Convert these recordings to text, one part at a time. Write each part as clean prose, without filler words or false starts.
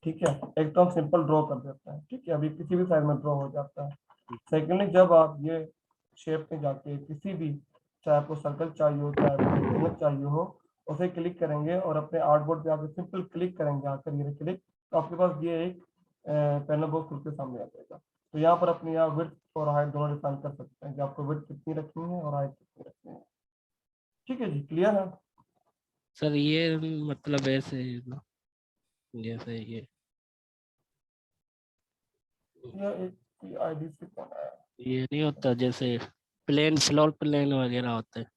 ठीक है, एक तो हम सिंपल ड्रॉ कर देते हैं, ठीक है, अभी किसी भी साइज में ड्रॉ हो जाता है। सेकेंडली जब आप ये शेप में जाके किसी भी, चाहे आपको सर्कल चाहिए हो चाहे आपको रेक्टेंगल चाहिए हो, उसे क्लिक करेंगे और अपने आर्टबोर्ड पे आके सिंपल क्लिक करेंगे आकर ये क्लिक, तो आपके पास ये एक पैनल बॉक्स खुल के सामने आ जाएगा। तो यहाँ पर अपनी यहाँ विड्थ और हाइट दोनों डिफाइन कर सकते हैं कि आपको विड्थ कितनी रखनी है और हाइट कितनी रखनी है। ठीक है जी, क्लियर है? सर ये मतलब ऐसे जैसे यह एक आईडी से कौन आया? ये नहीं होता जैसे प्लेन फ्लोर प्लेन वगैरह होते हैं,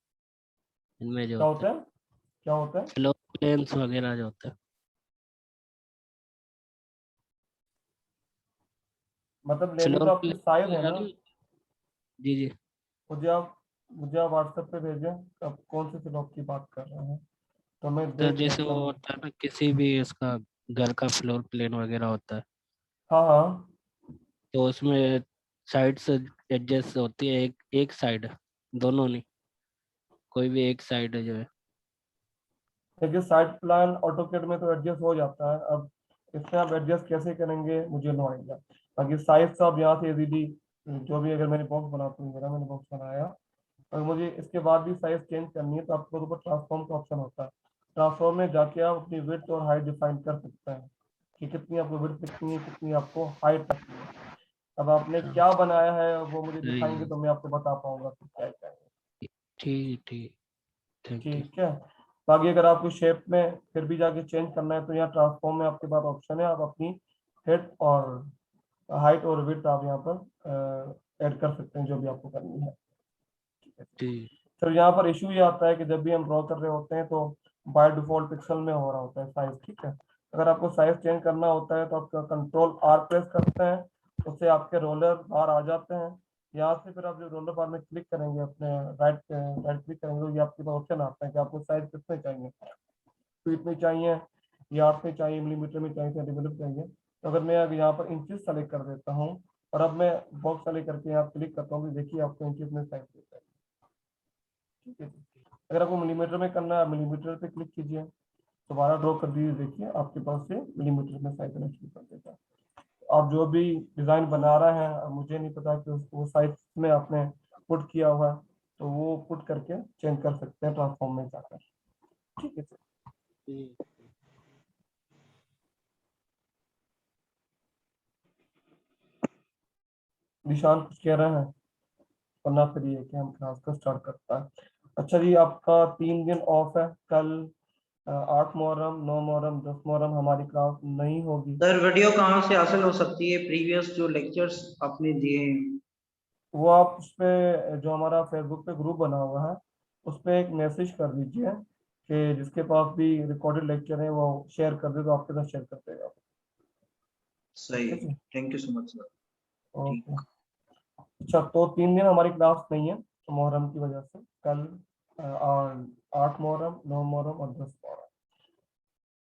इनमें जो क्या होते होता हैं है? क्या होता है? फ्लोर प्लेन्स वगैरह जो होते हैं। मतलब लेनी फ्लोर तो आपकी प्लेन साइज है वगैरह ना। नहीं। जी जी। मुझे आप व्हाट्सएप पे भेजें, आप कौन से ब्लॉग की बात कर रहे हैं, तो मैं सर देख जैसे लेता वो हूँ। होता है ना किसी भी उसका घर का फ्लोर प्लेन वगैरह होता है, हाँ हाँ। तो उसमें साइड से एडजस्ट होती है, एक एक साइड, दोनों नहीं, कोई भी एक साइड जो है। देखिए साइड प्लान ऑटोकेड में तो एडजस्ट हो जाता है, अब इसमें आप एडजस्ट कैसे करेंगे मुझे नो आइडिया। बाकी साइज तो आप यहाँ से इजीली, जो भी अगर मैंने बॉक्स बनाता हूँ, मेरा मैंने बॉक्स बनाया, अगर मुझे इसके बाद भी साइज चेंज करनी है तो आपके ऊपर ट्रांसफॉर्म का ऑप्शन होता है। ट्रांसफॉर्म में जाके आप अपनी विड्थ और हाइट डिफाइन कर सकते हैं कि कितनी आपको विड्थ रखनी है, कितनी आपको हाइट रखनी है। अब आपने हाँ, क्या बनाया है वो मुझे सही दिखाएंगे है। तो मैं आपको बता पाऊंगा कि क्या क्या है। ठीक ठीक। Thank you. ठीक है। बाकी अगर आपको शेप में फिर भी जाके चेंज करना है तो यहाँ ट्रांसफॉर्म में आपके पास ऑप्शन है, आप अपनी हेड और हाइट और विड्थ आप यहाँ पर ऐड कर सकते हैं जो भी आपको करनी है। ठीक है। ठीक। तो यहाँ पर इशू ये आता है कि जब भी हम ड्रॉ कर रहे होते हैं तो बाय डिफॉल्ट पिक्सल में हो रहा होता है साइज, ठीक है। अगर आपको साइज चेंज करना होता है तो आप कंट्रोल आर प्रेस करते हैं, उससे आपके रोलर बार आ जाते हैं। यहाँ से फिर आप जो रोलर बार में क्लिक करेंगे, अपने राइट राइट क्लिक करेंगे, तो ये आपके पास ऑप्शन आता है कि आपको साइज कितने चाहिए, फीट में चाहिए, यार्ड में चाहिए, मिलीमीटर में चाहिए, सेंटीमीटर में चाहिए। तो अगर मैं अब यहाँ पर इंचेस सेलेक्ट कर देता हूँ और अब मैं बॉक्स सेलेक्ट करके यहाँ क्लिक करता हूँ, तो देखिए आपको इंचेस में साइज देता है। ठीक है। अगर आपको मिलीमीटर में करना है, मिलीमीटर पे क्लिक कीजिए, दोबारा ड्रॉ कर दीजिए, देखिए आपके पास से मिलीमीटर में साइज देना शुरू कर देता है। आप जो भी डिजाइन बना रहे हैं, मुझे नहीं पता कि वो साइज में आपने पुट किया हुआ है, तो वो पुट करके चेंज कर सकते हैं ट्रांसफॉर्म में जाकर। ठीक है सर। ठीक। निशान कुछ कह रहे हैं, वरना फिर ये कि हम क्लास को स्टार्ट करता है। अच्छा जी, आपका 3 दिन ऑफ है कल। 8 मुहर्रम, 9 मुहर्रम, 10 मुहर्रम हमारी क्लास नहीं होगी। सर वीडियो कहाँ से हासिल हो सकती है, प्रीवियस जो लेक्चर्स आपने दिए हैं? वो आप उस पे, जो हमारा फेसबुक पे ग्रुप बना हुआ है, उस पे एक मैसेज कर दीजिए कि जिसके पास भी रिकॉर्डेड लेक्चर है वो शेयर कर दे, तो आपके साथ शेयर कर देगा। सही ठीक है है, जी। Thank you so much sir. Okay. ठीक। अच्छा, तो 3 दिन हमारी क्लास नहीं है तो मुहर्रम की वजह से कल, और 8 मुहर्रम, 9 मुहर्रम और 10 मुहर्रम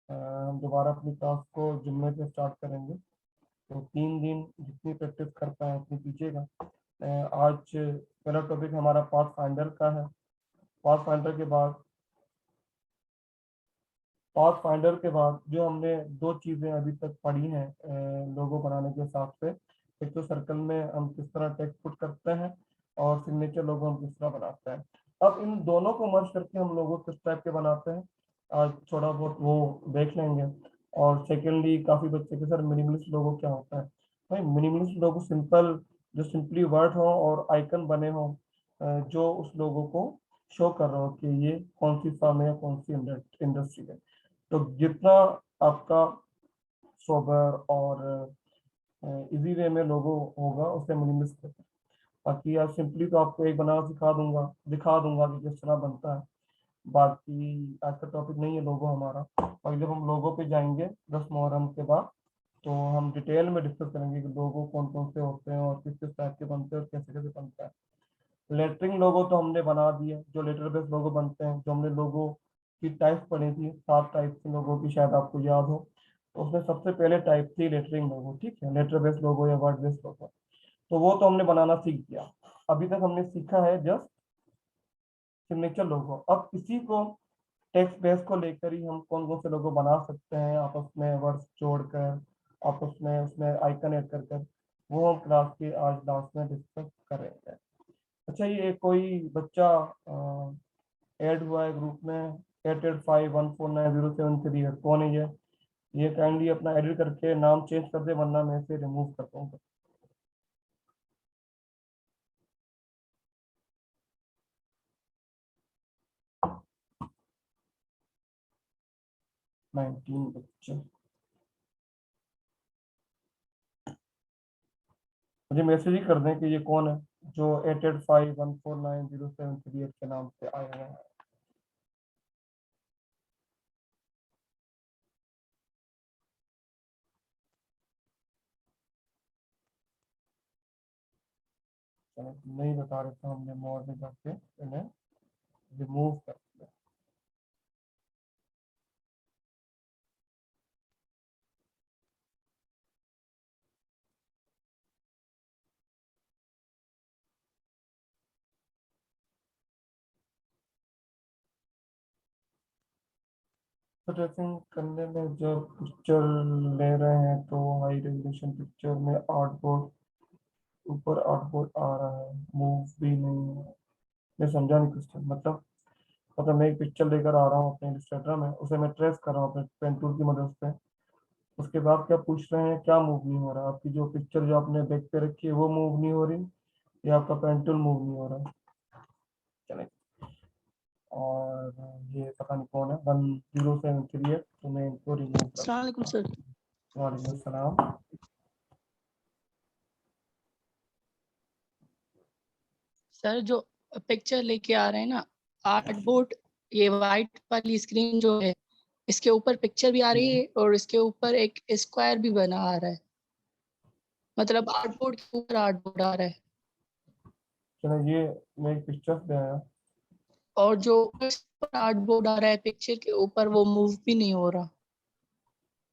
हम दोबारा अपनी क्लास को जुम्मे से स्टार्ट करेंगे। तो 3 दिन जितनी प्रैक्टिस कर पाए उतनी कीजिएगा। आज पहला टॉपिक हमारा पाथ फाइंडर का है। पाथ फाइंडर के बाद पाथ फाइंडर के बाद जो हमने दो चीज़ें अभी तक पढ़ी हैं लोगो बनाने के हिसाब से, एक तो सर्कल में हम किस तरह टेक्स्ट पुट करते हैं और सिग्नेचर लोगो हम किस तरह बनाते हैं। अब इन दोनों को मर्ज करके हम लोगो किस टाइप के बनाते हैं आज थोड़ा बहुत वो देख लेंगे। और सेकेंडली काफ़ी बच्चे के सर मिनिमलिस्ट लोगो क्या होता है। भाई मिनिमलिस्ट लोगो सिंपल, जो सिंपली वर्ड हो और आइकन बने हो, जो उस लोगों को शो कर रहा हो कि ये कौन सी फर्म है या कौन सी इंडस्ट्री है। तो जितना आपका सोबर और इजी वे में लोगो होगा उसे मिनिमलिस्ट करते हैं। बाकी यार सिंपली तो आपको एक बनाना दिखा दूंगा कि किस तरह बनता है। बाकी आज का टॉपिक नहीं है लोगो हमारा, और जब हम लोगो पे जाएंगे 10 मुहर्रम के बाद, तो हम डिटेल में डिस्कस करेंगे कि लोगो कौन कौन से होते हैं और किस किस टाइप के बनते हैं और कैसे कैसे बनता है। लेटरिंग लोगो तो हमने बना दिए, जो लेटर बेस लोगो बनते हैं, जो हमने लोगो की टाइप पढ़ी थी, 7 टाइप के लोगों की, शायद आपको याद हो। तो उसमें सबसे पहले टाइप थी लेटरिंग लोगो, ठीक है, लेटर बेस लोगो या वर्ड बेस लोगो। तो वो तो हमने बनाना सीख गया। अभी तक हमने सीखा है जस्ट सिग्नेचर लोगो। अब इसी को टेक्स्ट बेस को लेकर ही हम कौन कौन से लोगो बना सकते हैं आपस में वर्ड्स जोड़कर, आप उसमें उसमें आइकन ऐड कर कर, वो हम क्लास के आज लास्ट में डिस्कस करेंगे। अच्छा, ये कोई बच्चा ऐड हुआ है ग्रुप में 8851490738, कौन है ये काइंडली अपना एडिट करके नाम चेंज कर दे, वरना मैं इसे रिमूव कर दूंगा। नाइनटीन बच्चे मुझे मैसेज ही कर दें कि ये कौन है जो 8851490738 के नाम से आए हुए हैं। चलो, नहीं बता रहे थे, हमने मोर में जाके इन्हें रिमूव कर दिया। तो ड्रेसिंग करने में जब पिक्चर ले रहे हैं तो हाई रेजोल्यूशन पिक्चर में आर्टबोर्ड, ऊपर आर्टबोर्ड आ रहा है, मूव भी नहीं है। मैं समझा नहीं क्वेश्चन, मतलब मैं एक पिक्चर लेकर आ रहा हूँ अपने इलस्ट्रेटर में, उसे मैं ट्रेस कर रहा हूँ अपने पेन टूल की मदद से। उसके बाद क्या पूछ रहे हैं, क्या मूव नहीं हो रहा? आपकी जो पिक्चर जो आपने बैक पे रखी है वो मूव नहीं हो रही, या आपका पेन टूल मूव नहीं हो रहा? चले, और ये पता नहीं कौन है 1073 है, तो मैं इनको रिमूव कर अस्सलाम वालेकुम सर। वालेकुम सलाम। सर जो पिक्चर लेके आ रहे हैं ना, आर्टबोर्ड, ये वाइट वाली स्क्रीन जो है, इसके ऊपर पिक्चर भी आ रही है और इसके ऊपर एक स्क्वायर भी बना आ रहा है, मतलब आर्टबोर्ड के ऊपर आर्टबोर्ड आ रहा है। चलो, ये मैं एक पिक्चर ले आया। और जो आर्टबोर्ड आ रहा है पिक्चर के ऊपर, वो मूव भी नहीं हो रहा।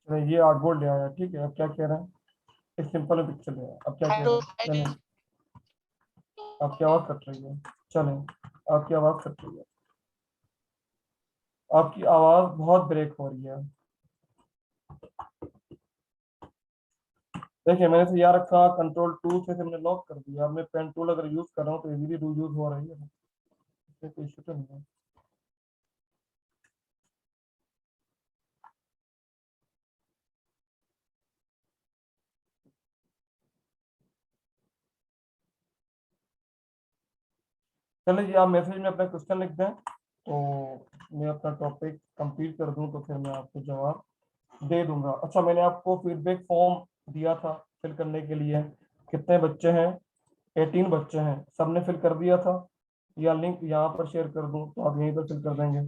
चलो, ये आर्टबोर्ड ले आया, ठीक है। अब क्या कह रहा है? एक सिंपल पिक्चर ले आया, अब क्या कह रहा है? चले, आपकी आवाज कट रही है। चले, आपकी आवाज कट रही है, आपकी आवाज बहुत ब्रेक हो रही है। देखिए, मैंने इसे यहाँ रखा, कंट्रोल 2 से हमने लॉक कर दिया। अब मैं पेन टूल अगर यूज कर रहा हूँ तो इजीली यूज हो रही है, इसमें कोई इशू तो नहीं है। चलिए जी, आप मैसेज में अपना क्वेश्चन लिख दें तो मैं अपना टॉपिक कंप्लीट कर दूं, तो फिर मैं आपको जवाब दे दूंगा। अच्छा, मैंने आपको फीडबैक फॉर्म दिया था फिल करने के लिए। कितने बच्चे हैं? 18 बच्चे हैं। सबने फिल कर दिया था? या लिंक यहाँ पर शेयर कर दूं तो आप यहीं पर फिल कर देंगे?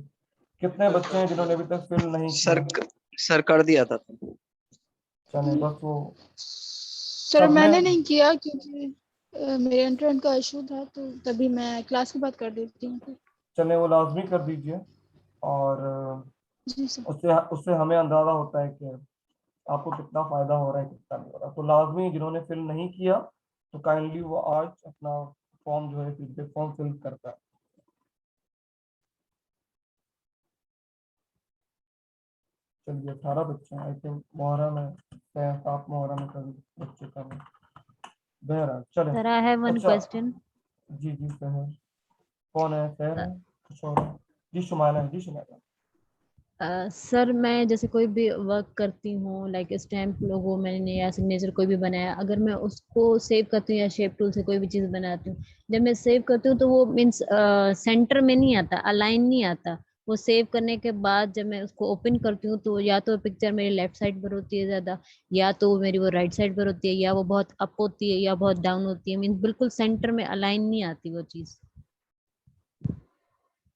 कितने बच्चे हैं जिन्होंने अभी तक फिल नहीं सर किया? सर कर दिया था। चले, बस वो सर सबने। मैंने नहीं किया क्योंकि मेरे इंटरनेट का इशू था, तो तभी मैं क्लास के बाद कर देती हूँ। चले, वो लाजमी कर दीजिए। और जी सर। उससे उससे हमें अंदाजा होता है कि आपको कितना फायदा हो रहा है, कितना नहीं हो रहा। तो लाजमी जिन्होंने फिल नहीं किया तो काइंडली वो आज अपना फॉर्म जो है, फीडबैक फॉर्म फिल करता है। चलिए, 18 बच्चे हैं। आई थिंक मुहर्रम है, 7 मुहर्रम में कभी बच्चे का नहीं। बहरहाल चले। Sir, I have one अच्छा, question. जी जी, सहर कौन है? सहर है, कुछ और है? जी शुमाइला है, जी शुमाइला। सर, मैं जैसे कोई भी वर्क करती हूँ, लाइक स्टैम्प लोगो मैंने या सिग्नेचर कोई भी बनाया, अगर मैं उसको सेव करती हूँ या शेप टूल से कोई भी चीज़ बनाती हूँ, जब मैं सेव करती हूँ तो वो मीन्स सेंटर में नहीं आता, अलाइन नहीं आता। वो सेव करने के बाद जब मैं उसको ओपन करती हूँ तो या तो पिक्चर मेरी लेफ्ट साइड पर होती है ज़्यादा, या तो मेरी वो राइट साइड पर होती है, या वो बहुत अप होती है या बहुत डाउन होती है, मीन्स बिल्कुल सेंटर में अलाइन नहीं आती वो चीज़।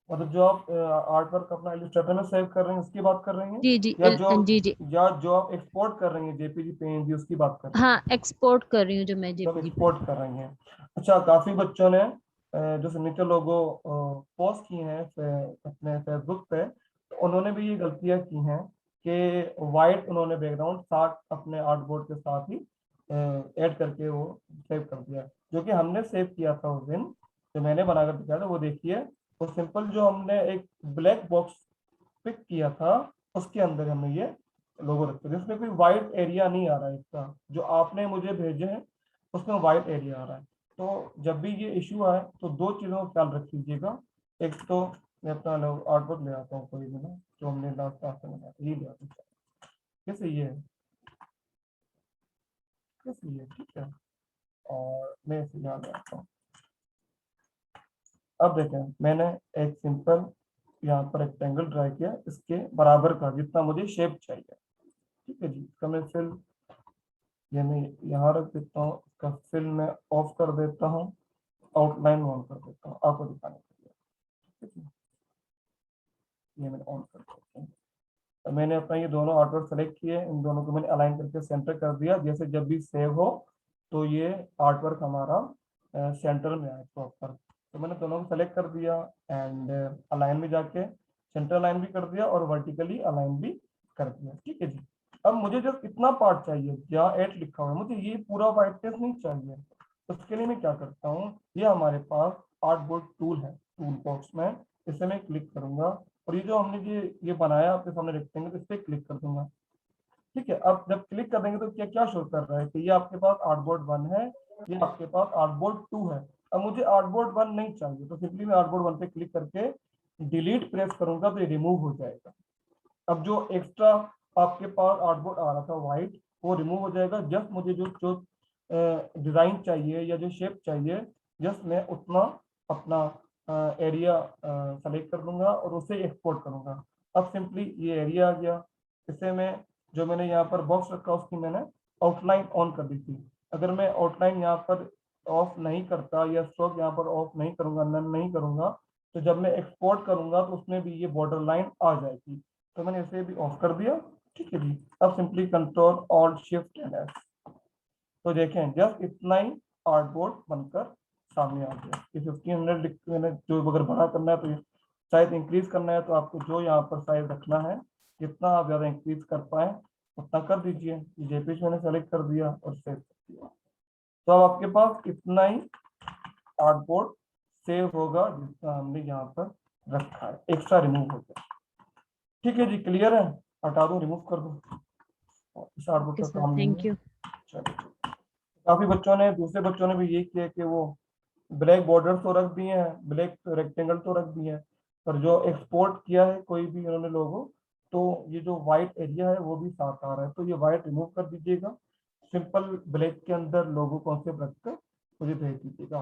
मतलब जो आप आर्ट वर्क अपना इलस्ट्रेटर में सेव कर रहे हैं उसकी बात कर रही हैं, जी जी या जो जी जी। आप एक्सपोर्ट कर रही हैं जेपीजी पेएनजी, उसकी बात कर रही हैं? हाँ, एक्सपोर्ट कर रही हूँ जो मैं जो आप जेपीजी पे। एक्सपोर्ट कर रही हैं। अच्छा, काफी बच्चों ने जो सिग्नेचर लोगो पोस्ट किए हैं अपने फेसबुक पे, तो उन्होंने भी ये गलतियां की हैं कि वाइट उन्होंने बैकग्राउंड साथ अपने आर्टबोर्ड के साथ ही ऐड करके वो सेव कर दिया, जो कि हमने सेव किया था उस दिन, जो मैंने बनाकर दिखाया था। वो देखिए, वो सिंपल जो हमने एक ब्लैक बॉक्स पिक किया था, उसके अंदर हमने ये लोगो रखते हैं जिसमें कोई वाइट एरिया नहीं आ रहा है इसका, जो आपने मुझे भेजे हैं उसमें वाइट एरिया आ रहा है। तो जब भी ये इश्यू आए तो दो चीज़ों का ख्याल रख लीजिएगा। एक तो मैं अपना आर्टवर्क ले आता हूँ कोई भी ना, जो हमने लास्ट क्लास में बनाया ये ले आता हूँ, कैसे ये है, कैसे ये, ठीक है, और मैं इसे यहाँ ले आता हूँ। अब देखें मैंने एक सिंपल यहाँ पर रेक्टेंगल ड्रा किया, इसके बराबर का जितना मुझे शेप चाहिए, ठीक है जी। इसका मैं फिल ये मैं यहाँ रख देता हूँ, इसका फिल मैं ऑफ कर देता हूँ, आउटलाइन ऑन कर देता हूँ आपको दिखाने के लिए, ठीक है। ये मैंने ऑन कर देता हूँ। तो मैंने अपना ये दोनों आर्टवर्क सेलेक्ट किए, इन दोनों को मैंने अलाइन करके सेंटर कर दिया, जैसे जब भी सेव हो तो ये आर्टवर्क हमारा सेंटर में आए प्रॉपर। तो मैंने दोनों को सेलेक्ट कर दिया एंड अलाइन में जाके सेंटर अलाइन भी कर दिया और वर्टिकली अलाइन भी कर दिया, ठीक है जी। अब मुझे जब इतना पार्ट चाहिए जहाँ 8 लिखा हुआ है, मुझे ये पूरा व्हाइटनेस नहीं चाहिए, तो उसके लिए मैं क्या करता हूँ, ये हमारे पास आर्टबोर्ड टूल है टूल बॉक्स में, इसे मैं क्लिक करूंगा और ये जो हमने ये बनाया आपके सामने रेक्टेंगल, इस पर क्लिक कर दूंगा, ठीक है। अब जब क्लिक कर देंगे तो क्या क्या शो कर रहा है कि ये आपके पास आर्टबोर्ड 1 है, ये आपके पास आर्टबोर्ड 2 है। अब मुझे आर्टबोर्ड 1 नहीं चाहिए तो सिंपली मैं आर्टबोर्ड 1 पे क्लिक करके डिलीट प्रेस करूंगा तो ये रिमूव हो जाएगा। अब जो एक्स्ट्रा आपके पास आर्टबोर्ड आ रहा था व्हाइट, वो रिमूव हो जाएगा। जस्ट मुझे जो जो डिजाइन चाहिए या जो शेप चाहिए, जस्ट मैं उतना अपना एरिया सेलेक्ट कर लूंगा और उसे एक्सपोर्ट करूंगा। अब सिंपली ये एरिया आ गया, इसे मैं जो मैंने यहाँ पर बॉक्स रखा उसकी मैंने आउटलाइन ऑन कर दी थी। अगर मैं आउटलाइन यहाँ पर ऑफ नहीं करता या स्ट्रोक यहाँ पर ऑफ नहीं करूंगा, नन नहीं करूंगा, तो जब मैं एक्सपोर्ट करूंगा तो उसमें भी ये बॉर्डर लाइन आ जाएगी। तो मैंने इसे भी ऑफ कर दिया, ठीक है जी। अब simply control alt shift and S, तो देखें जस्ट इतना ही आर्टबोर्ड बनकर सामने आ गया। ये 1500 मैंने जो अगर बड़ा करना है तो साइज इंक्रीज करना है तो आपको जो यहाँ पर साइज रखना है, जितना आप ज़्यादा इंक्रीज कर पाए उतना कर दीजिए। जेपीज मैंने सेलेक्ट कर दिया और सेव कर दिया, तो अब आपके पास इतना ही आर्टबोर्ड सेव होगा जितना हमने यहाँ पर रखा है, एक्स्ट्रा रिमूव हो गया, ठीक है जी। क्लियर है, हटा दो, रिमूव कर दो, इस आर्टबोर्ड ओके का सर, काम नहीं थैंक है। यू। चलिए, काफी बच्चों ने, दूसरे बच्चों ने भी ये किया कि वो ब्लैक बॉर्डर तो रख दिए हैं, ब्लैक रेक्टेंगल तो रख दिए हैं, पर जो एक्सपोर्ट किया है कोई भी इन्होंने लोगो, तो ये जो व्हाइट एरिया है वो भी साथ आ रहा है, तो ये व्हाइट रिमूव कर दीजिएगा। सिंपल ब्लैक के अंदर लोगो कॉन्सेप्ट रखकर मुझे भेज दीजिएगा।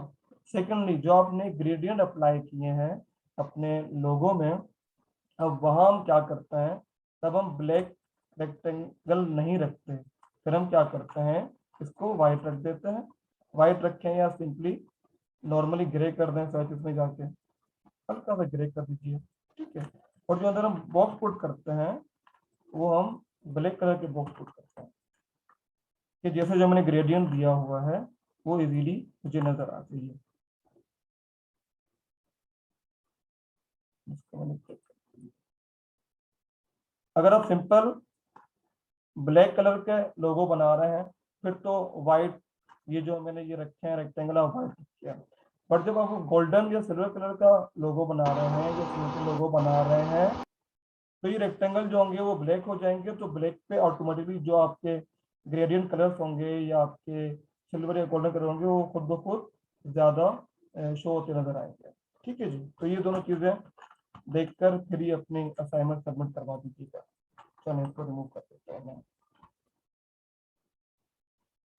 सेकेंडली, जो आपने ग्रेडियंट अप्लाई किए हैं अपने लोगो में, अब वहाँ हम क्या करते हैं, तब हम ब्लैक रेक्टेंगल नहीं रखते, फिर हम क्या करते हैं, इसको व्हाइट रख देते हैं। व्हाइट रखें या सिंपली नॉर्मली ग्रे कर दें, सर्च में जाके हल्का सा ग्रे कर दीजिए, ठीक है। और जो अंदर हम बॉक्स पुट करते हैं वो हम ब्लैक कलर के बॉक्स पुट करते हैं कि जैसे जो मैंने ग्रेडियंट दिया हुआ है वो इजीली मुझे नजर आ जाइए। अगर आप सिंपल ब्लैक कलर के लोगो बना रहे हैं फिर तो वाइट, ये जो मैंने ये रखे हैं रेक्टेंगल ऑफ वाइट किया, बट जब आप गोल्डन या सिल्वर कलर का लोगो बना रहे हैं या सिंपल लोगो बना रहे हैं तो ये रेक्टेंगल जो होंगे वो ब्लैक हो जाएंगे, तो ब्लैक पे ऑटोमेटिकली जो आपके ग्रेडियंट कलर्स होंगे या आपके सिल्वर या गोल्डन कलर होंगे वो खुद ब खुद ज्यादा शो होते नजर आएंगे, ठीक है जी। तो ये दोनों चीजें देखकर फिर ही अपनी असाइनमेंट सबमिट करवा दीजिएगा। चलिए इसको रिमूव कर देते हैं।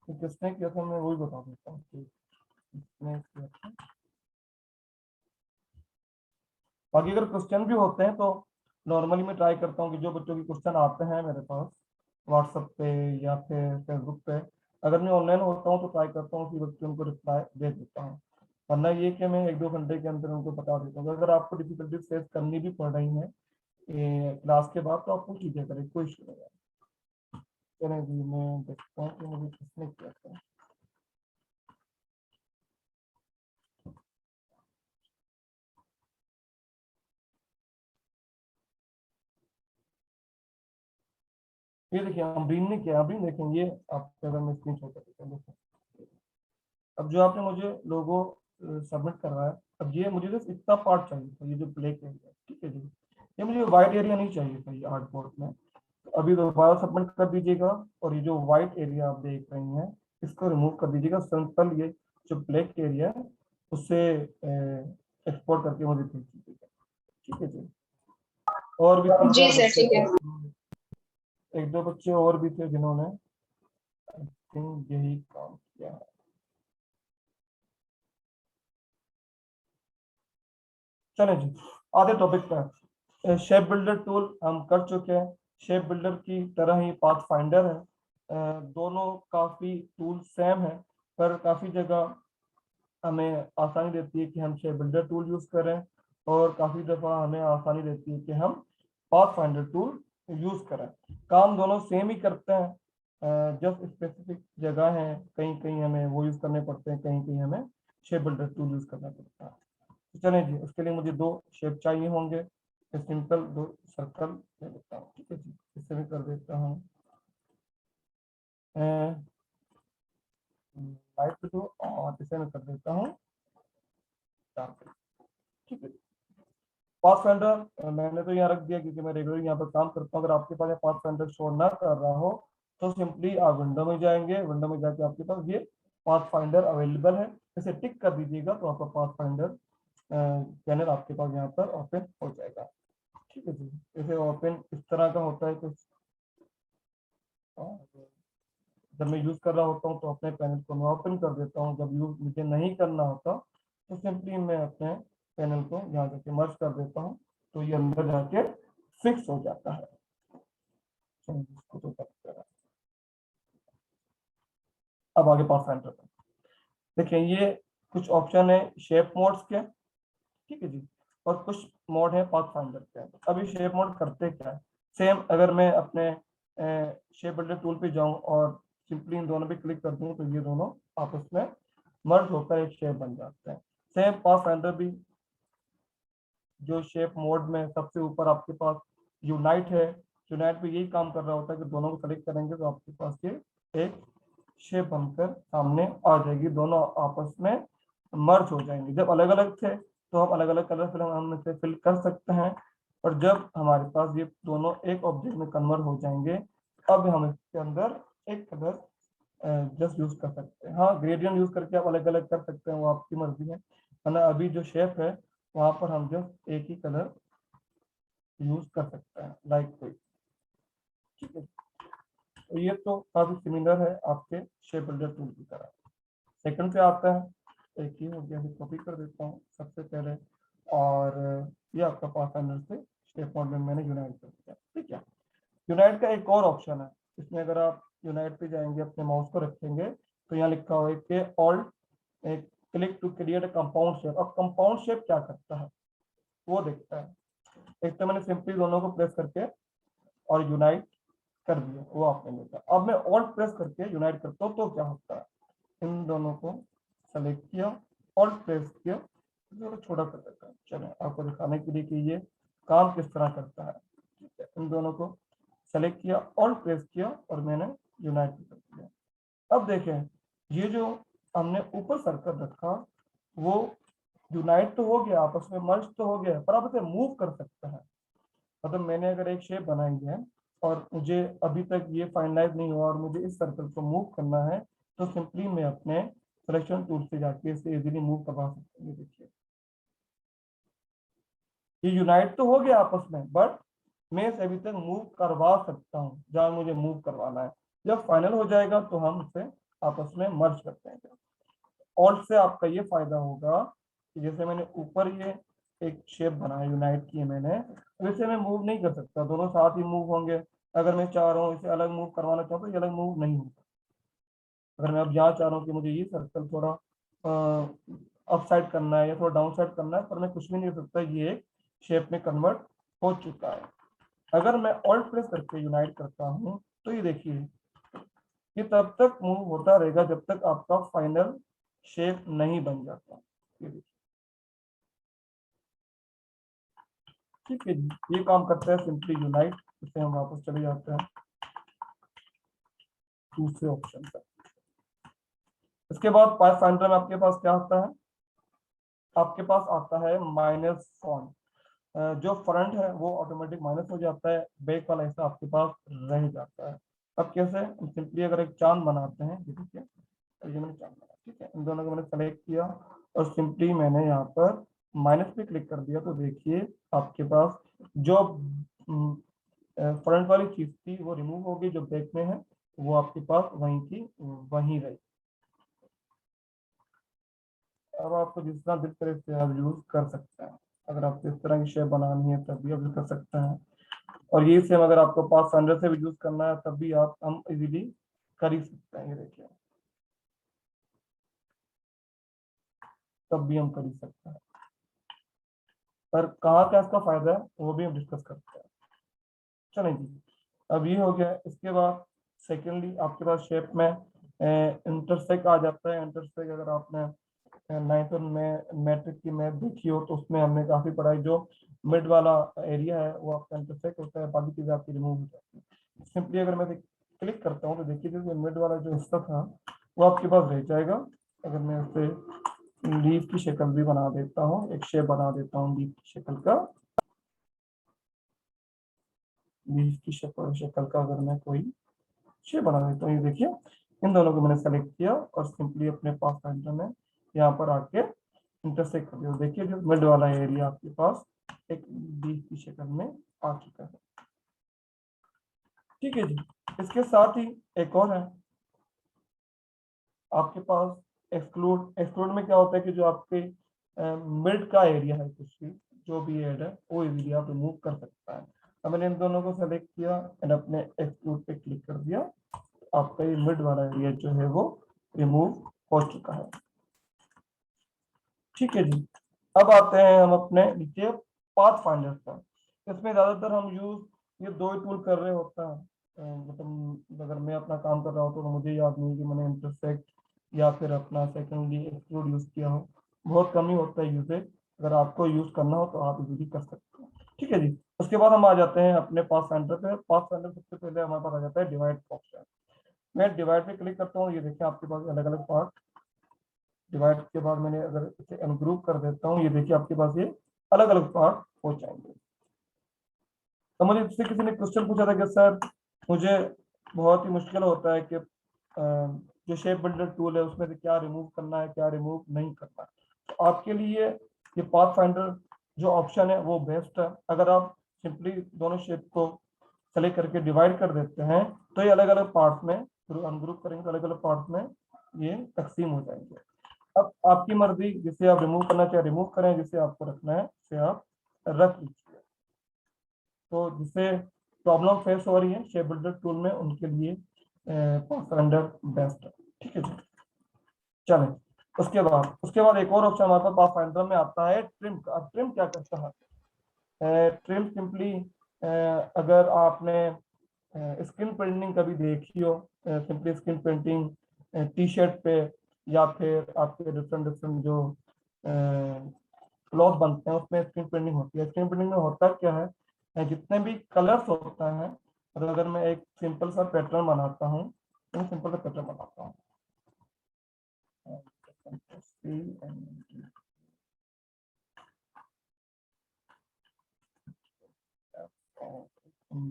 तो किसने किया था मैं वही बता देता हूँ कि किसने किया था। बाकी अगर क्वेश्चन भी होते हैं तो नॉर्मली मैं ट्राई करता हूँ कि जो बच्चों के क्वेश्चन आते हैं मेरे पास व्हाट्सएप पे या फिर फेसबुक पे, अगर मैं ऑनलाइन होता हूँ तो ट्राई करता हूँ कि बच्चों को रिप्लाई दे देता हूँ, वरना ये कि मैं 1-2 घंटे के अंदर उनको बता देता हूँ। अगर आपको डिफिकल्टी फेस करनी भी पड़ रही है क्लास के बाद तो आप पूछ लीजिए करें, कोई इशू नहीं है। चलिए जी, मैं देखता हूँ कि मुझे किसने किया था। ये देखिए अमरीन ने किया, अमरीन देखें ये आपके अगर मैं स्क्रीन शॉट करता हूँ, अब जो आपने मुझे लोगो सबमिट करवाया, अब ये मुझे बस इतना पार्ट चाहिए था, ये जो ब्लैक एरिया, ठीक है जी। ये मुझे व्हाइट एरिया नहीं चाहिए था ये आर्टबोर्ड में। तो अभी दोबारा सबमिट कर दीजिएगा और ये जो व्हाइट एरिया आप देख रही हैं इसको रिमूव कर दीजिएगा। सिंपल ये जो ब्लैक एरिया है उससे एक्सपोर्ट करके मुझे भेज दीजिएगा, ठीक है जी। और भी तीन जी चार सर, बच्चे ठीक है। थे, एक दो बच्चे और भी थे जिन्होंने आई थिंक यही काम किया है। चले जी आधे टॉपिक पर। शेप बिल्डर टूल हम कर चुके हैं। शेप बिल्डर की तरह ही पाथ फाइंडर है। दोनों काफी टूल सेम है पर काफी जगह हमें आसानी देती है कि हम शेप बिल्डर टूल यूज करें और काफी दफा हमें आसानी देती है कि हम पाथ फाइंडर टूल यूज करें। काम दोनों सेम ही करते हैं, जस्ट स्पेसिफिक जगह है, कहीं कहीं हमें वो यूज करने पड़ते हैं, कहीं कहीं हमें शेप बिल्डर टूल यूज करना पड़ता है। तो चलें जी, उसके लिए मुझे दो शेप चाहिए होंगे। सिंपल दो सर्कल ले लेता हूँ, ठीक है जी। इससे मैं कर देता हूँ लाइट ब्लू और इसे मैं कर देता हूँ डार्क, ठीक है। पाथ फाइंडर मैंने तो यहाँ रख दिया क्योंकि मैं रेगुलर यहाँ पर काम करता हूँ। अगर आपके पास पाथ फाइंडर शो ना कर रहा हो तो सिंपली आप विंडो में जाएंगे, विंडो में जाके आपके पास ये पाथ फाइंडर अवेलेबल है, इसे टिक कर दीजिएगा तो आपका पाथ फाइंडर पैनल आपके पास यहाँ पर ओपन हो जाएगा, ठीक है जी। इसे ओपन इस तरह का होता है कुछ। जब मैं यूज कर रहा होता हूँ तो अपने पैनल को मैं ओपन कर देता हूँ, जब यूज मुझे नहीं करना होता तो सिंपली मैं अपने पैनल को यहाँ जाके मर्ज कर देता हूँ तो ये अंदर जाके फिक्स हो जाता है। इसको तो करते हैं। अब आगे पाथ फाइंडर देखिए, ये कुछ ऑप्शन है शेप मोड्स के, ठीक है जी, और कुछ मोड है पाथ फाइंडर के। अभी शेप मोड करते क्या है, सेम अगर मैं अपने शेप बिल्डर टूल पे जाऊं और सिंपली इन दोनों पे क्लिक कर दूं तो ये दोनों आपस में मर्ज होकर एक शेप बन जाते हैं। सेम पाथ फाइंडर भी जो शेप मोड में सबसे ऊपर आपके पास यूनाइट है, यूनाइट पे यही काम कर रहा होता है कि दोनों को सेलेक्ट करेंगे तो आपके पास ये एक शेप बनकर सामने आ जाएगी, दोनों आपस में मर्ज हो जाएंगे। जब अलग अलग थे तो हम अलग अलग कलर फिल हम इसे फिल कर सकते हैं, और जब हमारे पास ये दोनों एक ऑब्जेक्ट में कन्वर्ट हो जाएंगे अब हम इसके अंदर एक कलर जस्ट यूज कर सकते हैं। हाँ, ग्रेडियंट यूज करके आप अलग अलग कर सकते हैं, वो आपकी मर्जी है, वरना अभी जो शेप है वहां पर हम जस्ट एक ही कलर यूज कर सकते हैं लाइक कोई, ठीक है। तो ये तो काफी सिमिलर है आपके शेप बिल्डर टूल की तरह। सेकंड पे आता है, एक ही हो गया, कॉपी कर देता हूँ सबसे पहले, और ये आपका पाथ फाइंडर से शेप मोड में मैंने यूनाइट कर दिया, ठीक है। यूनाइट का एक और ऑप्शन है, इसमें अगर आप यूनाइट पे जाएंगे अपने माउस को रखेंगे तो यहाँ लिखा हुआ है कि alt click to create a compound shape. अब कंपाउंड शेप क्या करता है वो देखता है। एक तो मैंने सिंपली दोनों को प्रेस करके और यूनाइट कर दिया, वो आपने देखा। अब मैं ऑल्ट प्रेस करके यूनाइट करता हूँ तो क्या होता है, इन दोनों को सेलेक्ट किया, ऑल्ट प्रेस किया, थोड़ा छोटा कर देता है। चलो आपको दिखाने के लिए कि ये काम किस तरह करता है, ठीक है। इन दोनों को सेलेक्ट किया, ऑल्ट प्रेस किया और मैंने यूनाइट कर दिया। अब देखें, ये जो हमने ऊपर सर्कल रखा वो यूनाइट तो हो गया, आपस में मर्ज तो हो गया, पर आप इसे मूव कर सकते हैं। मतलब मैंने अगर एक शेप बनाई है और मुझे अभी तक ये फाइनलाइज नहीं हुआ और मुझे इस सर्कल को मूव करना है तो सिंपली मैं अपने सिलेक्शन टूल से जाके इसे इजीली मूव करवा सकता हूँ। देखिए ये यूनाइट तो हो गया आपस में, बट मैं इसे अभी तक मूव करवा सकता हूँ जहां मुझे मूव करवाना है। जब फाइनल हो जाएगा तो हम इसे आपस में मर्ज करते हैं। ऑल्ट से आपका ये फायदा होगा कि जैसे मैंने ऊपर ये एक शेप बनाया, यूनाइट की मैंने, वैसे मैं मूव नहीं कर सकता, दोनों साथ ही मूव होंगे। अगर मैं चाह रहा हूँ इसे अलग मूव करवाना चाहूँ तो ये अलग मूव नहीं होगा। अगर मैं अब यहाँ चाह रहा हूँ कि मुझे ये सर्कल थोड़ा अप साइड करना है या थोड़ा डाउन साइड करना है, पर मैं कुछ भी नहीं कर सकता, ये एक शेप में कन्वर्ट हो चुका है। अगर मैं ऑल्ट प्रेस करके यूनाइट करता हूँ तो ये देखिए ये तब तक मूव होता रहेगा जब तक आपका फाइनल शेप नहीं बन जाता। ये देखिए, ठीक है जी, ये काम करता है सिंपली यूनाइट। इसे हम वापस चले जाते हैं दूसरे ऑप्शन पर। इसके बाद पाथ फाइंडर में आपके पास क्या आता है, आपके पास आता है माइनस फॉन्ट। जो फ्रंट है वो ऑटोमेटिक माइनस हो जाता है, बैक वाला हिस्सा आपके पास रह जाता है। अब कैसे, सिंपली अगर एक चांद बनाते हैं, ये देखिए ये मैंने चांद बनाया, ठीक है, इन दोनों को मैंने सेलेक्ट किया और सिंपली मैंने यहाँ पर माइनस पे क्लिक कर दिया, तो देखिए आपके पास जो फ्रंट वाली चीज थी वो रिमूव हो गई, जो बैक में है वो आपके पास वहीं की वहीं रही। अब आपको जिस तरह से आप यूज कर सकते हैं, अगर आपको इस तरह की शेप बनानी है तब भी आप यूज कर सकते हैं, और ये सेम अगर आपको पाथ फाइंडर से भी यूज करना है तब भी हम इजीली कर ही सकते हैं। ये देखिए तब भी हम कर ही सकते हैं, पर कहाँ क्या इसका फायदा है वो भी हम डिस्कस करते हैं। चलें जी, अब ये हो गया। इसके बाद सेकेंडली आपके पास शेप में इंटरसेक्ट आ जाता है। इंटरसेक्ट अगर आपने नाइन्थ में मैट्रिक की मैथ देखी हो तो उसमें हमने काफी पढ़ाई, जो मिड वाला एरिया है वो आपका इंटरसेक्ट होता है, बाकी चीजें आपकी रिमूव हो जाती है। सिंपली अगर मैं क्लिक करता हूँ तो देखिए जो मिड वाला जो हिस्सा था वो आपके पास रह जाएगा। अगर मैं उसे लीफ की शक्ल भी बना देता हूँ, एक शेप बना देता हूँ लीफ की शक्ल का, लीफ की शक्ल का अगर मैं कोई शेप बना देता हूँ, ये देखिए इन दोनों को मैंने सेलेक्ट किया और सिंपली अपने पास सेंटर में यहाँ पर आके इंटरसेक्ट कर दिया। देखिए जो मिड वाला एरिया आपके पास एक लीफ की शक्ल में आ चुका है। ठीक है जी, इसके साथ ही एक और है आपके पास एक्सक्लूड। एक्सक्लूड में क्या होता है कि जो आपके मिड का एरिया है, कुछ भी जो भी एड है वो इजीली आप रिमूव कर सकता है। अब मैंने इन दोनों को सेलेक्ट किया एंड अपने एक्सक्लूड पे क्लिक कर दिया, आपका ये मिड वाला एरिया जो है वो रिमूव हो चुका है। ठीक है जी, अब आते हैं हम अपने नीचे पाथ फाइंडर पर। इसमें ज्यादातर हम यूज ये दो ही टूल कर रहे होता है। मतलब अगर मैं अपना काम कर रहा हूँ तो मुझे याद नहीं कि मैंने इंटरसेक्ट या फिर अपना सेकेंडली एक्सक्लूड यूज किया हो, बहुत कम ही होता है यूजेज। अगर आपको यूज करना हो तो आप इजीली कर सकते हो। ठीक है जी, उसके बाद हम आ जाते हैं अपने पाथ फाइंडर पे। पाथ फाइंडर सबसे पहले हमारे पास आ जाता है डिवाइड ऑप्शन। मैं डिवाइड पे क्लिक करता हूँ, ये देखिए आपके पास अलग अलग पार्ट। डिवाइड के बाद मैंने अगर इसे अनग्रुप कर देता हूँ, ये देखिए आपके पास ये अलग अलग पार्ट हो जाएंगे। तो मुझे इससे किसी ने क्वेश्चन पूछा था कि सर मुझे बहुत ही मुश्किल होता है कि जो शेप बिल्डर टूल है उसमें से क्या रिमूव करना है, क्या रिमूव नहीं करना है। तो आपके लिए ये पाथ फाइंडर जो ऑप्शन है वो बेस्ट है। अगर आप सिंपली दोनों शेप को सेलेक्ट करके डिवाइड कर देते हैं तो ये अलग अलग पार्ट में, अनग्रुप करेंगे तो अलग अलग पार्ट में ये तकसीम हो जाएंगे। अब आपकी मर्जी, जिसे आप रिमूव करना चाहे रिमूव करें, जिसे आपको रखना है उसे आप रख लीजिए। तो जिसे प्रॉब्लम फेस हो रही है शेप बिल्डर टूल में उनके लिए पाथ फाइंडर बेस्ट है। ठीक है जी, चलें उसके बाद एक और ऑप्शन हमारे पास पाथ फाइंडर में आता है ट्रिम का। अब ट्रिम क्या करता है? ट्रिम सिंपली अगर आपने स्क्रीन प्रिंटिंग कभी देखी हो, simply screen printing T shirt पे या फिर आपके डिफरेंट डिफरेंट जो क्लॉथ बनते हैं उसमें स्क्रीन प्रिंटिंग होती है। स्क्रीन प्रिंटिंग में होता क्या है, जितने भी कलर्स होता है, और अगर मैं एक सिंपल सा पैटर्न बनाता हूँ, तो सिंपल सा पैटर्न बनाता हूँ,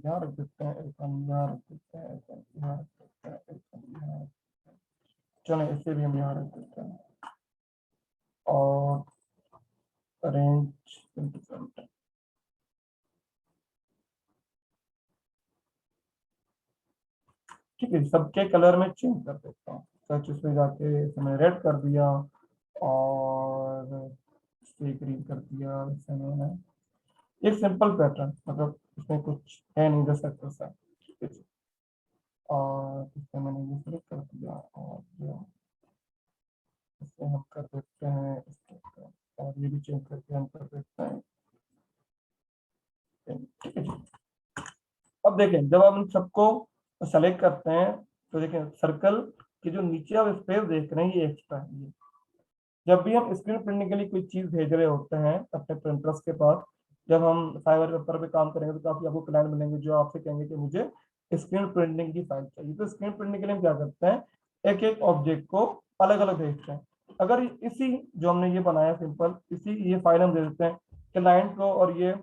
यहाँ रख देते हैं, यहाँ रख देते हैं, यहाँ रख देते हैं, चलो इसे भी हम यहाँ रख देते हैं और अरेंज। ठीक है, सबके कलर में चेंज कर देता हूँ। सर्च इसमें जाके मैंने रेड कर दिया और इसे ग्रीन कर दिया। इसे मैंने एक सिंपल पैटर्न, मतलब इसमें कुछ है नहीं जैसा वैसा, ठीक है। और इसे मैंने ये सिलेक्ट कर दिया और इसे हम कर देते हैं इसके, और ये भी चेंज करके हम कर देते हैं। ठीक है जी, अब देखें जब हम इन सबको सेलेक्ट करते हैं तो देखें सर्कल की जो नीचे आप स्पेस देख रहे हैं ये एक्स्ट्रा है। ये जब भी हम स्क्रीन प्रिंटिंग के लिए कोई चीज भेज रहे होते हैं अपने प्रिंटर्स के पास, जब हम फाइबर पेपर पे काम करेंगे तो काफी आपको क्लाइंट मिलेंगे जो आपसे कहेंगे कि मुझे स्क्रीन प्रिंटिंग की फाइल चाहिए। तो स्क्रीन प्रिंटिंग के लिए हम क्या करते हैं, एक एक ऑब्जेक्ट को अलग अलग भेजते हैं। अगर इसी जो हमने ये बनाया सिंपल, इसी ये फाइल हम दे देते हैं क्लाइंट को, और ये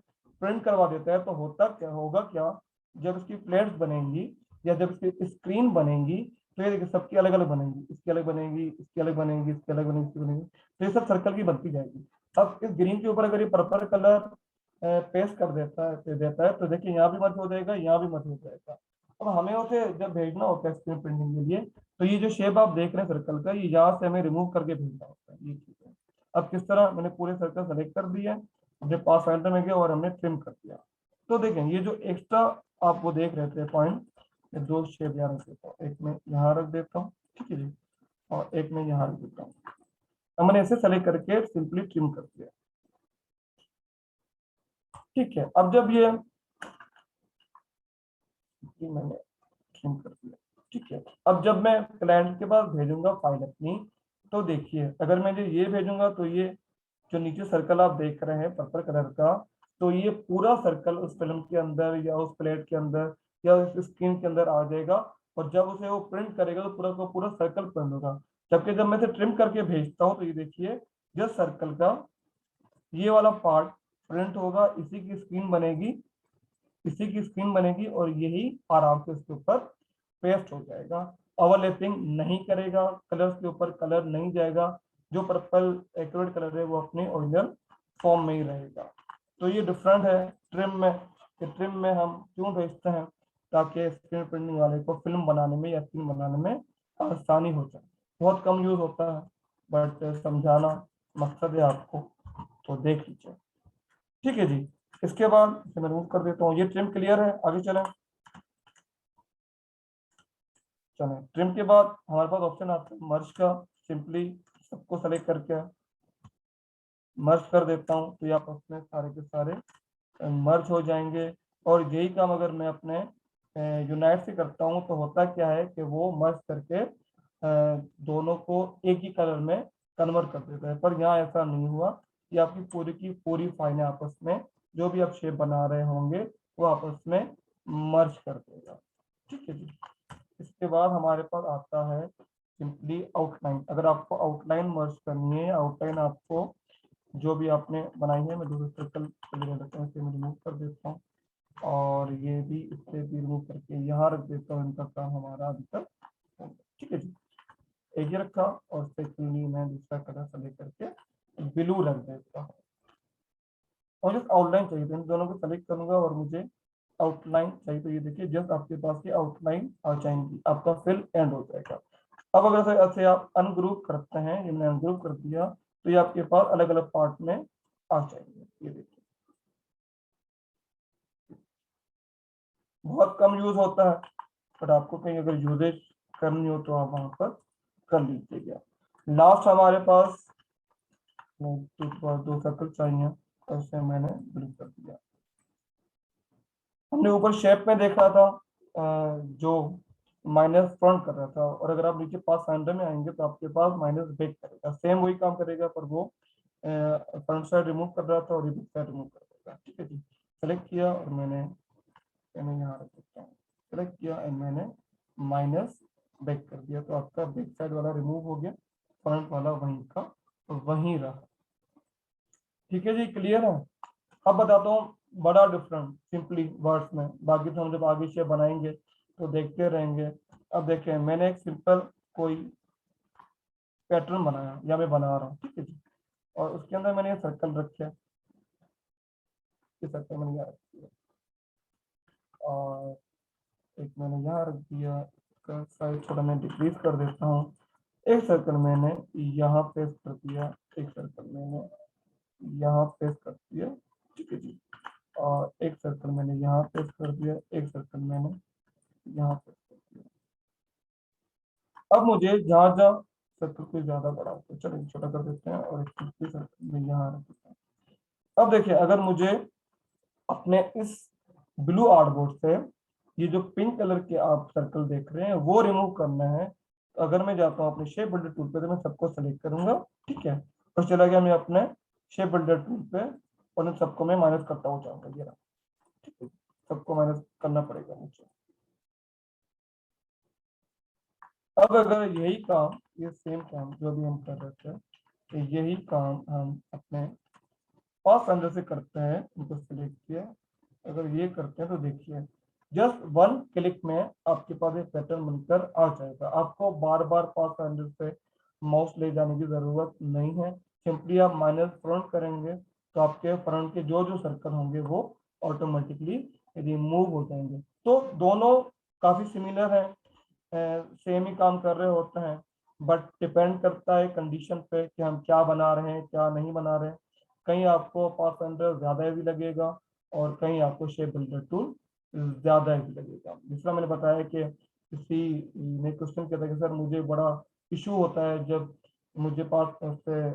प्रिंट करवा देता है तो होता क्या होगा क्या, जब इसकी प्लेट्स बनेंगी या जब इसकी स्क्रीन बनेगी तो ये देखिए सबकी अलग अलग बनेगी, इसकी अलग बनेगी, इसकी अलग बनेगी, इसकी अलग बनेगी, इसकी बनेगी, तो ये सब सर्कल की बनती जाएगी। अब इस ग्रीन के ऊपर अगर ये पर्पल कलर पेस्ट कर देता है तो देखिए यहाँ भी मर्ज हो जाएगा, यहाँ भी मर्ज हो जाएगा। अब हमें उसे जब भेजना होता है स्क्रीन प्रिंटिंग के लिए तो ये जो शेप आप देख रहे हैं सर्कल का, ये यहाँ से हमें रिमूव करके भेजना होता है, ये चीज है। अब किस तरह, मैंने पूरे सर्कल सेलेक्ट कर दिया, अपने पास सेंटर में गया और हमने ट्रिम कर दिया। तो देखें ये जो एक्स्ट्रा आप वो देख रहे थे पॉइंट, ये दो शेप यहाँ रख देता हूँ, एक मैं यहाँ रख देता हूँ, ठीक है जी, और एक मैं यहाँ रख देता हूँ। अब मैंने इसे सेलेक्ट करके सिंपली ट्रिम कर दिया, ठीक है। अब जब ये मैंने ट्रिम कर दिया, ठीक है। अब जब मैं क्लाइंट के पास भेजूंगा फाइल अपनी, तो देखिए अगर मैं ये भेजूंगा तो ये जो नीचे सर्कल आप देख रहे हैं पर्पल कलर का, तो ये पूरा सर्कल उस फिल्म के अंदर या उस प्लेट के अंदर या उस स्क्रीन के अंदर आ जाएगा, और जब उसे वो प्रिंट करेगा तो पूरा का पूरा सर्कल प्रिंट होगा। जबकि जब मैं इसे ट्रिम करके भेजता हूँ तो ये देखिए जिस सर्कल का ये वाला पार्ट प्रिंट होगा, इसी की स्क्रीन बनेगी, इसी की स्क्रीन बनेगी और यही आराम से इसके ऊपर पेस्ट हो जाएगा। ओवरलैपिंग नहीं करेगा, कलर्स के ऊपर कलर नहीं जाएगा, जो पर्पल एक्यूरेट कलर है वो अपने ओरिजिनल फॉर्म में ही रहेगा। तो ये डिफरेंट है ट्रिम में, कि ट्रिम में हम क्यों भेजते हैं, ताकि स्क्रीन प्रिंटिंग वाले को फिल्म बनाने में या स्क्रीन बनाने में आसानी हो जाए। बहुत कम यूज होता है बट समझाना मकसद है आपको, तो देख लीजिए, ठीक है जी। इसके बाद इसे मैं रिमूव कर देता हूँ, ये ट्रिम क्लियर है, आगे चलें। चलें ट्रिम के बाद हमारे पास ऑप्शन आता है मर्ज का, सिंपली सबको सेलेक्ट करके मर्ज कर देता हूँ तो ये आपस में सारे के सारे मर्ज हो जाएंगे। और यही काम अगर मैं अपने यूनाइट से करता हूँ तो होता क्या है कि वो मर्ज करके दोनों को एक ही कलर में कन्वर्ट कर देता है, पर यहाँ ऐसा नहीं हुआ। ये आपकी पूरी की पूरी फाइलें आपस में जो भी आप शेप बना रहे होंगे वो आपस में मर्ज कर देगा, ठीक है जी। इसके बाद हमारे पास आता है सिंपली आउटलाइन। अगर आपको आउटलाइन मर्ज करनी है, आउटलाइन आपको जो भी आपने बनाई है, मैं दूसरे सर्कल रखता हूँ, इसे मैं रिमूव कर देता हूँ और ये भी इससे भी रिमूव करके यहाँ रख देता हूँ। इनका काम हमारा अभी तक, ठीक है जी। एक ही रखा और सेकेंडली मैं दूसरा कलर सेलेक्ट करके ब्लू रख देता हूँ। और जस्ट आउटलाइन चाहिए तो इन दोनों को सेलेक्ट करूंगा और मुझे आउटलाइन चाहिए, तो ये देखिए जस्ट आपके पास ये आउटलाइन आ जाएंगी, आपका फिल एंड हो जाएगा। अब अगर ऐसे आप अनग्रुप करते हैं, ये मैंने अनग्रुप कर दिया तो ये आपके पास अलग अलग पार्ट में आ जाएंगे, ये देखिए बहुत कम यूज होता है, बट आपको कहीं अगर यूजेज करनी हो तो आप वहां पर कर लीजिएगा। लास्ट हमारे पास दो सर्कल चाहिए, तो इसे मैंने ब्लू कर दिया। हमने ऊपर शेप में देखा था जो माइनस फ्रंट कर रहा था, और अगर आप नीचे पास सेंटर में आएंगे तो आपके पास माइनस बैक करेगा, सेम वही काम करेगा, पर वो फ्रंट साइड रिमूव कर रहा था और ये बैक साइड रिमूव कर देगा, ठीक है जी। सेलेक्ट किया और मैंने यहाँ रख देता हूँ, सेलेक्ट किया एंड मैंने माइनस बैक कर दिया, तो आपका बैक साइड वाला रिमूव हो गया, फ्रंट वाला वहीं का वहीं रहा, ठीक है जी। क्लियर है। अब बताता हूँ बड़ा डिफरेंट सिंपली वर्ड्स में, बाकी तो हम जब आगे शेप बनाएंगे तो देखते रहेंगे। अब देखें मैंने एक सिंपल कोई पैटर्न बनाया या मैं बना रहा हूँ, ठीक है जी, और उसके अंदर मैंने सर्कल रखे, ये सर्कल मैंने यहाँ रख दिया और एक मैंने यहाँ रख दिया, इसका साइज थोड़ा मैं डिक्रीज कर देता हूँ। एक सर्कल मैंने यहाँ पेस्ट कर दिया, एक सर्कल मैंने यहाँ पेस्ट कर दिया, ठीक है जी, और एक सर्कल मैंने यहाँ पेस्ट कर दिया, एक सर्कल मैंने यहाँ पेस्ट कर दिया। अब मुझे जहाँ जहाँ सर्कल को ज्यादा बड़ा होता है, चलिए छोटा कर देते हैं और एक सर्कल में यहाँ रख देते हैं। अब देखिए अगर मुझे अपने इस ब्लू आर्टबोर्ड से ये जो पिंक कलर के आप सर्कल देख रहे हैं वो रिमूव करना है, तो अगर मैं जाता हूँ अपने शेप बिल्डर टूल पे तो मैं सबको सेलेक्ट करूंगा, ठीक है, और चला गया मैं अपने शेप बिल्डर टूल पे और इन सबको मैं माइनस करता हुआ जाऊंगा, ये रहा, ठीक है, सबको माइनस करना पड़ेगा मुझे। अब अगर यही काम, ये सेम काम जो भी हम कर रहे थे, तो यही काम हम अपने पास अंडर से करते हैं, इनको सिलेक्ट किया, अगर ये करते हैं तो देखिए जस्ट 1 क्लिक में आपके पास एक पैटर्न बनकर आ जाएगा। आपको बार बार पास अंडर से माउस ले जाने की जरूरत नहीं है। सिंपली आप माइनस फ्रंट करेंगे तो आपके फ्रंट के जो जो सर्कल होंगे वो ऑटोमेटिकली रिमूव हो जाएंगे। तो दोनों काफी सिमिलर है, सेम ही काम कर रहे होते हैं, बट डिपेंड करता है कंडीशन पे कि हम क्या बना रहे हैं क्या नहीं बना रहे हैं। कहीं आपको पास अंडर ज्यादा भी लगेगा और कहीं आपको शेप बिल्डर टूल ज्यादा ही लगेगा। दूसरा मैंने बताया कि किसी ने क्वेश्चन किया था कि सर मुझे बड़ा इशू होता है जब मुझे पास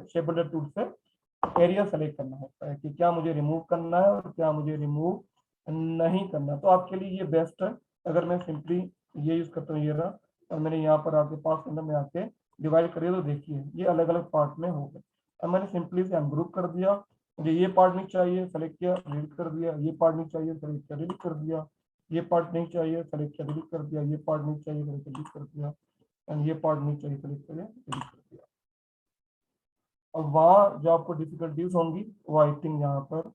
शेप बिल्डर टूल से एरिया सेलेक्ट करना होता है कि क्या मुझे रिमूव करना है और क्या मुझे रिमूव नहीं करना। तो आपके लिए ये बेस्ट है। अगर मैं सिंपली ये यूज करता हूँ, ये रहा, और मैंने यहाँ पर आके पास अंदर में आके डिवाइड करिए तो देखिए ये अलग अलग पार्ट में हो गए। अब मैंने सिंपली से अनग्रुप कर दिया, मुझे ये पार्ट नहीं चाहिए सेलेक्ट किया डिलीट कर दिया, ये पार्ट नहीं चाहिए सेलेक्ट किया डिलीट कर दिया, ये पार्ट नहीं चाहिए सेलेक्ट किया डिलीट कर दिया, ये पार्ट नहीं चाहिए सेलेक्ट डिलीट कर दिया, एंड ये पार्ट नहीं चाहिए सेलेक्ट किया डिलीट कर दिया। अब वहाँ जो आपको डिफिकल्टीज होंगी वो आई थिंक यहाँ पर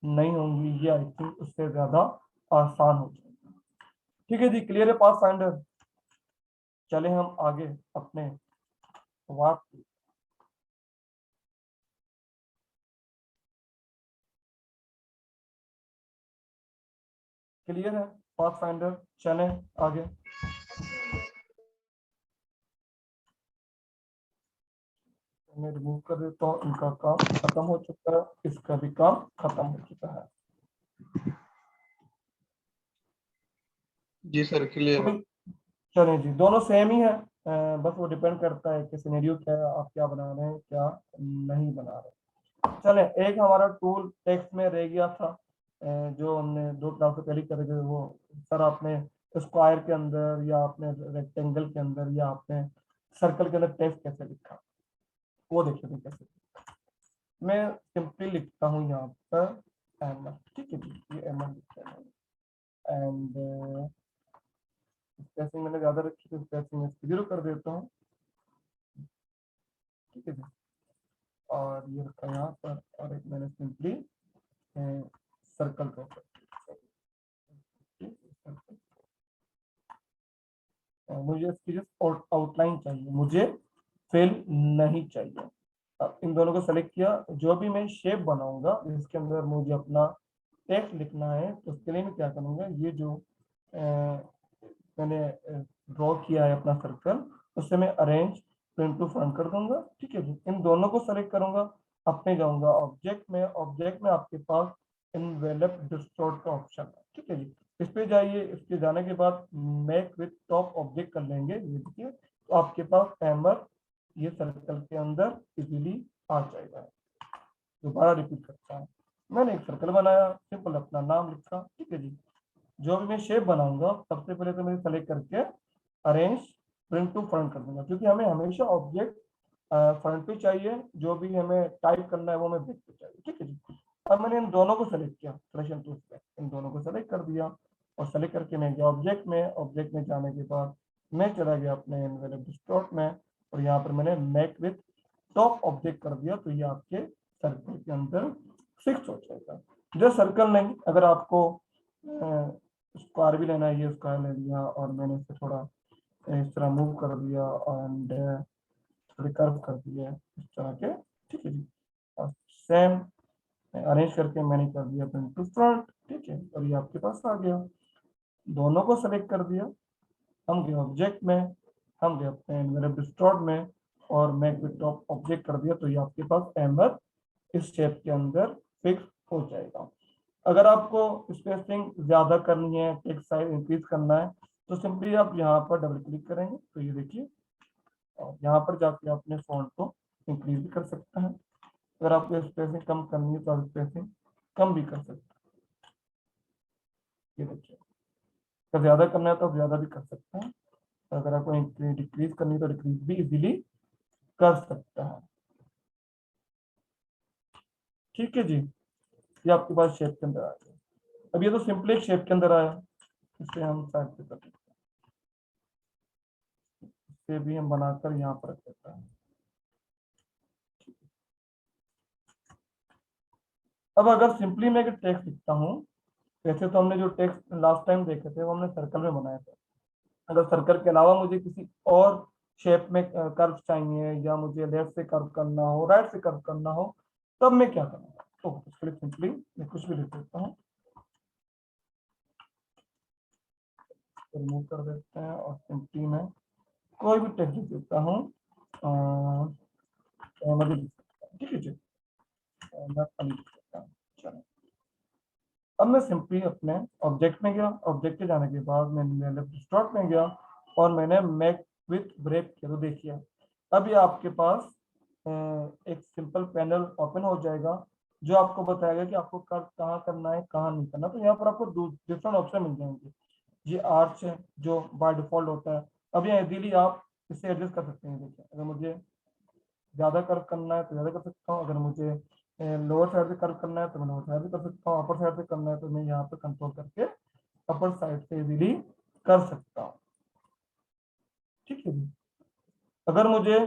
नहीं होंगी, ये आई थिंक उससे ज्यादा आसान हो जाएगा। ठीक है जी, क्लियर है पास फाइंडर। चले हम आगे अपने वाक। क्लियर है पास फाइंडर, चले आगे। मैं रिमूव कर देता हूँ, इनका काम खत्म हो चुका है, इसका भी काम खत्म हो चुका है। जी सर क्लियर है। चलें जी, दोनों सेम ही है, बस वो डिपेंड करता है कि सिनेरियो क्या है, आप क्या बना रहे हैं क्या नहीं बना रहे। चलें, एक हमारा टूल टेक्स्ट में रह गया था, जो हमने 2 क्लास से पहले करे थे। वो सर आपने स्क्वायर के अंदर या आपने रेक्टेंगल के अंदर या आपने सर्कल के अंदर टेक्स्ट कैसे लिखा, वो देखिए तो कैसे। मैं सिंपली लिखता हूँ यहाँ पर एम, ठीक है जी, ये एम लिखता है, एंड स्पेसिंग मैंने ज्यादा रखी तो स्पेसिंग में 0 कर देता हूँ, ठीक है जी। और ये रखा यहाँ पर, और एक मैंने सिंपली सर्कल का मुझे इसकी जो आउटलाइन चाहिए, मुझे फिल नहीं चाहिए। अब इन दोनों को सेलेक्ट किया, जो भी मैं शेप बनाऊंगा इसके अंदर मुझे अपना टेक्स्ट लिखना है तो उसके लिए मैं क्या करूंगा, ये जो मैंने ड्रॉ किया है अपना सर्कल, उससे मैं अरेंज प्रिंट टू फ्रंट कर दूंगा, ठीक है जी। इन दोनों को सेलेक्ट करूंगा, अपने जाऊंगा ऑब्जेक्ट में, ऑब्जेक्ट में आपके पास इनवेलप डिस्टॉर्ट का ऑप्शन है, ठीक है जी। इस पे जाइए, इस पे जाने के बाद मेक विथ टॉप ऑब्जेक्ट कर लेंगे, ये देखिए तो आपके पास हैमर ये सर्कल के अंदर इजीली आ जाएगा। दोबारा रिपीट करता हूँ, मैंने एक सर्कल बनाया, सिंपल अपना नाम लिखा, ठीक है जी। जो भी मैं शेप बनाऊंगा सबसे पहले तो मैं सेलेक्ट करके अरेंज प्रिंट टू फ्रंट कर दूंगा, क्योंकि हमें हमेशा ऑब्जेक्ट फ्रंट पे चाहिए, जो भी हमें टाइप करना है वो हमें बैक पे चाहिए, ठीक है जी। अब मैंने इन दोनों को सेलेक्ट किया, सिलेक्शन टूल पे इन दोनों को सेलेक्ट कर दिया, और सेलेक्ट करके मैं गया ऑब्जेक्ट में, ऑब्जेक्ट में जाने के बाद मैं चला गया अपने एनवेलप डिस्टॉर्ट में, और यहाँ पर मैंने मेक विथ टॉप ऑब्जेक्ट कर दिया, तो ये आपके सर्कल के अंदर फिक्स हो जाएगा। जो सर्कल नहीं, अगर आपको स्क्वायर भी लेना है, ये स्क्वायर ले लिया और मैंने इसे थोड़ा इस तरह मूव कर दिया एंड थोड़ी कर्व कर दिया इस तरह के, ठीक है जी। और सेम अरेंज करके मैंने कर दिया प्रिंट टू फ्रंट, ठीक है, और ये आपके पास आ गया। दोनों को सेलेक्ट कर दिया, हम गए ऑब्जेक्ट में, हम गए अपने एनवेलप डिस्टॉर्ट में, और मैं टॉप ऑब्जेक्ट कर दिया, तो ये आपके पास एमर इस शेप के अंदर फिक्स हो जाएगा। अगर आपको स्पेसिंग ज्यादा करनी है, टेक्स्ट साइज इंक्रीज करना है, तो सिंपली आप यहाँ पर डबल क्लिक करेंगे तो ये देखिए, और यहाँ पर जाके अपने फॉन्ट को इंक्रीज भी कर सकते हैं। अगर आपको स्पेसिंग कम करनी है तो आप स्पेसिंग कम भी कर सकते हैं, ये देखिए। अगर ज्यादा करना है तो आप ज्यादा भी कर सकते हैं, अगर आपको डिक्रीज करनी है तो डिक्रीज भी इजीली कर सकते हैं, ठीक है जी। ये आपके पास शेप के अंदर आ गया। अब ये तो सिंपली एक शेप के अंदर आया, इसे हम साइड पे कर देते हैं, इसे भी हम बनाकर यहाँ पर रख देते हैं। अब अगर सिंपली मैं एक टेक्स्ट लिखता हूँ, वैसे तो हमने जो टेक्स्ट लास्ट टाइम देखे थे वो हमने सर्कल में बनाए थे। अगर सर्कल के अलावा मुझे किसी और शेप में कर्व चाहिए, या मुझे लेफ्ट से कर्व करना हो, राइट से कर्व करना हो, तब मैं क्या करूँगा? तो उसके लिए सिंपली मैं कुछ भी लिख देता हूँ, रिमूव कर देते हैं और सिंपली मैं कोई भी टेक्स्ट लिख देता हूँ। मुझे लिख सकता हूँ, ठीक है जी, मैं खाली लिख सकता हूँ। चलो, अब मैं सिंपली अपने ऑब्जेक्ट में गया, ऑब्जेक्ट के जाने के बाद मैंने डिस्टॉर्ट में गया और मैंने मेक विथ ब्रेक किया। तो देखिए अब ये आपके पास एक सिंपल पैनल ओपन हो जाएगा जो आपको बताएगा कि आपको कर्व कहाँ करना है, कहाँ नहीं करना। तो यहाँ पर आपको डिफरेंट ऑप्शन मिल जाएंगे। ये आर्च है जो बाय डिफॉल्ट होता है। अब यहाँ इजीली आप इसे एडजस्ट कर सकते हैं। देखिए अगर मुझे ज़्यादा कर्व करना है तो ज़्यादा कर सकता हूँ, अगर मुझे लोअर साइड से कर्व करना है तो मैं लोअर साइड से कर सकता हूँ, अपर साइड से करना है तो मैं यहाँ पे कंट्रोल करके अपर साइड से इजीली कर सकता हूँ, ठीक है जी। अगर मुझे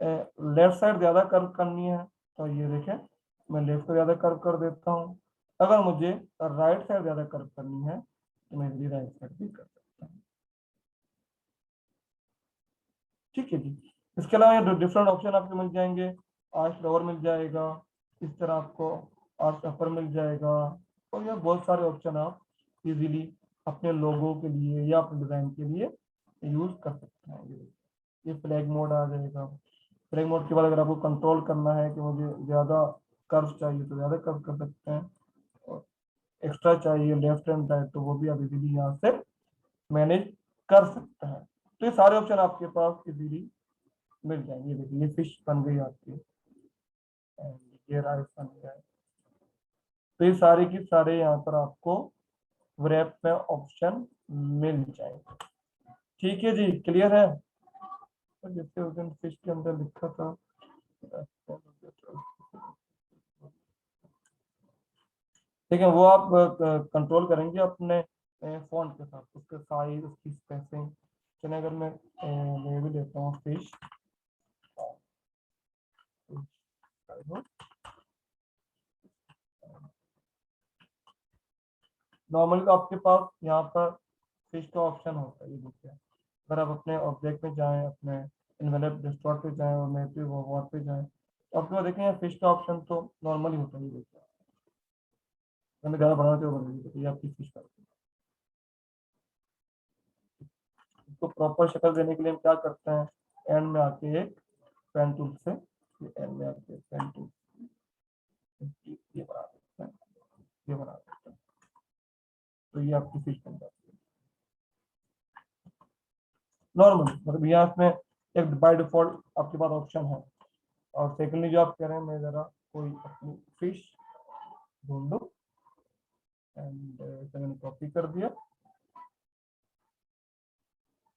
लेफ्ट साइड ज़्यादा कर्व करनी है तो ये देखें मैं लेफ्ट से ज़्यादा कर्व कर देता हूँ। अगर मुझे राइट साइड ज़्यादा कर्व करनी है तो मैं इजीली राइट साइड भी कर सकता हूँ, ठीक है जी। इसके अलावा ये डिफरेंट ऑप्शन आपको मिल जाएंगे। आर्च लोअर मिल जाएगा, इस तरह आपको आर्च अपर मिल जाएगा, और ये बहुत सारे ऑप्शन आप इजीली अपने लोगों के लिए या अपने डिज़ाइन के लिए यूज़ कर सकते हैं। ये फ्लैग मोड आ जाएगा। फ्लैग मोड के बाद अगर आपको कंट्रोल करना है कि मुझे ज़्यादा कर्व चाहिए तो ज़्यादा कर्व कर सकते हैं, और एक्स्ट्रा चाहिए लेफ्ट एंड राइट तो वो भी आप इजीली यहाँ से मैनेज कर सकते हैं। तो ये सारे ऑप्शन आपके पास इजीली मिल जाएंगे। देखिए ये फिश बन गई आपकी, ये राइस बन गया है। तो ये सारे की सारे यहाँ पर आपको wrap में ऑप्शन मिल जाएंगे, ठीक है जी। क्लियर है? तो जैसे उस दिन फिश के अंदर लिखा था, ठीक है, वो आप कंट्रोल करेंगे अपने फॉन्ट के साथ, उसके साइज, उसकी स्पेसिंग। चलिए अगर मैं भी लेता हूँ फिश, नॉर्मली तो आपके पास यहाँ पर फिश का ऑप्शन होता है। ये देखिए अगर आप अपने ऑब्जेक्ट में जाएं, अपने इन्वेलप डिस्टॉर्ट पे जाएं और नेटिव वॉट पे जाएं तो आपके पास देखें फिश का ऑप्शन तो नॉर्मली होता है। ये देखिए हमें ज़्यादा बढ़ाना चाहिए बढ़ाइए, तो ये आपकी फिश का, इसको प्रॉपर शक्ल देने के लिए हम क्या करते हैं, एंड में आके एक पेन टूल से एंड में आके पेन टूल ये बना देते हैं, ये बना देते हैं। तो ये आपकी फिश बन जाती है नॉर्मली। मतलब यहाँ इसमें एक बाय डिफॉल्ट आपके पास ऑप्शन है। और सेकेंडली जो आप कह रहे हैं, मैं जरा कोई अपनी फिश ढूंढ लूँ, एंड इसे मैंने कॉपी कर दिया,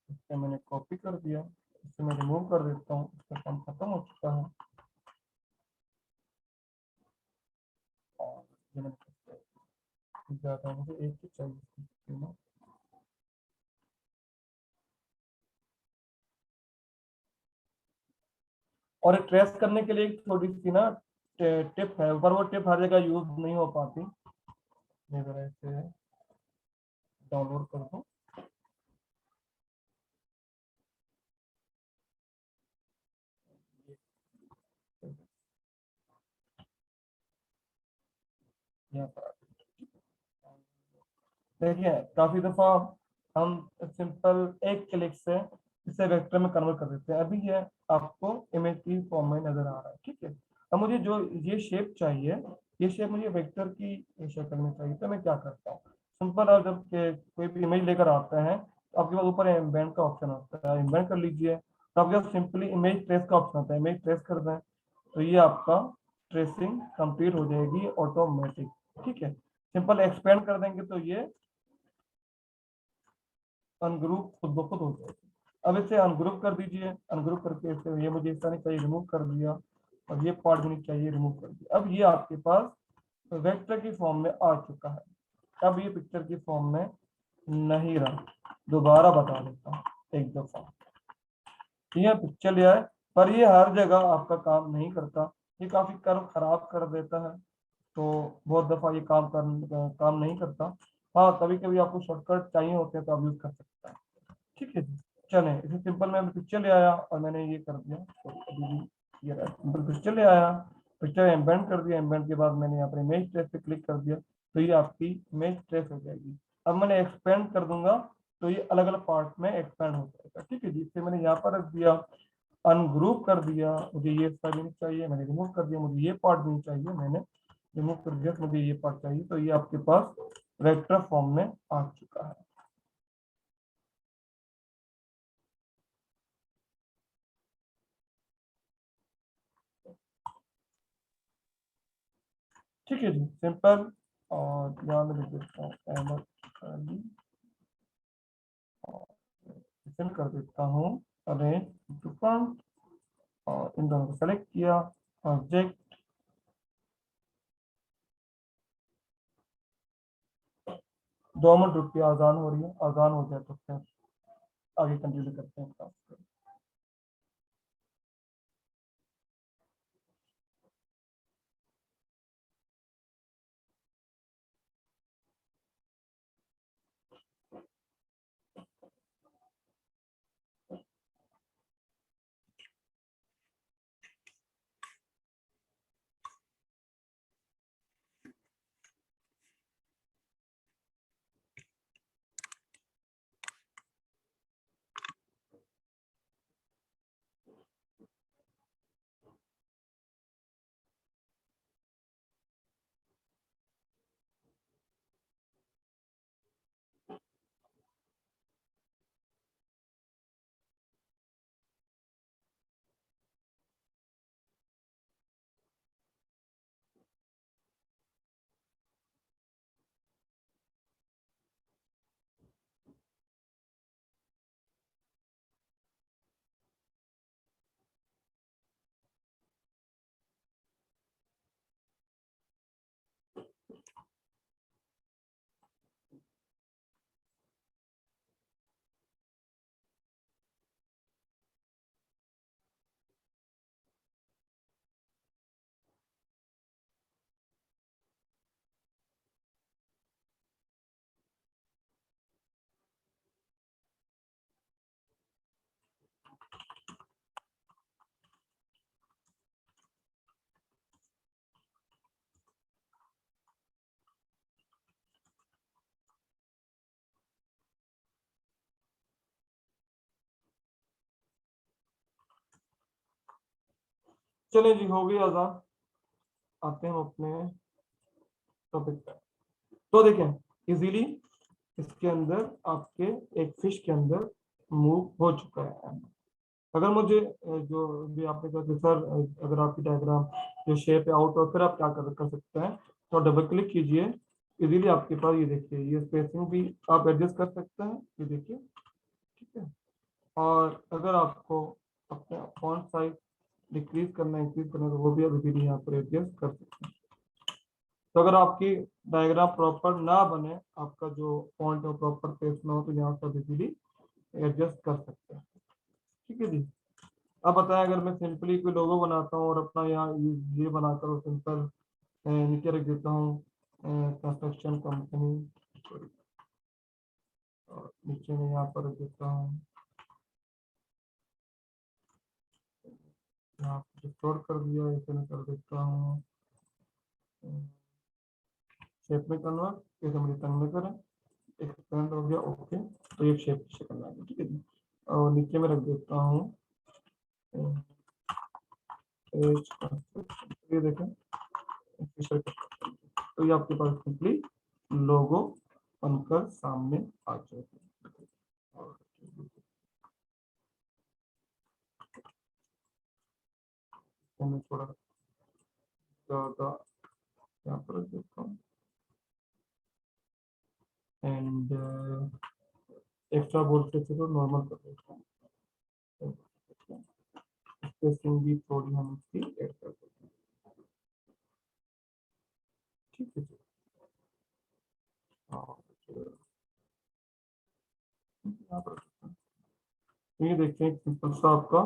इसे मैंने कॉपी कर दिया, इसे मैं रिमूव कर देता हूँ, इसका काम खत्म हो चुका है। और ये मैंने ज़्यादा मुझे एक ही चाहिए, और ट्रेस करने के लिए एक थोड़ी सी ना टिप है, पर वो टिप हर जगह यूज नहीं हो पाती। मैं जरा इसे डाउनलोड कर दूं। यहाँ पर देखिए काफी दफा हम सिंपल एक क्लिक से इसे वेक्टर में कन्वर्ट कर देते हैं। अभी ये आपको इमेज की फॉर्म में नजर आ रहा है, ठीक है। अब मुझे जो ये शेप चाहिए, ये शेप मुझे वेक्टर की शक्ल में चाहिए, तो मैं क्या करता हूँ, सिंपल आप जब कोई भी इमेज लेकर आते हैं तो आपके पास ऊपर एम्बेड का ऑप्शन होता है, एम्बेड कर लीजिए। तो आपके पास सिंपली इमेज ट्रेस का ऑप्शन होता है, इमेज ट्रेस कर दें तो ये आपका ट्रेसिंग कंप्लीट हो जाएगी ऑटोमेटिक, ठीक है। सिंपल एक्सपेंड कर देंगे तो ये अनग्रुप खुद ब खुद हो जाएगी। अब इसे अनग्रुप कर दीजिए, अनग्रुप करके इसे, ये मुझे ऐसा नहीं चाहिए, रिमूव कर दिया, और ये पार्ट भी नहीं चाहिए, रिमूव कर दिया। अब ये आपके पास वेक्टर की फॉर्म में आ चुका है। अब ये पिक्चर की फॉर्म में नहीं रहा। दोबारा बता देता हूँ एक दफा, ये पिक्चर लिया है पर ये हर जगह आपका काम नहीं करता, ये काफी कर्व खराब कर देता है। तो बहुत दफ़ा ये काम नहीं करता। हाँ, कभी कभी आपको शॉर्टकट चाहिए होते हैं तो आप यूज़ कर सकते हैं। ठीक है जी, चलें इसे सिंपल मैं पिक्चर ले आया और मैंने ये कर दिया, तो अभी भी ये सिंपल पिक्चर ले आया, पिक्चर एम्बेड कर दिया, एम्बेड के बाद मैंने यहाँ पर इमेज ट्रेस पे क्लिक कर दिया, तो ये आपकी इमेज ट्रेस हो जाएगी। अब मैंने एक्सपेंड कर दूंगा तो ये अलग अलग पार्ट में एक्सपेंड हो जाएगा। ठीक है जी, इसे मैंने यहाँ पर रख दिया, अनग्रुप कर दिया, मुझे ये भी नहीं चाहिए, मैंने रिमूव कर दिया, मुझे ये पार्ट भी नहीं चाहिए, मैंने रिमूव कर दिया, मुझे ये पार्ट चाहिए, तो ये आपके पास वेक्टर फॉर्म में आ चुका है। ठीक है जी, सिंपल। और यहाँ में लिख देता हूँ अहमद अली, और कर देता हूँ अरेंज टू फ्रंट, और इन दोनों को सेलेक्ट किया, ऑब्जेक्ट 2 मिनट रुक के आजान हो रही है, आजान हो जाए तो फिर आगे कंटिन्यू करते हैं क्लास को। चले जी, हो गई आजान, आते हैं अपने टॉपिक पे। तो देखें इजीली इसके अंदर आपके एक फिश के अंदर मूव हो चुका है। अगर मुझे जो भी आपने कहा कि सर अगर आपकी डायग्राम जो शेप है आउट और फिर आप क्या कर सकते हैं, तो डबल क्लिक कीजिए, इजीली आपके पास ये देखिए ये स्पेसिंग भी आप एडजस्ट कर सकते हैं, ये देखिए। ठीक है, और अगर आपको अपने फॉन्ट साइज डिक्रीज करना इंक्रीज करना तो वो भी आप इजीली यहाँ पर एडजस्ट कर सकते हैं। तो अगर आपकी डायग्राम प्रॉपर ना बने, आपका जो फॉन्ट है प्रॉपर पेज ना हो, तो यहाँ पर इजीली एडजस्ट कर सकते हैं। ठीक है जी, अब बताएं अगर मैं सिंपली कोई लोगो बनाता हूँ और अपना यहाँ ये बनाकर सिंपल नीचे रख देता हूँ कंस्ट्रक्शन कंपनी, और नीचे में यहाँ पर रख देता हूँ, यहाँ पर स्टोर कर दिया, इसे मैं कर देता हूँ शेप में कन्वर्ट, इसे मुझे तंग में करें, एक्सपेंड हो गया, ओके, तो ये शेप से करना है। ठीक है जी, और नीचे में रख देता हूँ ये देखें, तो ये आपके पास सिंपली लोगो बनकर सामने आ जाएगा। और मैं थोड़ा ज़्यादा यहाँ पर देखता हूँ एंड एक्स्ट्रा वोल्टेज से तो नॉर्मल कर देता हूँ, स्पेसिंग भी थोड़ी हम इसकी ऐड कर देते हैं। ठीक है जी, यहाँ पर ये देखते हैं सिंपल सा आपका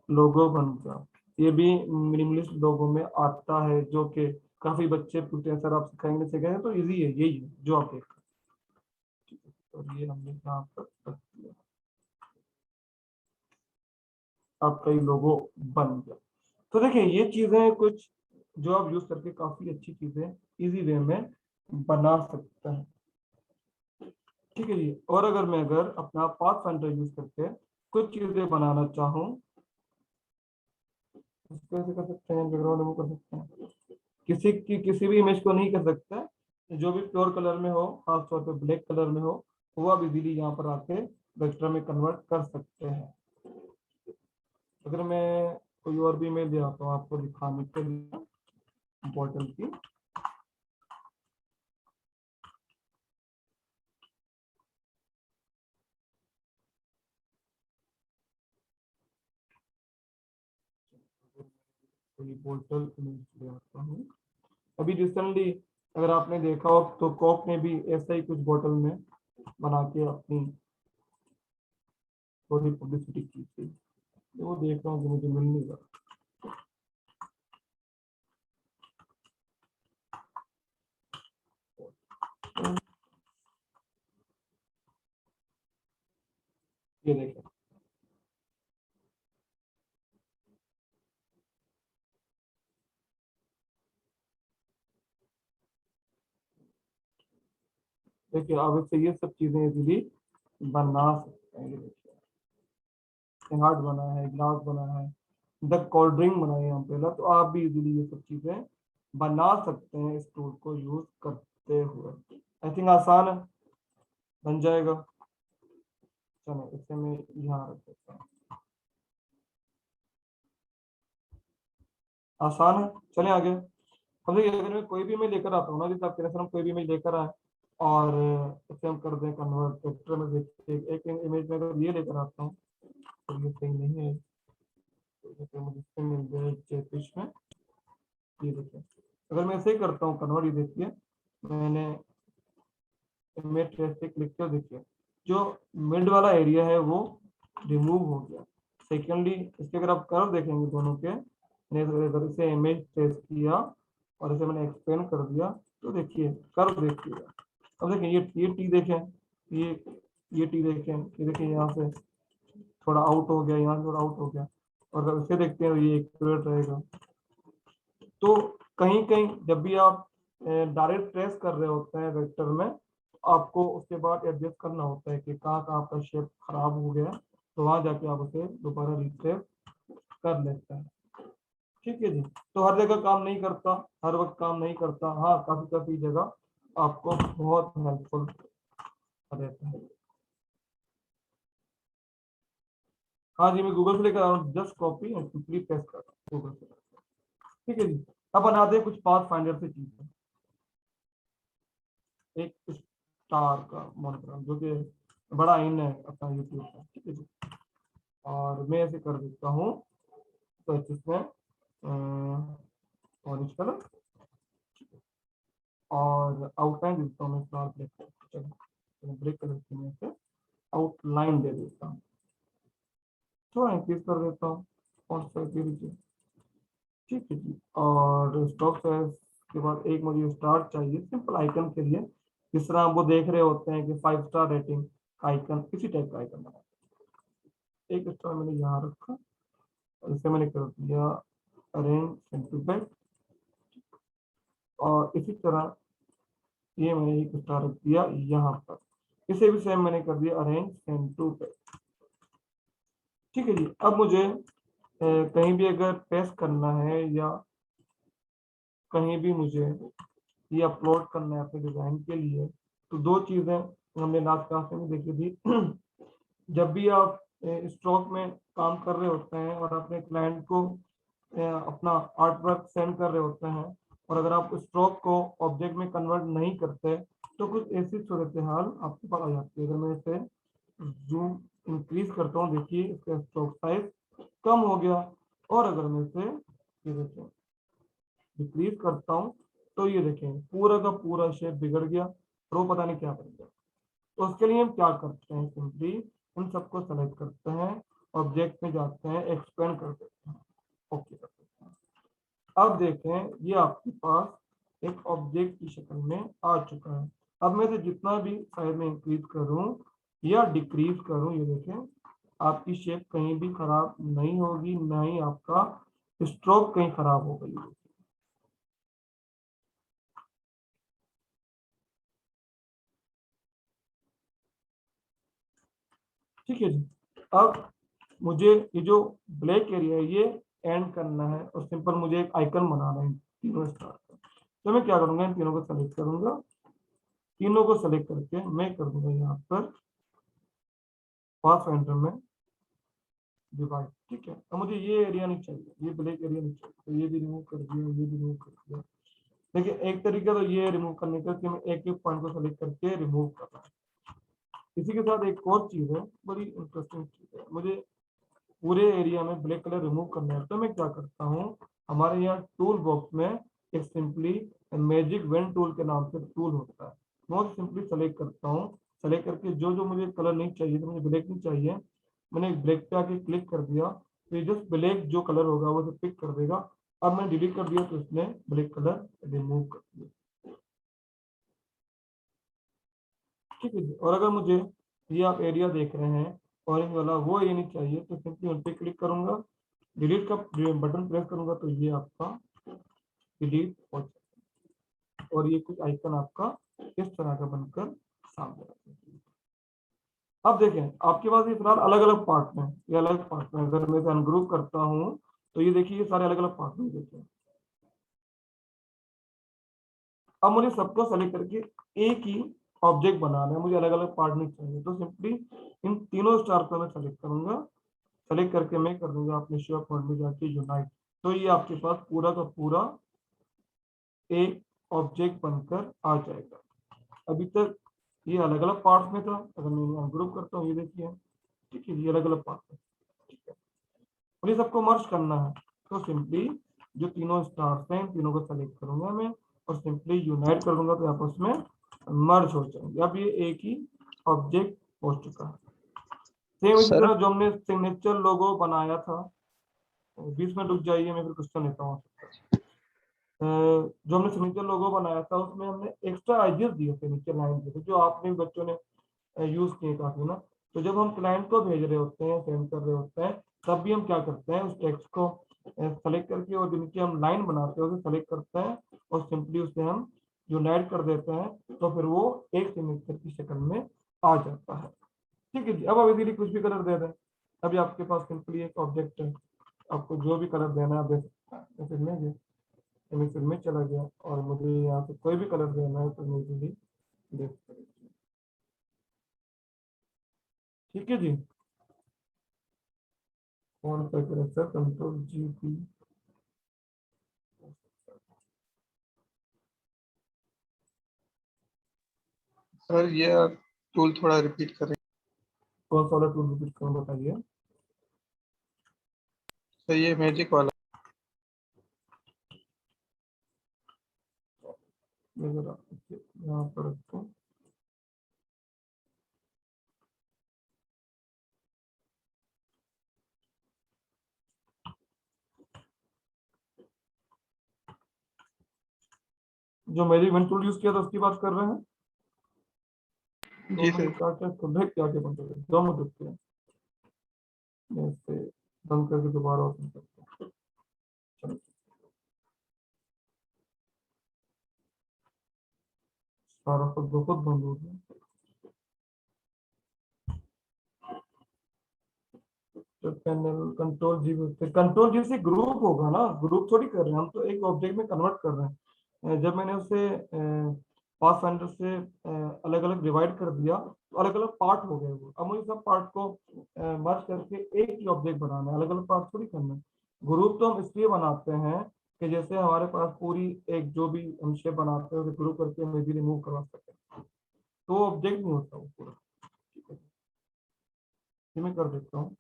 लोगो बन गया। ये भी मिनिमलिस्ट लोगो में आता है, जो कि काफी बच्चे पूछते हैं सर आप सिखाएंगे सिखाएंगे, तो इजी है, यही है जो आप देख रहे हैं। और ये हमने यहाँ पर रख दिया, आपका ये लोगो बन गया। तो देखिए ये चीजें कुछ जो आप यूज करके काफी अच्छी चीजें इजी वे में बना सकते हैं, ठीक है जी। और अगर अपना पाथफाइंडर यूज करके कुछ चीजें बनाना चाहूँ, इसको ऐसे कर सकते हैं, बैकग्राउंड रिमूव कर सकते हैं, किसी भी इमेज को नहीं कर सकते, जो भी प्योर कलर में हो, खासतौर पे ब्लैक कलर में हो, वो आप इजीली यहाँ पर आके वेक्टर में कन्वर्ट कर सकते हैं। अगर मैं कोई और भी इमेज ले आता हूँ आपको दिखाने के लिए बॉटल की, कोई बॉटल इमेज ले आता हूँ। अभी रिसेंटली अगर आपने देखा हो तो कॉक ने भी ऐसा ही कुछ बॉटल में बना के अपनी थोड़ी पब्लिसिटी की थी, तो वो देख रहा हूँ कि मुझे मिल नहीं रहा। ये देखें, देखिए आप इससे ये सब चीजें इजीली बना सकते हैं। ये देखिए हार्ट बना है, ग्लास बना है, द कोल्ड ड्रिंक बनाई है हम पहला, तो आप भी इजीली ये सब चीजें बना सकते हैं इस टूल को यूज करते हुए। आई थिंक आसान है, बन जाएगा। चलो इसे मैं यहाँ रख देता हूँ, आसान है। चले आगे। अब देखिए अगर मैं कोई भी इमेज लेकर आता हूँ ना, जैसे आप कह रहे हैं, हम कोई भी इमेज लेकर आए और इसे हम कर दें कन्वर्ट वेक्टर में। देखिए एक इमेज में अगर ये लेकर आता हूँ तो ये सही नहीं है, तो मुझे इससे मिल जाए चेपिश में। ये देखिए अगर मैं ऐसे ही करता हूँ कन्वर्ट, ये देखिए मैंने इमेज ट्रेस पे क्लिक किया, देखिए जो मिड वाला एरिया है वो रिमूव हो गया। सेकेंडली इसके अगर आप कर्व देखेंगे दोनों के, अगर इसे इमेज ट्रेस किया और इसे मैंने एक्सपेंड कर दिया, तो देखिए कर्व देखिए। अब देखिए ये टी देखें, ये टी देखें, ये देखिए यहाँ से थोड़ा आउट हो गया, यहाँ से थोड़ा आउट हो गया। और अगर इसे देखते हैं तो ये एक्यूरेट रहेगा। तो कहीं कहीं जब भी आप डायरेक्ट ट्रेस कर रहे होते हैं वेक्टर में, आपको उसके बाद एडजस्ट करना होता है कि कहाँ कहाँ आपका शेप खराब हो गया, तो वहां जाके आप उसे दोबारा रिट्रेस कर लेते हैं, ठीक है जी। तो हर जगह काम नहीं करता, हर वक्त काम नहीं करता, हाँ काफी काफी जगह आपको बहुत हेल्पफुल रहता है। हाँ जी, मैं गूगल से लेकर आ रहा हूँ, just copy and simply paste कर रहा हूँ गूगल से, ठीक है जी। अब बनाते हैं कुछ पाथ फाइंडर से चीजें। एक स्टार का मोनोग्राम जो कि बड़ा इन है अपना यूट्यूब का, ठीक है जी। और मैं ऐसे कर देता हूँ तो इसमें ऑरेंज कलर और आउटलाइन देता हूँ मैं स्टार ब्लैक कलर, चलो ब्लैक कलर की मैं से आउटलाइन दे देता हूँ, थोड़ा इंक्रीज कर देता हूँ और दे दीजिए, ठीक है जी। और स्टॉक साइज के बाद एक मुझे स्टार चाहिए सिंपल आइकन के लिए, जिस तरह वो देख रहे होते हैं कि 5 स्टार रेटिंग आइकन, इसी टाइप का आइकन बना। एक स्टार मैंने यहाँ रखा और इसे मैंने कर दिया अरेंज सेंटर बैक, और इसी तरह ये मैंने एक स्टार रख दिया यहाँ पर, इसे भी सेम मैंने कर दिया अरेंज सेंटर बैक, ठीक है जी। अब मुझे कहीं भी अगर पेस्ट करना है या कहीं भी मुझे ये अपलोड करना है अपने डिजाइन के लिए, तो दो चीजें हमने लास्ट क्लास में देखी थी। जब भी आप स्ट्रोक में काम कर रहे होते हैं और अपने क्लाइंट को अपना आर्ट वर्क सेंड कर रहे होते हैं, और अगर आप स्ट्रोक को ऑब्जेक्ट में कन्वर्ट नहीं करते, तो कुछ ऐसी सूरत हाल आपके पास आ जाती है। अगर मैं इसे जूम इंक्रीज करता हूँ, देखिए इसका स्ट्रोक साइज कम हो गया, और अगर मैं इसे ये देखें डिक्रीज करता हूँ, तो ये देखें पूरा का पूरा शेप बिगड़ गया और वो पता नहीं क्या बन गया। तो उसके लिए हम क्या करते हैं, सिंपली उन सबको सेलेक्ट करते हैं, ऑब्जेक्ट में जाते हैं, एक्सपेंड कर देते हैं, ओके कर देते हैं। अब देखें ये आपके पास एक ऑब्जेक्ट की शक्ल में आ चुका है। अब मैं इसे जितना भी साइज में इंक्रीज करूं या डिक्रीज करूं, ये देखें आपकी शेप कहीं भी खराब नहीं होगी, ना ही आपका स्ट्रोक कहीं खराब हो गई। ठीक है जी। अब मुझे ये जो ब्लैक एरिया है ये एंड करना है और सिंपल मुझे एक आइकन बनाना है तीनों स्टार का। तो मैं क्या करूंगा, इन तीनों को सेलेक्ट करूंगा, तीनों को सेलेक्ट करके मैं कर दूंगा यहाँ पर पाथफाइंडर में डिवाइड। ठीक है, अब मुझे ये एरिया नहीं चाहिए, ये ब्लैक एरिया नहीं चाहिए, तो ये भी रिमूव कर दिया, ये भी रिमूव कर दिया। देखिए एक तरीका तो ये रिमूव करने का कि मैं एक एक पॉइंट को सेलेक्ट करके रिमूव कर रहा हूँ। इसी के साथ एक और चीज है, बड़ी इंटरेस्टिंग चीज है, मुझे पूरे एरिया में ब्लैक कलर रिमूव करना है। तो मैं क्या करता हूँ, हमारे यहाँ टूल बॉक्स में एक सिंपली मैजिक वेन टूल के नाम से टूल होता है। बहुत सिंपली सेलेक्ट करता हूँ, सेलेक्ट करके जो जो मुझे कलर नहीं चाहिए, तो मुझे ब्लैक नहीं चाहिए, मैंने ब्लैक पे आके क्लिक कर दिया, तो ये जस्ट ब्लैक जो कलर होगा वो पिक कर देगा। अब मैंने डिलीट कर दिया तो इसने ब्लैक कलर रिमूव कर दिया। ठीक है जी। और अगर मुझे ये आप एरिया देख रहे हैं ऑरेंज वाला, वो एरिया नहीं चाहिए, तो सिंपली उन पे क्लिक करूंगा, डिलीट का बटन प्रेस करूंगा तो ये आपका डिलीट हो जाएगा और ये कुछ आइकन आपका इस तरह का बनकर सामने आएगा। अब देखें आपके पास ये फिलहाल अलग अलग पार्ट में, ये अलग पार्ट में, अगर मैं इसे अनग्रुप करता हूँ तो ये देखिए ये सारे अलग अलग पार्ट में देखिए। अब मुझे सबको सेलेक्ट करके एक ही ऑब्जेक्ट बनाना है, मुझे अलग अलग पार्ट नहीं चाहिए, तो सिंपली इन तीनों स्टार को मैं सेलेक्ट करूंगा, सेलेक्ट करके मैं कर दूंगा अपने शेयर पॉइंट में जाके यूनाइट। तो ये आपके पास पूरा का पूरा एक ऑब्जेक्ट बनकर आ जाएगा। अभी तक ये अलग अलग पार्ट्स में था, अगर मैं ग्रुप करता हूँ ये देखिए, ठीक है, ये अलग अलग पार्ट है। ठीक है, और ये सबको मर्ज करना है, तो सिंपली जो तीनों स्टार्स हैं तीनों को सेलेक्ट करूंगा मैं और सिंपली यूनाइट कर दूंगा, तो आपस में मर्ज हो जाएंगे। अब ये एक ही ऑब्जेक्ट हो चुका है। सेम इसी तरह जो हमने सिग्नेचर लोगो बनाया था, 20 मिनट रुक जाइए, मैं फिर क्वेश्चन लेता हूँ। जो हमने सिग्नेचर लोगो बनाया था उसमें हमने एक्स्ट्रा आइडियाज दिए थे, नीचे लाइन दिए थे, जो आपने बच्चों ने यूज किए काफी ना। तो जब हम क्लाइंट को भेज रहे होते हैं, सेंड कर रहे होते हैं, तब भी हम क्या करते हैं, उस टेक्स्ट को सेलेक्ट करके और जिनकी हम लाइन बनाते हैं उसे सेलेक्ट करते हैं और सिंपली उसे हम यूनाइट कर देते हैं, तो फिर वो एक सिग्नेचर की शक्ल में आ जाता है। ठीक है जी। अब इजीली कुछ भी कलर दे दें, अभी आपके पास सिंपली एक ऑब्जेक्ट है, आपको जो भी कलर देना है आप दे सकते हैं। फिर मैं फिर में चला गया और मुझे यहाँ से कोई भी कलर देना है तो मैं इजीली दे सकता हूँ। ठीक है जी। कौन सा करें sir, control G P. Sir ये टूल थोड़ा रिपीट करें। कौन सा वाला टूल रिपीट करूँ बताइए। सर ये मैजिक वाला। मैं जरा यहाँ पर रखता हूँ। जो मैजिक वन टूल यूज किया था उसकी बात कर रहे हैं। जी तो सर। क्या क्या क्या क्या बन रहे हैं, दोनों देखते हैं। मैं इसे बंद करके दोबारा ओपन करता हूँ। चलो, सारा खुद बहुत बंद हो गया। तो पैनल कंट्रोल जी, कंट्रोल जी से ग्रुप होगा ना, ग्रुप थोड़ी कर रहे हैं हम, तो एक ऑब्जेक्ट में कन्वर्ट कर रहे हैं। जब मैंने उसे पाथफाइंडर से अलग अलग डिवाइड कर दिया तो अलग अलग पार्ट हो गए वो। अब मुझे सब पार्ट को मर्ज करके एक ही ऑब्जेक्ट बनाना है, अलग अलग पार्ट थोड़ी करना है। ग्रुप तो हम इसलिए बनाते हैं कि जैसे हमारे पास पूरी एक जो भी हम शेप बनाते हैं उसे ग्रुप करके हम इजीली मूव करवा सकते हैं, तो ऑब्जेक्ट नहीं होता वो पूरा। ठीक है, ये मैं कर देता हूँ।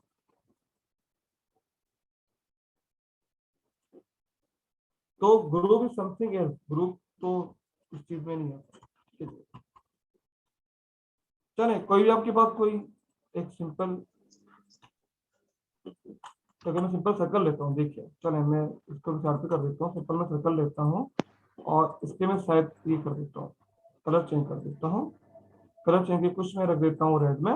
तो group is something else, group तो इस चीज में नहीं है। चले, कोई भी आपके पास कोई एक सिंपल, तो अगर मैं सिंपल सर्कल लेता हूँ, देखिए चले मैं इसको विचार पे कर देता हूँ, सिंपल मैं सर्कल लेता हूँ और इसके मैं शायद ये कर देता हूँ, कलर चेंज कर देता हूँ। कलर चेंज के कुछ मैं रख देता हूँ रेड में।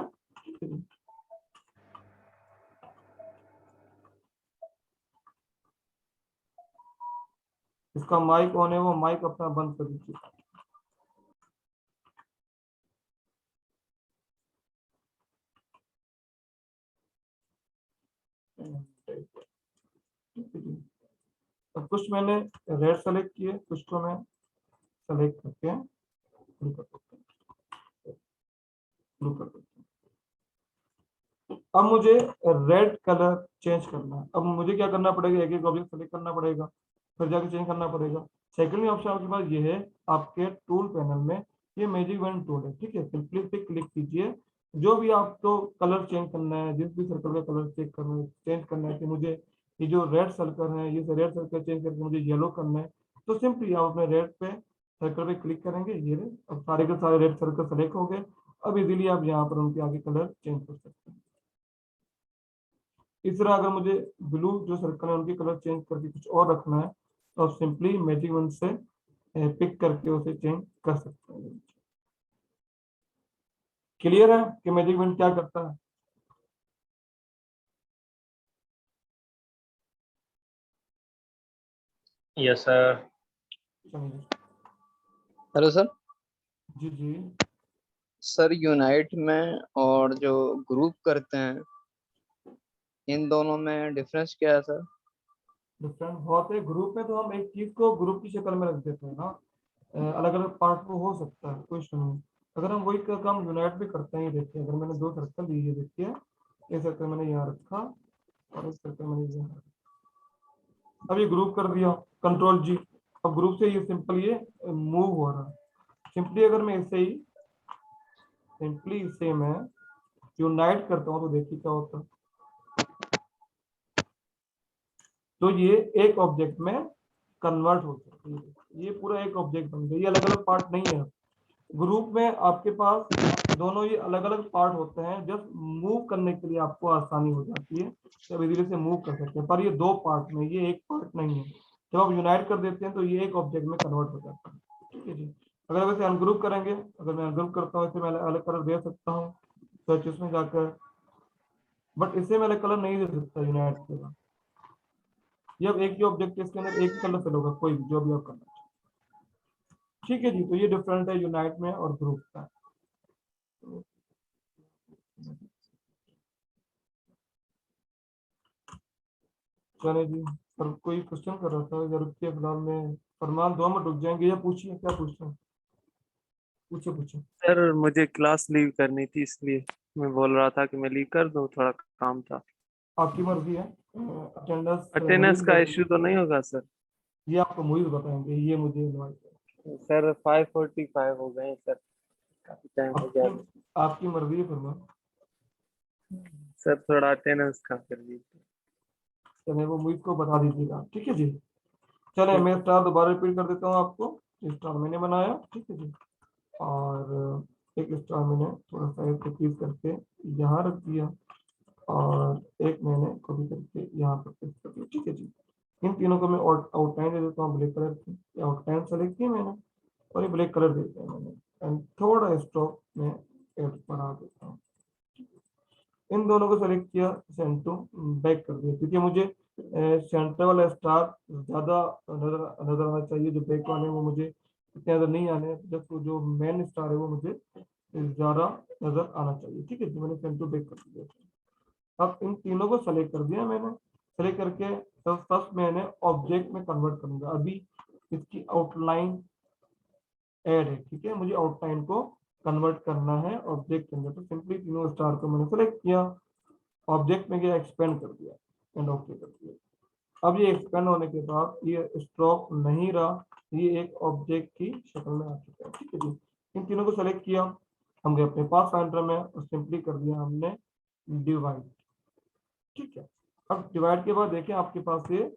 इसका माइक ऑन है, वो माइक अपना बंद कर दीजिए। अब कुछ मैंने रेड सेलेक्ट किए, कुछ को मैं सेलेक्ट करके ब्लू कर देता हूँ, ब्लू कर देता हूँ। अब मुझे रेड कलर चेंज करना है। अब मुझे क्या करना पड़ेगा, एक एक ऑब्जेक्ट सेलेक्ट करना पड़ेगा, फिर जाके चेंज करना पड़ेगा। सेकंड ऑप्शन आपके पास ये है, आपके टूल पैनल में ये मैजिक वैन टूल है, ठीक है। सिंपली पे क्लिक कीजिए, जो भी आपको कलर चेंज करना है, जिस भी सर्कल का कलर चेंज करना है कि मुझे ये जो रेड सर्कल है, ये रेड सर्कल चेंज करके मुझे येलो करना है, तो सिंपली आप अपने रेड पे सर्कल पे क्लिक करेंगे। ये अब सारे के सारे रेड सर्कल सेलेक्ट हो गए। अब इजीली आप यहाँ पर उनके आगे कलर चेंज कर सकते हैं। इस तरह अगर मुझे ब्लू जो सर्कल है उनके कलर चेंज करके कुछ और रखना है, तो आप सिंपली मैजिक वन से पिक करके उसे चेंज कर सकते हैं। क्लियर है कि मैजिक वन क्या करता है? Yes sir. चलिए। Hello sir. जी जी। सर यूनाइट में और जो ग्रुप करते हैं, इन दोनों में डिफरेंस क्या है सर? डिफरेंट बहुत है। ग्रुप में तो हम एक चीज को ग्रुप की शक्ल में रख देते हैं ना, अलग अलग पार्ट में हो सकता है, कोई इशू नहीं। अगर हम वही का काम यूनाइट भी करते हैं, देखिए अगर मैंने दो सर्कल लिए, देखिए एक सर्कल मैंने यहाँ रखा और एक सर्कल मैंने यहाँ रखा। अब ये ग्रुप कर दिया, कंट्रोल जी। अब ग्रुप से ये सिंपल ये मूव हो रहा है। सिंपली अगर मैं इसे मैं यूनाइट करता हूँ तो देखिए क्या होता है। तो ये एक ऑब्जेक्ट में कन्वर्ट हो सकती है, ये पूरा एक ऑब्जेक्ट बन गया। ये अलग अलग पार्ट नहीं है। ग्रुप में आपके पास दोनों ये अलग अलग पार्ट होते हैं, जब मूव करने के लिए आपको आसानी हो जाती है, जब इजीली से मूव कर सकते हैं। पर ये दो पार्ट में, ये एक पार्ट नहीं है। जब आप यूनाइट कर देते हैं तो ये एक ऑब्जेक्ट में कन्वर्ट हो जाता है, ठीक है जी। अगर वैसे अनग्रुप करेंगे, अगर मैं अनग्रुप करता हूँ, इसे मैं अलग कलर दे सकता हूँ सर्च उसमें जाकर, बट इसे मैं अलग कलर नहीं दे सकता यूनाइट के बाद। ये अब एक ही ऑब्जेक्ट है, इसके अंदर एक ही कलर फिल होगा, कोई भी जो भी आप करना चाहें, ठीक है जी। तो ये डिफरेंट है यूनाइट में और ग्रुप का। चले जी, पर कोई क्वेश्चन कर रहा था या रुकिए, फिलहाल में फरमान 2 मिनट रुक जाएंगे, या पूछिए क्या पूछना है, पूछिए पूछिए। सर मुझे क्लास लीव करनी थी, इसलिए मैं बोल रहा था कि मैं लीव कर दूं, थोड़ा काम था। आपकी मर्जी है। अटेंडेंस अटेंडेंस का इश्यू तो नहीं होगा सर? ये आपको मुझे बताएंगे, ये मुझे इनवाइट है। सर 5:45 हो गए सर, काफी टाइम हो गया। आपकी मर्जी है फरमान। सर थोड़ा अटेंडेंस का कर दीजिए। चले वो मुझे को बता दीजिएगा, ठीक है जी। चले ठीक। मैं स्टार दोबारा रिपीट कर देता हूँ आपको। स्टार मैंने बनाया, ठीक है जी। और एक स्टार मैंने थोड़ा सा रिपीट करके यहाँ रख दिया, और एक मैंने कॉपी करके यहाँ पर पेस्ट कर दिया, ठीक है जी। इन तीनों को मैं आउटलाइन दे देता हूँ ब्लैक कलर की। आउटलाइन सेलेक्ट की मैंने और ये ब्लैक कलर दे दिया मैंने, एंड थोड़ा स्ट्रोक में ऐड बढ़ा देता हूँ। इन दोनों को सेलेक्ट किया, सेंड टू बैक कर दिया, क्योंकि मुझे सेंटर वाला स्टार ज्यादा नजर आना चाहिए। जो बैक वाले हैं वो मुझे इतने नजर नहीं आने, जब जो मेन स्टार है वो मुझे ज्यादा नजर आना चाहिए, ठीक है जी। मैंने सेंड टू बैक कर दिया। अब इन तीनों को सेलेक्ट कर दिया मैंने। सेलेक्ट करके फर्स्ट मैंने ऑब्जेक्ट में कन्वर्ट करूंगा। अभी इसकी आउटलाइन ऐड है, ठीक है। मुझे आउटलाइन को कन्वर्ट करना है ऑब्जेक्ट के अंदर, तो सिंपली तीनों स्टार को मैंने सेलेक्ट किया, ऑब्जेक्ट में गया, एक्सपेंड कर दिया एंड ओके कर दिया। अब ये एक्सपेंड होने के बाद ये स्ट्रोक नहीं रहा, ये एक ऑब्जेक्ट की शक्ल में आ चुका है, ठीक है जी। इन तीनों को सेलेक्ट किया, हम गए अपने पास फाइंडर में और सिंपली कर दिया हमने डिवाइड, ठीक है। अब डिवाइड के बाद देखिए आपके पास ये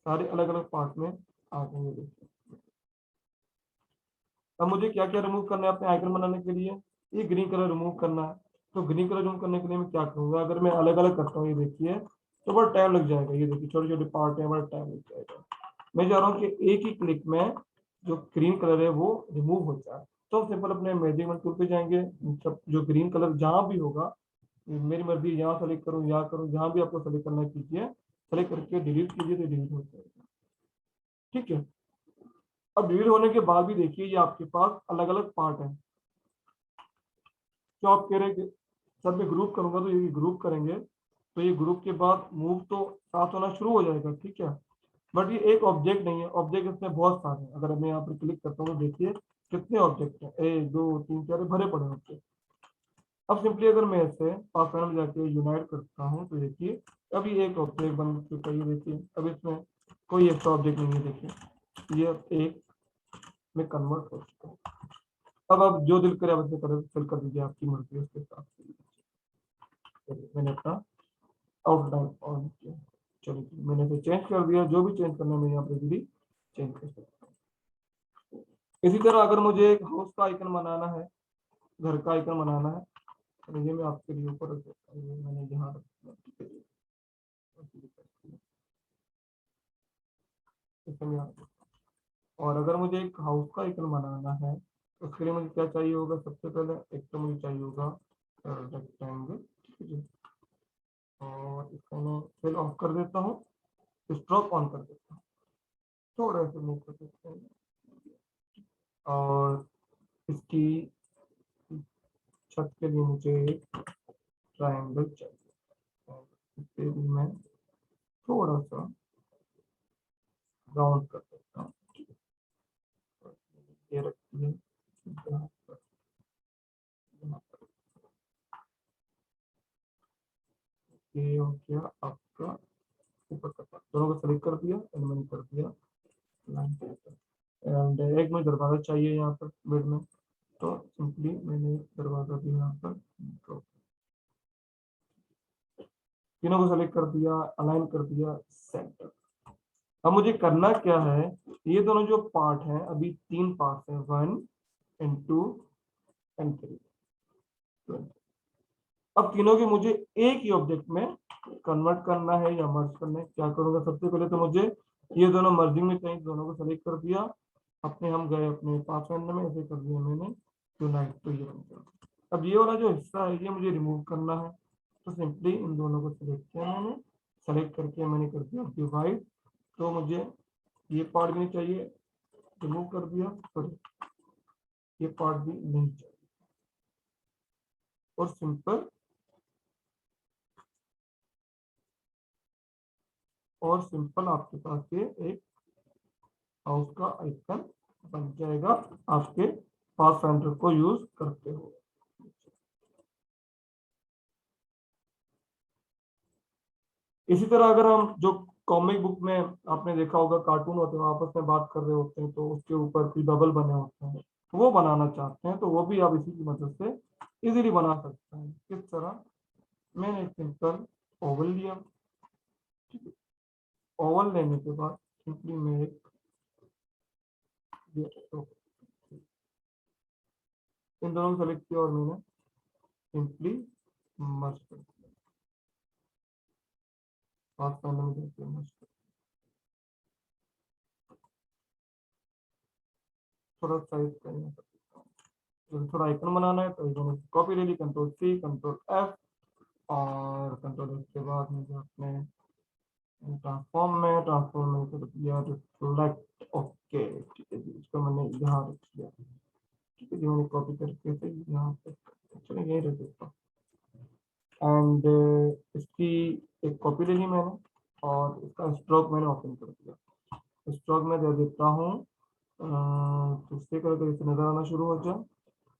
सारे अलग अलग पार्ट में आ गए। देखिए अब मुझे क्या क्या रिमूव करना है अपने आइकन बनाने के लिए। ये ग्रीन कलर रिमूव करना है, तो ग्रीन कलर रिमूव करने के लिए मैं क्या करूंगा, अगर मैं अलग अलग करता हूँ, ये देखिए तो बड़ा टाइम लग जाएगा। ये देखिए छोटे छोटे पार्ट है, बड़ा टाइम लग जाएगा। मैं चाह रहा हूँ कि एक ही क्लिक में जो ग्रीन कलर है वो रिमूव हो जाए। तो हम सिंपल अपने मेजरमेंट टूल पे जाएंगे, सब जो ग्रीन कलर जहाँ भी होगा, मेरी मर्जी यहाँ सेलेक्ट करूँ, यहाँ करूँ, जहाँ भी आपको सेलेक्ट करना कीजिए, सेलेक्ट करके डिलीट कीजिए तो डिलीट हो जाएगा। ठीक है, अब डिलीट होने के बाद भी देखिए ये आपके पास अलग अलग पार्ट है। जो आप कह रहे हैं जब मैं ग्रुप करूंगा तो ये ग्रुप करेंगे, तो ये ग्रुप के बाद मूव तो साथ होना शुरू हो जाएगा। ठीक है, बट ये एक ऑब्जेक्ट नहीं है, ऑब्जेक्ट इसमें बहुत सारे हैं। अगर मैं यहाँ पर क्लिक करता हूँ तो देखिए कितने ऑब्जेक्ट हैं, 1 2 3 4 भरे पड़े ऑब्जेक्ट। अब सिंपली अगर मैं इसे पासवर्ड में जाके यूनाइट करता हूँ तो देखिए अभी एक ऑब्जेक्ट बन चुका है। देखिए अब इसमें कोई एक्स्ट्रा ऑब्जेक्ट नहीं है, देखिए ये एक में कन्वर्ट हो चुका है। अब जो दिल करे आप इसे फिल कर दीजिए, आपकी मर्जी उसके हिसाब से। मैंने अपना आउटलाइन ऑन किया, चलिए मैंने इसे चेंज कर दिया। जो भी चेंज करना है मैं यहाँ पे भी चेंज कर सकता हूँ। इसी तरह अगर मुझे एक हाउस का आइकन बनाना है, घर का आइकन बनाना है, तो ये मैं आपके लिए ऊपर रख देता हूँ। मैंने यहाँ रख दिया, और अगर मुझे एक हाउस का आइकन बनाना है तो उसके लिए मुझे क्या चाहिए होगा, सबसे पहले एक तो मुझे चाहिए होगा रेक्टेंगल। ठीक है, और इसको मैं फिल ऑफ कर देता हूँ, स्ट्रोक ऑन कर देता हूँ, थोड़ा सा मूव कर देते हैं। और इसकी छत के लिए मुझे एक ट्रायंगल चाहिए, और इसे भी मैं थोड़ा सा राउंड कर देता हूँ। ये रखती है यहाँ पर, यहाँ पर। ये हो गया आपका ऊपर का पार्ट, दोनों को सेलेक्ट कर दिया एंड मैंने कर दिया लाइन। एंड एक मुझे दरवाजा चाहिए यहाँ पर बेड में, तो सिंपली मैंने दरवाजा भी यहाँ पर ड्रॉ, तीनों को सेलेक्ट कर दिया, अलाइन कर दिया सेंटर। अब मुझे करना क्या है, ये दोनों जो पार्ट हैं अभी 3 पार्ट हैं, 1 and 2 and 3। अब तीनों के मुझे एक ही ऑब्जेक्ट में कन्वर्ट करना है या मर्ज करना है। क्या करूंगा, सबसे पहले तो मुझे ये दोनों मर्जिंग में चाहिए, दोनों को सेलेक्ट कर दिया, अपने हम गए अपने पासवर्ड में, ऐसे कर दिया मैंने यूनाइट, तो ये बन गया। अब ये वाला जो हिस्सा है ये मुझे रिमूव करना है, तो सिंपली इन दोनों को सिलेक्ट किया मैंने, सेलेक्ट करके मैंने कर दिया डिवाइड। तो मुझे ये पार्ट भी नहीं चाहिए, रिमूव कर दिया, सॉरी ये पार्ट भी नहीं चाहिए, और सिंपल आपके पास ये एक हाउस का आइकन बन जाएगा आपके पाथफाइंडर को यूज करते हुए। इसी तरह अगर हम जो कॉमिक बुक में आपने देखा होगा कार्टून होते हैं, आपस में बात कर रहे होते हैं, तो उसके ऊपर कोई बबल बने होते हैं, वो बनाना चाहते हैं तो वो भी आप इसी की मदद से इजीली बना सकते हैं। किस तरह, मैंने एक सिंपल ओवल लिया, ओवल लेने के बाद सिंपली मैं एक इन दोनों को सेलेक्ट किया और मैंने सिंपली मर्ज कर दिया, थोड़ा साइज करना सकता हूँ। थोड़ा आइकन बनाना है तो इन्होंने कॉपी ले ली, कंट्रोल C कंट्रोल F, और कंट्रोल F के बाद मुझे अपने ट्रांसफॉर्म में कर दिया रिफ्लेक्ट। ओके ठीक है जी, इसको मैंने यहाँ रख दिया। ठीक है जी, मैंने कॉपी करके से यहाँ पे चलो यही रख देता हूँ। एंड इसकी एक कॉपी ले ली मैंने, और इसका स्ट्रोक मैंने ओपन कर दिया। स्ट्रोक में दे देता हूँ दूसरे कलर का, जैसे नजर आना शुरू हो जाए,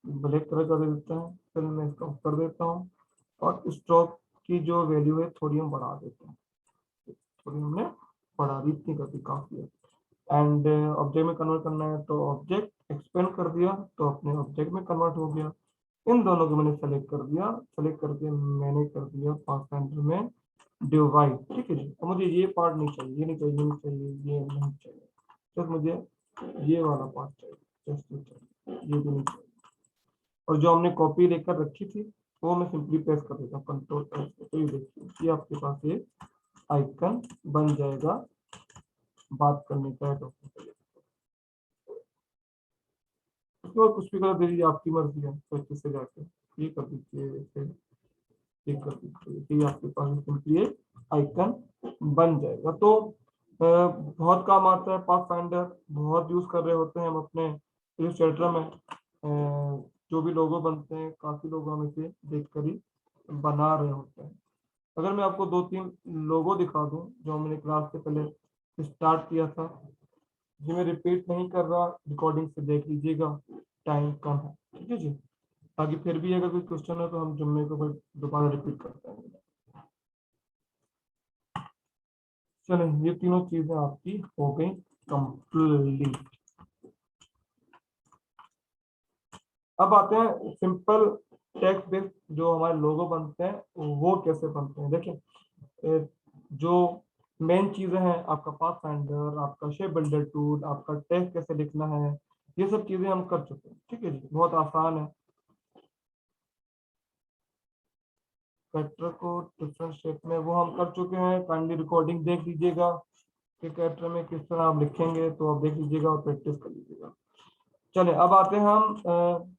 ब्लैक कलर का दे देता है। फिर मैं इसका ऊपर देता हूँ, और स्ट्रोक की जो वैल्यू है थोड़ी हम बढ़ा देते हैं, थोड़ी हमने बढ़ा दी, इतनी कर दी, काफी है। एंड ऑब्जेक्ट में कन्वर्ट करना है तो ऑब्जेक्ट एक्सपेंड कर दिया, तो अपने ऑब्जेक्ट में कन्वर्ट हो गया। इन दोनों को मैंने सेलेक्ट कर दिया, सेलेक्ट करके मैंने कर दिया पाथफाइंडर में डिवाइड। ठीक है जी, तो मुझे ये पार्ट नहीं चाहिए, ये नहीं चाहिए, ये नहीं चाहिए, ये नहीं चाहिए, तो मुझे ये वाला पार्ट चाहिए, जस्ट ये चाहिए, ये भी नहीं चाहिए। और जो हमने कॉपी लेकर रखी थी वो मैं सिंपली प्रेस कर देता हूँ कंट्रोल S, तो ये देखिए ये आपके पास ये आइकन बन जाएगा बात करने का। उसके बाद कुछ भी कर दीजिए, आपकी मर्जी है। तो अच्छे से जाके ये कर दीजिए, ये कर दीजिए, ये आपके पास सिंपली एक आइकन बन जाएगा। तो बहुत काम आता है पाथ फाइंडर, बहुत यूज कर रहे होते हैं हम अपने इलस्ट्रेटर में। जो भी लोगो बनते हैं काफी लोग हम इसे देख कर ही बना रहे होते हैं। अगर मैं आपको 2-3 लोगो दिखा दूं जो हमने क्लास से पहले स्टार्ट किया था, जी मैं रिपीट नहीं कर रहा, रिकॉर्डिंग से देख लीजिएगा, टाइम कम है, ठीक है जी। ताकि फिर भी अगर कोई क्वेश्चन है तो हम जुम्मे को फिर दोबारा रिपीट करते हैं। चलें, ये तीनों चीजें आपकी हो गई कंप्लीट। अब आते हैं सिंपल टेक्स्ट बेस्ड जो हमारे लोगो बनते हैं वो कैसे बनते हैं। देखिए जो मेन चीजें हैं, आपका पाथ फाइंडर, आपका शेप बिल्डर टूल, आपका टेक्स्ट कैसे लिखना है, ये सब चीजें हम कर चुके हैं, ठीक है जी, बहुत आसान है। कैरेक्टर को डिफरेंट शेप में वो हम कर चुके हैं, काइंडली रिकॉर्डिंग देख लीजिएगा कि कैरेक्टर में किस तरह आप लिखेंगे, तो आप देख लीजिएगा और प्रैक्टिस कर लीजिएगा। चले अब आते हैं हम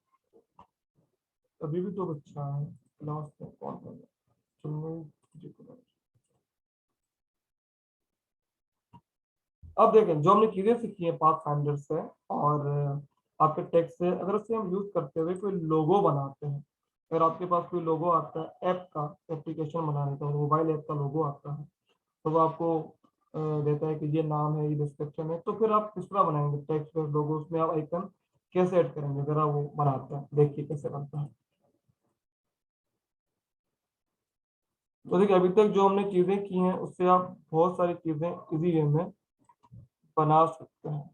अभी भी तो बच्चा है क्लास में, कौन कर अब देखें जो हमने चीजें सीखी हैं पाथ फाइंडर से और आपके टेक्स्ट से, अगर उसे हम यूज करते हुए कोई लोगो बनाते हैं, अगर आपके पास कोई लोगो आता है ऐप का, एप्लीकेशन बनाने का, मोबाइल ऐप का लोगो आता है, तो वो आपको देता है कि ये नाम है, ये डिस्क्रिप्शन है, तो फिर आप किस तरह बनाएंगे टेक्स्ट बेस्ड लोगो, उसमें आप आइकन कैसे ऐड करेंगे, जरा वो बनाते हैं, देखिए कैसे बनता है। तो देखिए अभी तक जो हमने चीजें की हैं उससे आप बहुत सारी चीजें इजी वे में बना सकते हैं।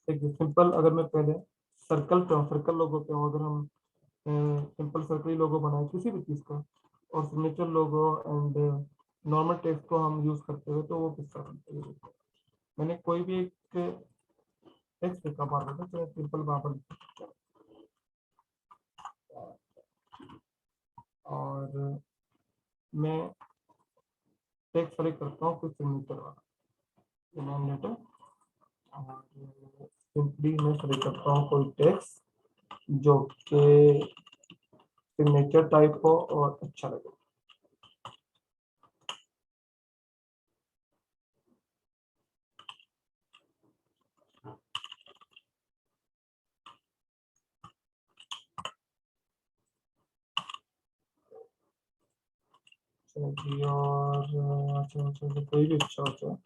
देखिए सिंपल, अगर मैं पहले सर्कल पे हूँ, सर्कल लोगो पे हूँ, अगर हम सिंपल सर्कल लोगो बनाए किसी भी चीज का और signature logo and normal text को हम यूज करते हुए, तो वो किस तरह बनता है। मैंने कोई भी एक टेक्स्ट लिखा बार बार, तो सिंपल बाबर और मैं टेक्स्ट सेलेक्ट करता हूँ कुछ सिग्नेचर वाला नाम लेटर और सिंपली मैं सेलेक्ट करता हूँ कोई टेक्स्ट जो कि सिग्नेचर टाइप हो और अच्छा लगे। जी और अच्छा अच्छा कोई भी अच्छा होता है,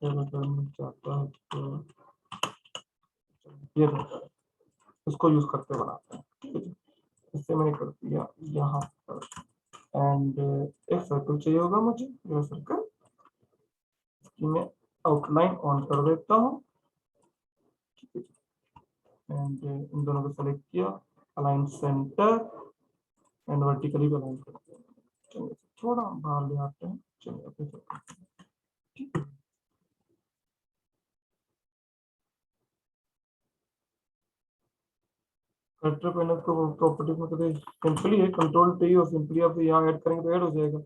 अगर मैं चाहता हूँ तो ये रहता है, उसको यूज करके बनाते हैं, ठीक है जी। इससे मैंने कर दिया यहाँ पर एंड एक सर्कल चाहिए होगा मुझे, ये सर्कल इसकी मैं आउटलाइन ऑन कर देता हूँ, ठीक है जी। एंड इन दोनों को सेलेक्ट किया, अलाइन सेंटर एंड वर्टिकली भी अलाइन करते हैं। चलिए थोड़ा बाहर ले आते हैं, चलिए अपने सर्कल, ठीक है। कैरेक्टर पैनल को प्रॉपर्टीज में कभी सिंपली है कंट्रोल टी और सिंपली आप यहाँ ऐड करेंगे तो ऐड हो जाएगा।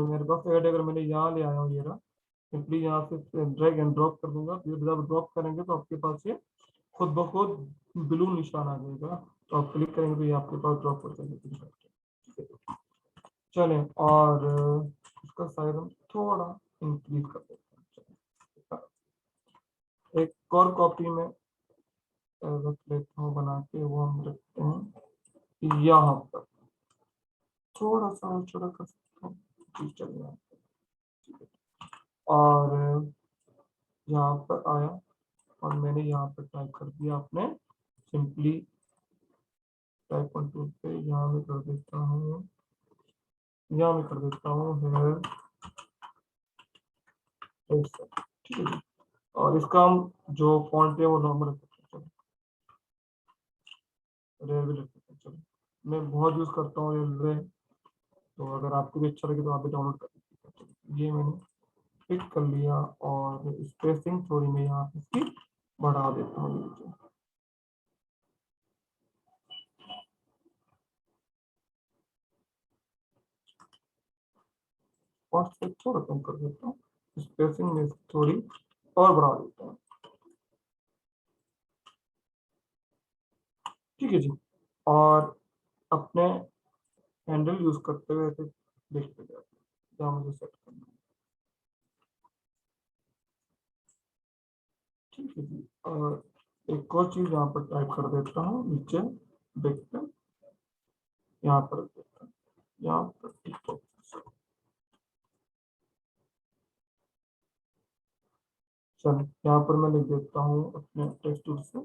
मेरे पास ऐड है, अगर मैंने यहाँ ले आया हूँ ये रहा, सिंपली यहाँ से ड्रैग एंड ड्रॉप कर दूंगा, जब ड्रॉप करेंगे तो आपके पास ये खुद ब खुद ब्लू निशान आ जाएगा, तो आप क्लिक करेंगे तो ये आपके पास ड्रॉप हो जाएगा। चलें और इसका साइज हम थोड़ा इंक्रीज कर देते हैं। एक और कॉपी में रख लेता हूँ बना के, वो हम रखते हैं यहाँ पर, थोड़ा सा छोटा कर सकता हूँ, ठीक चलेगा। और यहाँ पर आया और मैंने यहाँ पर टाइप कर दिया, आपने सिंपली टाइप ऑन टूल पे यहाँ में कर देता हूँ, यहाँ में कर देता हूँ हेयर, ठीक है। और इसका हम जो फॉन्ट है वो नॉर्मल रख सकते हैं, रेयर भी रख सकते हैं। चलो मैं बहुत यूज करता हूँ ये, तो अगर आपको भी अच्छा लगे तो आप भी डाउनलोड कर सकते हैं। ये मैंने पिक कर लिया और स्पेसिंग थोड़ी मैं यहाँ इसकी बढ़ा देता हूँ। फॉन्ट से थोड़ा कम कर देता हूँ, स्पेसिंग में थोड़ी और बढ़ा देता हूँ। ठीक है जी, और अपने हैंडल यूज करते हुए ऐसे देखते जाते हैं जहाँ मुझे सेट करना है। ठीक है जी, और एक और चीज यहाँ पर टाइप कर देता हूँ नीचे देखते हैं, यहाँ पर देता हूँ, यहाँ पर ठीक है। चलो यहाँ पर मैं लिख देता हूँ अपने टेक्स्ट टूल से,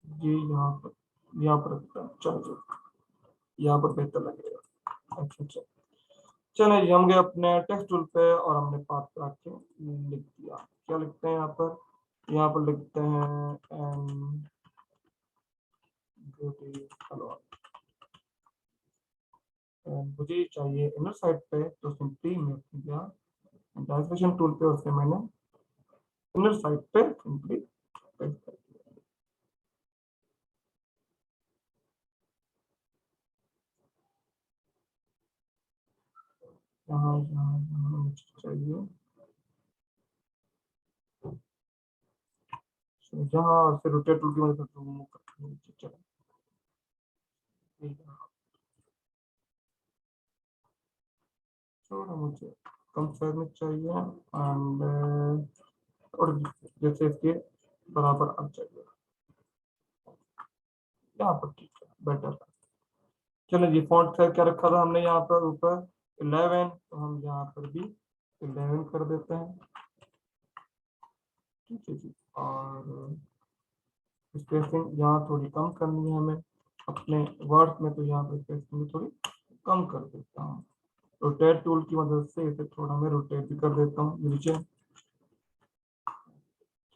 ये यहाँ पर रखता हूँ। चलो यहाँ पर बेहतर लगेगा। अच्छा अच्छा, चले जी, हम गए अपने टेक्स्ट टूल पे और हमने पाथ पे आके लिख दिया। क्या लिखते हैं यहाँ पर लिखते हैं मुझे चाहिए इनर साइड पे, तो सिंपली मैं किया ट्रांसलेशन टूल पे, उससे मैंने इनर साइड पे सिंपली पेस्ट कर दिया। यहाँ मुझे चाहिए जहाँ से रोटेट टूल की मदद से मूव करते हैं नीचे। चलो थोड़ा मुझे कम साइज में चाहिए एंड और जैसे इसके बराबर आ चाहिए यहाँ पर। ठीक है, बेटर। चलो जी, फॉन्ट साइज क्या रखा था हमने यहाँ पर ऊपर 11, तो हम यहाँ पर भी 11 कर देते हैं। ठीक है जी, और स्पेसिंग यहाँ थोड़ी कम करनी है हमें अपने वर्ड्स में, तो यहाँ पर स्पेसिंग थोड़ी कम कर देता हूँ। रोटेट टूल की मदद से इसे थोड़ा मैं रोटेट भी कर देता हूँ नीचे।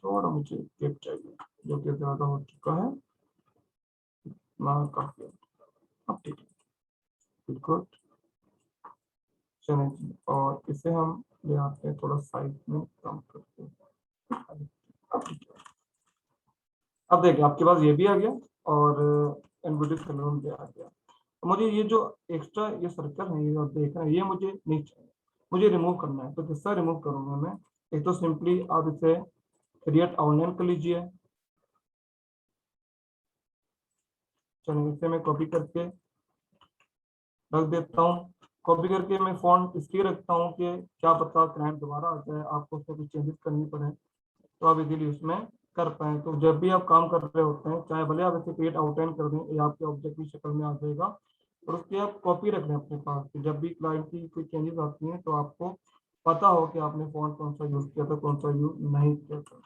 थोड़ा मुझे टिप चाहिए जो कि ज्यादा हो चुका है काफी। अब ठीक है, गुड। चलें जी, और इसे हम ले आते हैं थोड़ा साइज में कम करते हैं। अब ठीक है, अब देखिए आपके पास ये भी आ गया और एनबीडी सैलून भी आ गया। तो मुझे ये जो एक्स्ट्रा ये सर्कल है ये आप देख रहे हैं, ये मुझे नहीं चाहिए, मुझे रिमूव करना है। तो किससे रिमूव करूंगा मैं? एक तो सिंपली आप इसे क्रिएट आउटलाइन कर लीजिए। चलिए इसे मैं कॉपी करके रख देता हूँ। कॉपी करके मैं फॉन्ट इसलिए रखता हूँ कि क्या पता क्लाइंट दोबारा आ जाए, आपको उसमें कुछ चेंजेस करनी पड़े, तो आप इजीली उसमें कर पाए। तो जब भी आप काम कर रहे होते हैं, चाहे भले आप इसे क्रिएट आउटलाइन कर दें, ये आपके ऑब्जेक्ट की शक्ल में आ जाएगा, और उसकी आप कॉपी रख लें अपने पास। तो जब भी क्लाइंट की कोई चेंजेस आती हैं तो आपको पता हो कि आपने फॉन्ट कौन सा यूज किया था, कौन सा यूज नहीं किया था।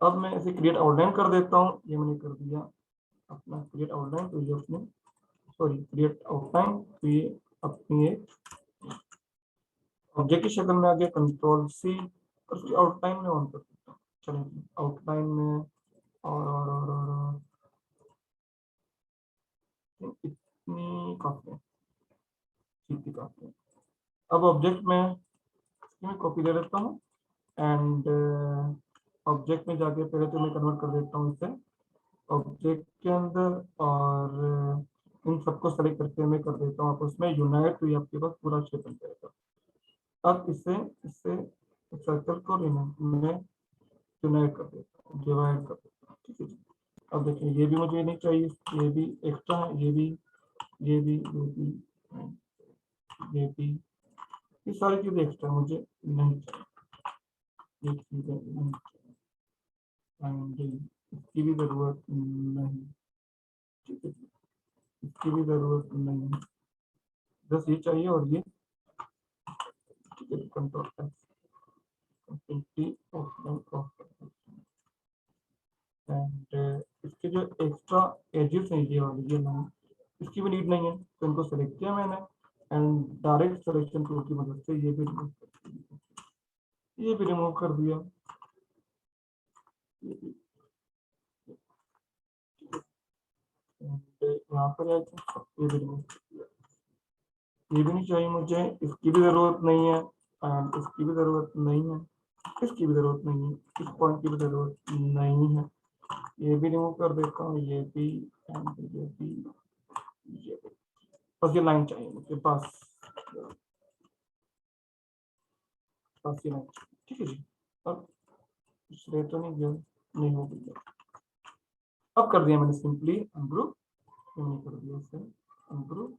अब मैं इसे क्रिएट आउटलाइन कर देता हूँ, ये मैंने कर दिया अपना क्रिएट आउटलाइन। तो ये अपने सॉरी क्रिएट आउटलाइन, तो ये अपनी एक ऑब्जेक्ट की शक्ल में आ गया। कंट्रोल सी, और उसकी आउटलाइन में ऑन कर देता हूँ। चलिए आउटलाइन में और इतनी काफी है, ठीक है काफी है। अब ऑब्जेक्ट में कॉपी दे देता हूँ एंड ऑब्जेक्ट में जाके पहले तो मैं कन्वर्ट कर देता हूँ इसे ऑब्जेक्ट के अंदर, और इन सबको सेलेक्ट करके मैं कर देता हूँ आप उसमें यूनाइट, तो ये आपके पास पूरा शेप बन जाएगा। अब इससे सर्कल को मैं यूनाइट कर देता हूँ, डिवाइड कर देता हूँ। ठीक है जी, अब देखिए ये भी मुझे नहीं चाहिए, ये भी एक्स्ट्रा है, ये भी ये सारी चीजें एक्स्ट्रा मुझे नहीं चाहिए, ये चीजें नहीं चाहिए, इसकी भी जरूरत नहीं। ठीक है, इसकी भी जरूरत नहीं है, बस ये चाहिए और ये। ठीक है, कंट्रोल एंड इसके जो एक्स्ट्रा एजेस हैं ये वाली, ये नहीं, इसकी भी नीड नहीं है, तो इनको सेलेक्ट किया मैंने एंड डायरेक्ट सिलेक्शन टूल की मदद से ये भी रिमूव कर दिया। यहाँ पर ये भी रिमूव कर दिया, ये भी नहीं चाहिए मुझे, इसकी भी जरूरत नहीं है एंड इसकी भी जरूरत नहीं है, इसकी भी जरूरत नहीं है, इस पॉइंट की भी जरूरत नहीं है। ये भी रिमूव कर देता हूँ, ये भी एंड ये भी, ये भी। बस ये लाइन चाहिए मुझे, बस ये लाइन चाहिए, ठीक है जी। अब दूसरे तो नहीं गया, नहीं हो गया। अब कर दिया मैंने सिंपली अनग्रुप, कर दिया इसे अनग्रुप,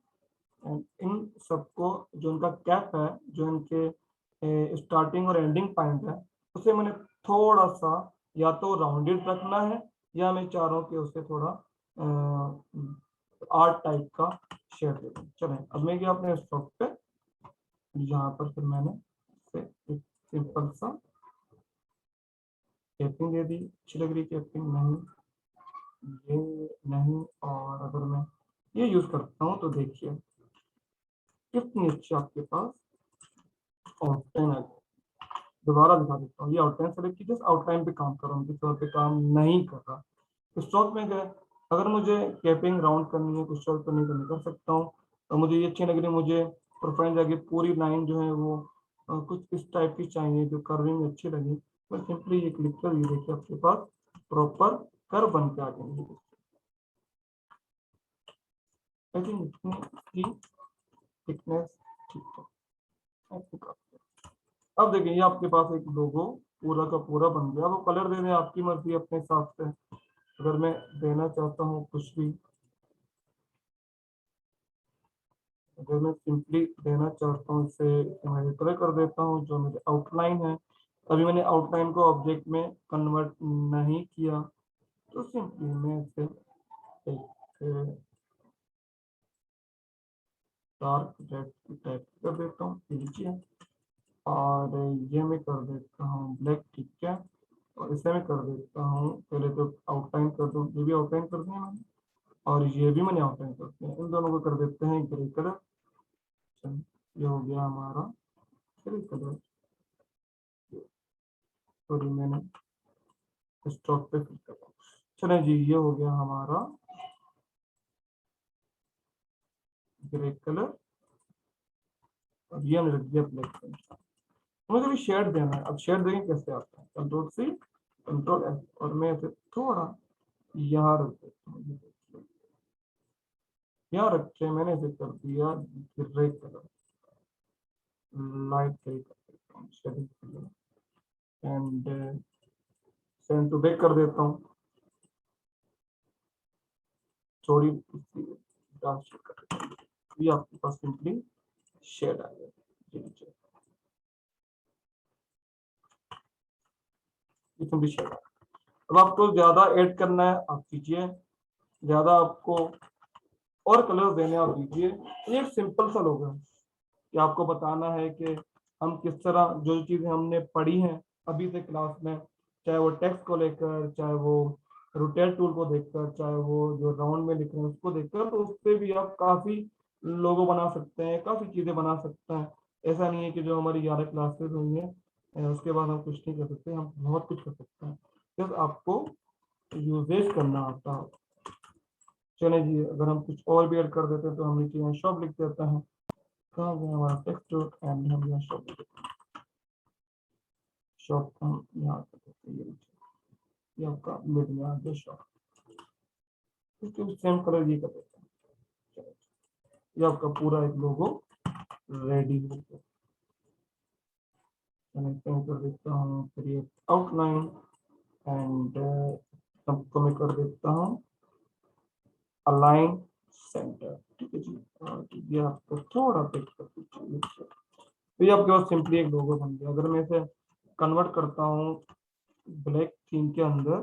एंड इन सबको जो इनका कैप है, जो इनके स्टार्टिंग और एंडिंग पॉइंट है, उसे मैंने थोड़ा सा या तो राउंडेड रखना है, या मैं चारों के उसे थोड़ा आर्ट टाइप का शेप दे दूँ। चलें, अब मैं गया अपने स्टॉक पे, यहाँ पर फिर मैंने एक सिंपल सा कैपिंग दे दी, अच्छी लग रही कैपिंग, नहीं ये नहीं, और अगर मैं ये यूज करता हूँ तो देखिए कितनी अच्छी आपके पास आउटलाइन है। दोबारा दिखा देता हूँ, ये आउटलाइन सेलेक्ट की, जस्ट आउटलाइन पे काम कर रहा हूँ, किसी और पे काम नहीं कर रहा। स्ट्रोक में गए, अगर मुझे कैपिंग राउंड करनी है, कुछ और करनी तो नहीं कर सकता हूँ, और मुझे ये अच्छी लग रही है, मुझे प्रोफाइल जाके पूरी लाइन जो है वो कुछ इस टाइप की चाहिए जो कर्विंग अच्छी लगी, मैं सिंपली ये क्लिक कर, ये देखिए आपके पास प्रॉपर कर्व बन के आ जाएंगे। आई थिंक इतनी थिकनेस ठीक है। अब देखिए ये आपके पास एक लोगो पूरा का पूरा बन गया। वो कलर दे दें, आपकी मर्जी अपने हिसाब से। अगर मैं देना चाहता हूँ कुछ भी, अगर मैं सिंपली देना चाहता हूँ इसे मैं कलर कर देता हूँ, जो मेरे आउटलाइन है। अभी मैंने आउटलाइन को ऑब्जेक्ट में कन्वर्ट नहीं किया, तो सिंपली मैं इसे एक डार्क रेड टाइप कर देता हूँ, नीचे, और ये मैं कर देता हूँ ब्लैक, ठीक है। और इसे मैं कर देता हूँ, पहले तो आउटलाइन कर दूँ, ये भी आउटलाइन कर दिया मैंने, और ये भी मैंने आउटलाइन कर दिया। इन दोनों को कर देते हैं ग्रे कलर। ये हो गया हमारा ग्रे कलर, सॉरी मैंने स्टॉक पे क्लिक कर। चले जी, ये हो गया हमारा ग्रे कलर, और ये हमने रख दिया ब्लैक कलर। मुझे भी शेड देना है। अब शेड देंगे कैसे आता है, कंट्रोल सी कंट्रोल एस, और मैं इसे थोड़ा यहाँ रख देता हूँ, यहाँ रखे मैंने इसे कर दिया ग्रे कलर, लाइट ग्रे कर देता हूँ शेडिंग के लिए, एंड सेंड टू बैक कर देता हूँ, थोड़ी डार्क शेड कर देता हूँ। ये आपके पास सिंपली शेड आ गया, सिंपली शेड आ। अब आपको ज्यादा ऐड करना है आप कीजिए, ज्यादा आपको और कलर्स देने आप दीजिए। ये सिंपल सा लोगो है कि आपको बताना है कि हम किस तरह जो चीजें हमने पढ़ी हैं अभी से क्लास में, चाहे वो टेक्स्ट को लेकर, चाहे वो रोटेट टूल को देखकर, चाहे वो जो राउंड में लिख रहे हैं उसको देखकर, तो उससे भी आप काफी लोगो बना सकते हैं, काफी चीजें बना सकते हैं। ऐसा नहीं है कि जो हमारी 11 क्लासेस हुई हैं उसके बाद हम कुछ नहीं कर सकते, हम बहुत कुछ कर सकते हैं, सिर्फ आपको यूजेज करना आता है। चले जी, अगर हम कुछ और भी ऐड कर देते हैं तो हम नीचे यहाँ शॉप लिख देते हैं, कहाँ गया हमारा टेक्स्ट, एंड हम यहाँ शॉप लिख देते हैं। शॉप हम यहाँ कर देते हैं, ये आपका मिड में आ गया शॉप, इसके सेम कलर ये कर देते हैं। ये आपका पूरा एक लोगो रेडी हो गया। मैं कर देता हूँ क्रिएट आउटलाइन, एंड सबको मैं कर देता हूँ अलाइन सेंटर, ठीक है जी। और ये आपको थोड़ा पिक कर दीजिए, तो ये आपके पास सिंपली एक लोगो बन गया। अगर मैं इसे कन्वर्ट करता हूँ ब्लैक थीम के अंदर,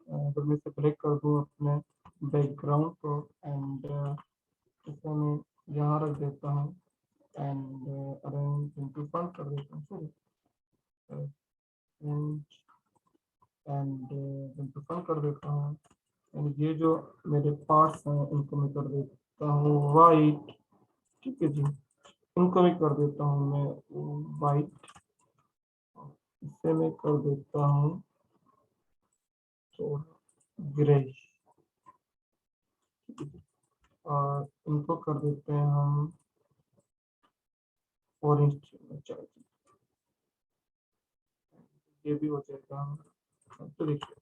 अगर मैं इसे ब्लैक कर दूँ अपने बैकग्राउंड को, एंड इसे मैं यहाँ रख देता हूँ, एंड अरेंज इनटू फ्रंट कर देता हूँ, सॉरी एंड इनटू फ्रंट कर देता हूँ। एंड ये जो मेरे पार्ट्स हैं इनको मैं कर देता हूँ वाइट, ठीक है जी। इनको मैं कर देता हूँ मैं वाइट, इससे मैं कर देता हूँ ग्रे, और इनको कर देते हैं हम ऑरेंज, ये भी हो जाएगा। तो देखिए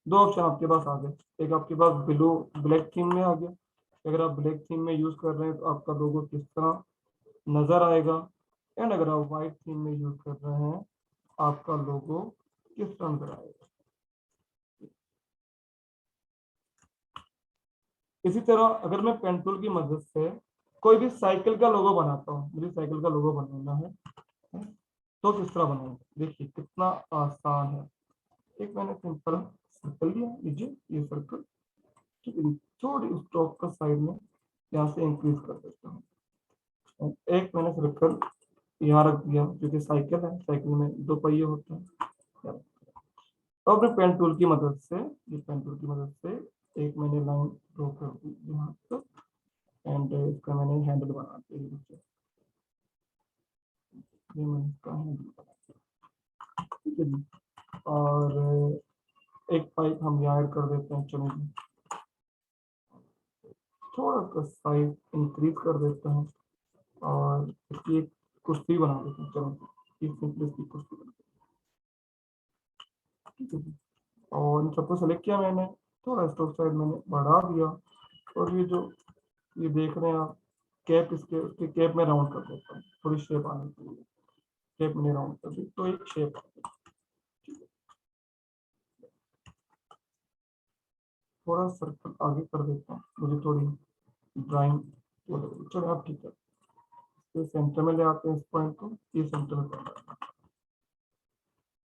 दो ऑप्शन आपके पास आ गए। एक आपके पास ब्लू ब्लैक थीम में आ गया, अगर आप ब्लैक थीम में यूज कर रहे हैं तो आपका लोगो किस तरह नजर आएगा, एंड अगर आप व्हाइट थीम में यूज कर रहे हैं आपका लोगो किस तरह नजर आएगा। इसी तरह अगर मैं पेन टूल की मदद से कोई भी साइकिल का लोगो बनाता हूँ, मुझे साइकिल का लोगो बनाना है, तो किस तरह बनाऊंगा, देखिए कितना आसान है। एक मैंने सिंपल सर्कल लिया, लीजिए ये सर्कल, ठीक है, थोड़ी स्ट्रोक का साइड में यहाँ से इंक्रीज कर देता हूँ। एक मैंने सर्कल यहाँ रख दिया, क्योंकि साइकिल है, साइकिल में दो पहिए होते हैं। तो अपने पेन टूल की मदद से, ये पेन टूल की मदद से एक मैंने लाइन ड्रॉ कर दी यहाँ तक, एंड इसका मैंने हैंडल बना दिया, ये मैंने इसका हैंडल बना दिया, ठीक है जी। और एक पाइप हम यहाँ ऐड कर देते हैं, चलो जी, थोड़ा सा साइज इंक्रीज कर देते हैं और इसकी एक कुर्सी बना देते हैं, चलो इस सिंपल इसकी कुर्सी बना देते हैं, ठीक है जी। और इन सबको सेलेक्ट किया मैंने, थोड़ा स्ट्रोक साइज मैंने बढ़ा दिया, और ये जो ये देख रहे हैं आप कैप, इसके उसके कैप में राउंड कर देता हूँ थोड़ी शेप आने के लिए, कैप में राउंड कर दी तो एक शेप आ गई। थोड़ा सर्कल आगे कर देता हूँ, मुझे थोड़ी ड्राइंग वो लग रही, चलो आप ठीक है, ये सेंटर में ले आते हैं इस पॉइंट को, ये सेंटर में कर देते हैं।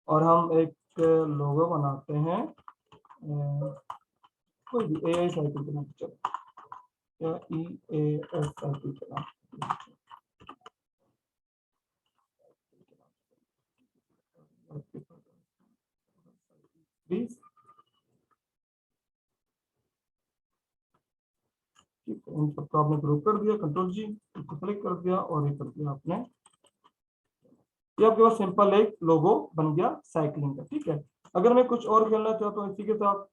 और हम एक लोगो बनाते हैं, कोई भी AI साइकिल के नाम से चलो, या EAS साइकिल के नाम प्लीज, ठीक है। इन सबको आपने ग्रुप कर दिया, कंट्रोल जी, इसको सेलेक्ट कर दिया और ये कर दिया आपने, ये आपके पास सिंपल एक लोगो बन गया साइकिलिंग का, ठीक है। अगर मैं कुछ और खेलना चाहता हूँ इसी के साथ,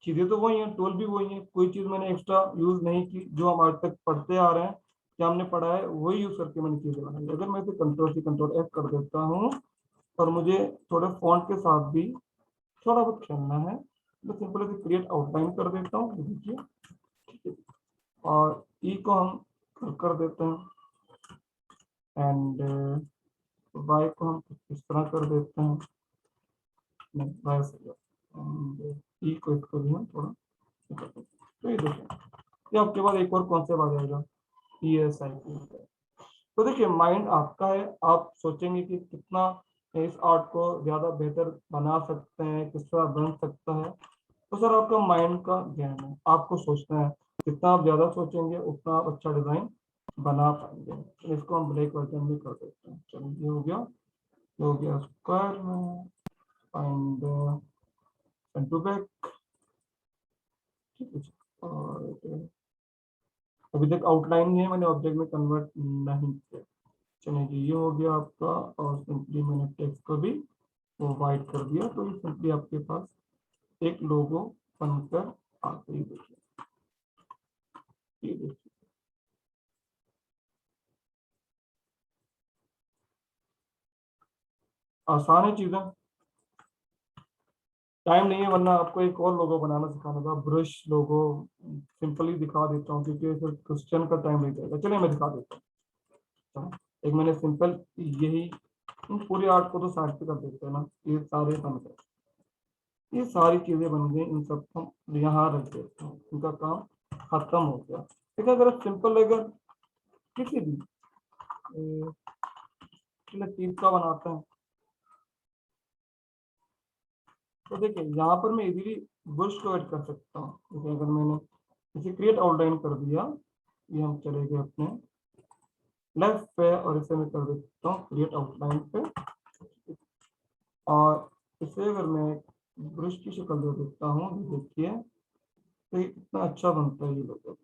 चीजें तो वही हैं, टूल भी वही है, कोई चीज मैंने एक्स्ट्रा यूज नहीं की, जो हम आज तक पढ़ते आ रहे हैं, क्या हमने पढ़ा है वही यूज करके मैंने चीजें बनाई। अगर मैं इसे कंट्रोल F कर देता हूँ और मुझे थोड़े फॉन्ट के साथ भी थोड़ा बहुत खेलना है, तो सिंपल इसे क्रिएट आउटलाइन कर देता हूँ, देखिए, ठीक है। और ई को हम कर देते हैं, एंड वाई को हम इस तरह कर देते हैं, नहीं वाई से, एंड ई को इसको भी हम थोड़ा कर देते हैं। तो ये देखिए, ये आपके पास एक और कॉन्सेप्ट आ जाएगा, ये साइकिल। तो देखिए माइंड आपका है, आप सोचेंगे कि कितना इस आर्ट को ज्यादा बेहतर बना सकते हैं, किस तरह बन सकता है, तो सर आपका माइंड का ज्ञान है, आपको सोचना है, जितना आप ज्यादा सोचेंगे उतना आप अच्छा डिजाइन बना पाएंगे। तो इसको हम ब्लैक वर्जन में कर देते हैं, चलो ये हो गया, ये हो गया स्क्वायर में, एंड टू बैक, ठीक है। और अभी तक आउटलाइन ही है, मैंने ऑब्जेक्ट में कन्वर्ट नहीं किया, चलिए जी, ये हो गया आपका। और सिंपली मैंने टेक्स्ट को भी वो वाइट कर दिया, तो ये सिंपली आपके पास एक लोगो बनकर आ गई, देखिए, ये देखिए, आसान है चीजें, टाइम नहीं है, वरना आपको एक और लोगो बनाना सिखाना था, ब्रश लोगो, सिंपली दिखा देता हूँ क्योंकि फिर क्वेश्चन का टाइम नहीं जाएगा, चलिए मैं दिखा देता हूँ। एक मैंने सिंपल यही पूरी आर्ट को तो साइड पे कर देते हैं ना, ये सारे बन गए, ये सारी चीजें बन गई, इन सबको यहाँ रख देते हैं, इनका काम खत्म हो गया। ठीक है, अगर सिंपल अगर किसी भी चीज का बनाते हैं, तो देखिए यहाँ पर मैं इजीली बुश को ऐड कर सकता हूँ, जैसे अगर मैंने इसे क्रिएट आउटलाइन कर दिया, ये हम चले गए अपने लेफ्ट पे और इसे मैं कर देता हूँ क्रिएट आउटलाइन पे, और इसे अगर मैं ब्रश की शक्ल दे देता हूँ, देखिए तो ये कितना अच्छा बनता है, ये लोग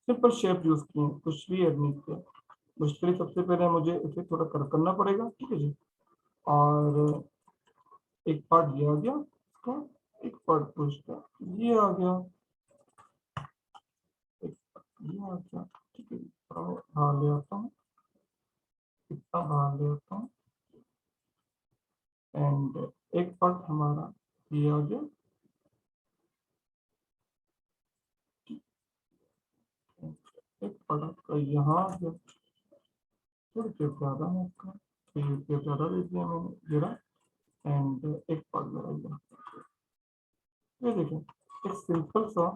सिंपल शेप यूज किए, कुछ भी ऐड नहीं किया। मुश्किल सबसे पहले मुझे इसे थोड़ा करना पड़ेगा, ठीक है जी। और एक पार्ट ये आ गया इसका, एक पार्ट पुश का ये आ गया, एक ये आ गया, ठीक है। बाहर ले आता हूँ, इतना बाहर ले आता हूँ, एंड एक पार्ट हमारा ये आ गया। एक पार्ट आपका यहाँ आ गया, थोड़ी देर ज़्यादा है आपका, तो ये देर ज़्यादा दे दिया मैंने जरा। एंड एक पार्ट मेरा यहाँ, ये देखें एक सिंपल सा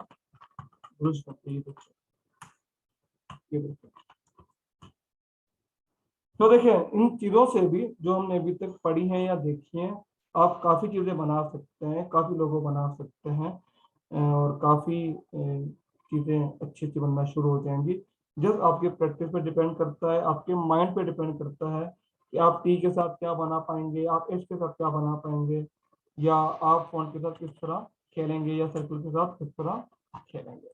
ब्रश करते हैं, ये देखिए। तो देखिए इन चीज़ों से भी जो हमने अभी तक पढ़ी हैं या देखी हैं, आप काफ़ी चीज़ें बना सकते हैं, काफ़ी लोगो बना सकते हैं और काफ़ी चीज़ें अच्छी अच्छी बनना शुरू हो जाएंगी। जब आपके प्रैक्टिस पे डिपेंड करता है, आपके माइंड पे डिपेंड करता है कि आप टी के साथ क्या बना पाएंगे, आप एच के साथ क्या बना पाएंगे, या आप फॉन्ट के साथ किस तरह खेलेंगे, या सर्कल के साथ किस तरह खेलेंगे।